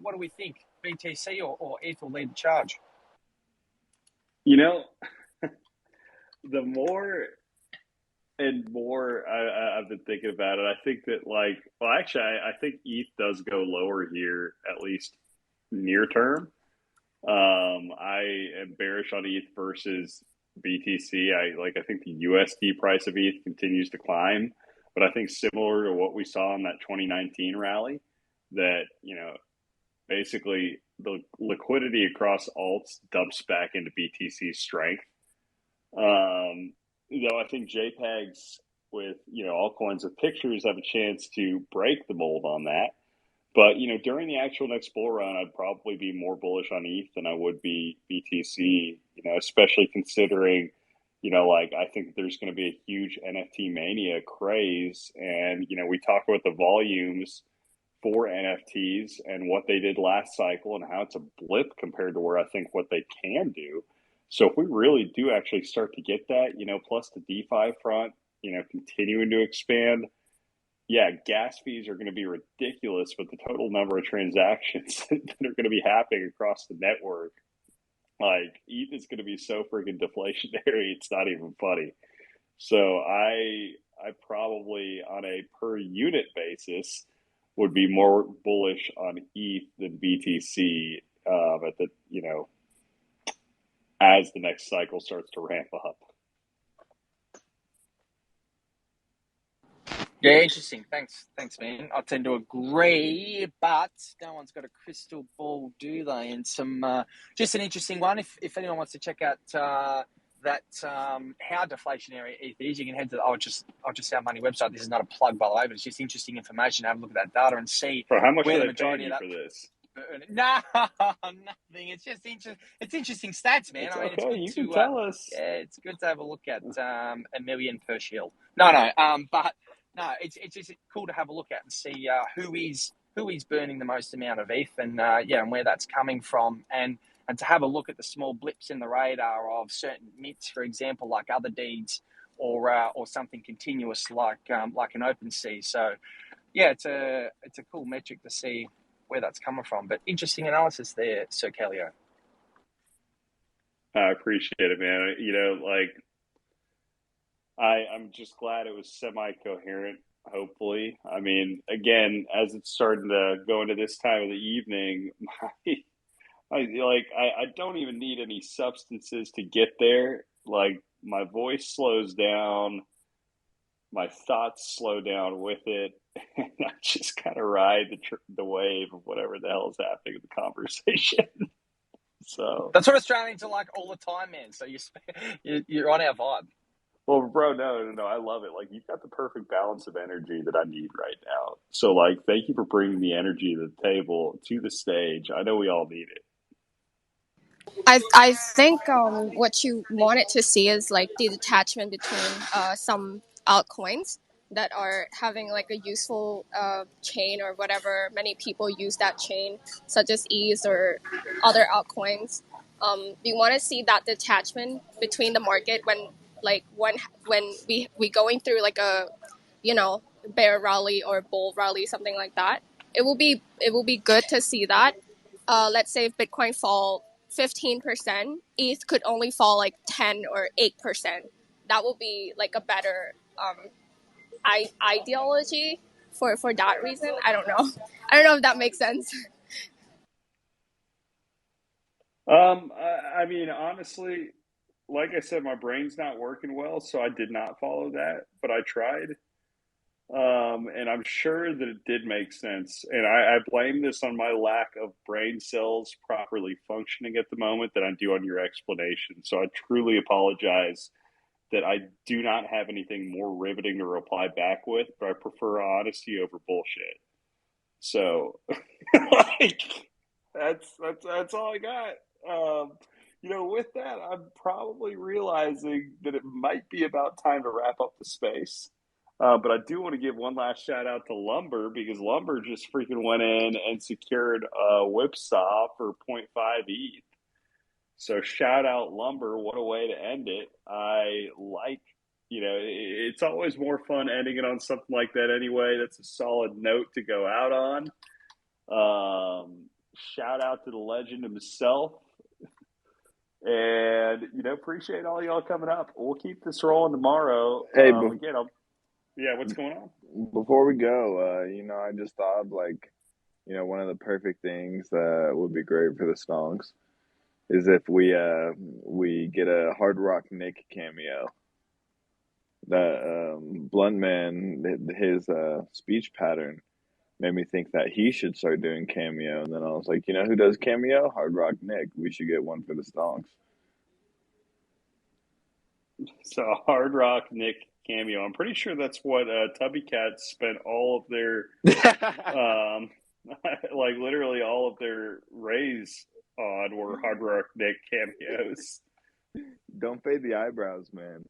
Speaker 14: what do we think? BTC or ETH will lead the charge?
Speaker 1: The more and more I've been thinking about it, I think that, I think ETH does go lower here, at least near term. I am bearish on ETH versus BTC. I think the USD price of ETH continues to climb, but I think similar to what we saw in that 2019 rally, that basically the liquidity across alts dumps back into BTC's strength. Though I think JPEGs with altcoins with pictures have a chance to break the mold on that. But during the actual next bull run, I'd probably be more bullish on ETH than I would be BTC. Especially considering, I think there's going to be a huge NFT mania craze, and we talk about the volumes for NFTs and what they did last cycle and how it's a blip compared to where I think what they can do. So if we really do actually start to get that, plus the DeFi front, continuing to expand, yeah, gas fees are going to be ridiculous, but the total number of transactions that are going to be happening across the network, like ETH is going to be so freaking deflationary, it's not even funny. So I probably on a per unit basis would be more bullish on ETH than BTC at the as the next cycle starts to ramp up.
Speaker 14: Yeah, interesting. Thanks, man. I tend to agree, but no one's got a crystal ball, do they? And some just an interesting one. If anyone wants to check out that how deflationary ETH is, you can head to the ultrasound money website. This is not a plug, by the way, but it's just interesting information. Have a look at that data and see
Speaker 1: how much
Speaker 14: where
Speaker 1: are
Speaker 14: the
Speaker 1: they
Speaker 14: majority
Speaker 1: paying
Speaker 14: of
Speaker 1: you
Speaker 14: that.
Speaker 1: for this?
Speaker 14: No, nothing. It's just it's interesting stats, man.
Speaker 1: It's
Speaker 14: I mean,
Speaker 1: okay.
Speaker 14: it's
Speaker 1: You
Speaker 14: good
Speaker 1: can
Speaker 14: to
Speaker 1: tell us.
Speaker 14: yeah, it's good to have a look at a million per shill. No, but no, it's just cool to have a look at and see who is burning the most amount of ETH and and where that's coming from, and to have a look at the small blips in the radar of certain MITs, for example, like other deeds or something continuous like an OpenSea. So yeah, it's a cool metric to see where that's coming from. But interesting analysis there, Sir Calio.
Speaker 1: I appreciate it, man. I'm just glad it was semi-coherent, hopefully. I mean, again, as it's starting to go into this time of the evening, I don't even need any substances to get there. Like, my voice slows down, my thoughts slow down with it, and I just kind of ride the wave of whatever the hell is happening in the conversation. So
Speaker 14: that's what Australians are like all the time, man. So you're on our vibe.
Speaker 1: Well, bro, no, I love it. Like, you've got the perfect balance of energy that I need right now. So, thank you for bringing the energy to the table, to the stage. I know we all need it.
Speaker 15: I think what you wanted to see is like the detachment between some altcoins that are having like a useful chain or whatever. Many people use that chain, such as ETH or other altcoins. We want to see that detachment between the market when we going through like a bear rally or bull rally, something like that. It will be good to see that. Let's say if Bitcoin fall 15%, ETH could only fall like 10 or 8%. That will be like a better ideology for that reason. I don't know. I don't know if that makes sense.
Speaker 1: I mean, honestly, like I said, my brain's not working well, so I did not follow that, but I tried. And I'm sure that it did make sense. And I blame this on my lack of brain cells properly functioning at the moment that I do on your explanation. So I truly apologize that I do not have anything more riveting to reply back with, but I prefer honesty over bullshit. So, like, that's all I got. With that, I'm probably realizing that it might be about time to wrap up the space. But I do want to give one last shout out to Lumber because Lumber just freaking went in and secured a whipsaw for zero point 0.5 ETH. So shout out Lumber. What a way to end it. I like, it's always more fun ending it on something like that anyway. That's a solid note to go out on. Shout out to the legend himself. And, appreciate all y'all coming up. We'll keep this rolling tomorrow.
Speaker 5: Hey,
Speaker 1: Again, what's going on?
Speaker 5: before we go, I just thought of one of the perfect things that would be great for the Stonks is if we get a Hard Rock Nick cameo. That Blunt Man, his speech pattern made me think that he should start doing cameo, and then I was like, who does cameo? Hard Rock Nick. We should get one for the Stonks.
Speaker 1: So Hard Rock Nick cameo. I'm pretty sure that's what Tubby Cats spent all of their, like literally all of their raise on were Hard Rock Nick cameos.
Speaker 5: Don't fade the eyebrows, man.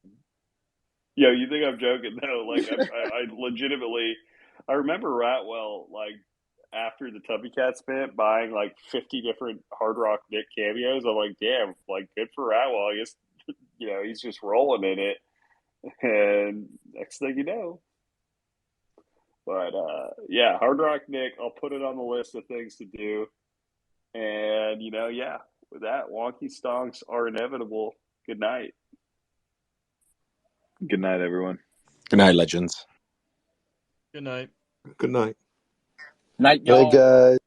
Speaker 1: Yo, you think I'm joking? No, like I legitimately, I remember Ratwell like after the Tubby Cats bit buying like 50 different Hard Rock Nick cameos. I'm like, damn, like good for Ratwell. I guess he's just rolling in it. And next thing you know, but Hard Rock Nick, I'll put it on the list of things to do. And with that, Wonky Stonks are inevitable. Good night.
Speaker 5: Good night, everyone.
Speaker 2: Good night, legends.
Speaker 13: Good night.
Speaker 7: Good night.
Speaker 14: Night,
Speaker 6: Hey
Speaker 14: y'all.
Speaker 6: guys.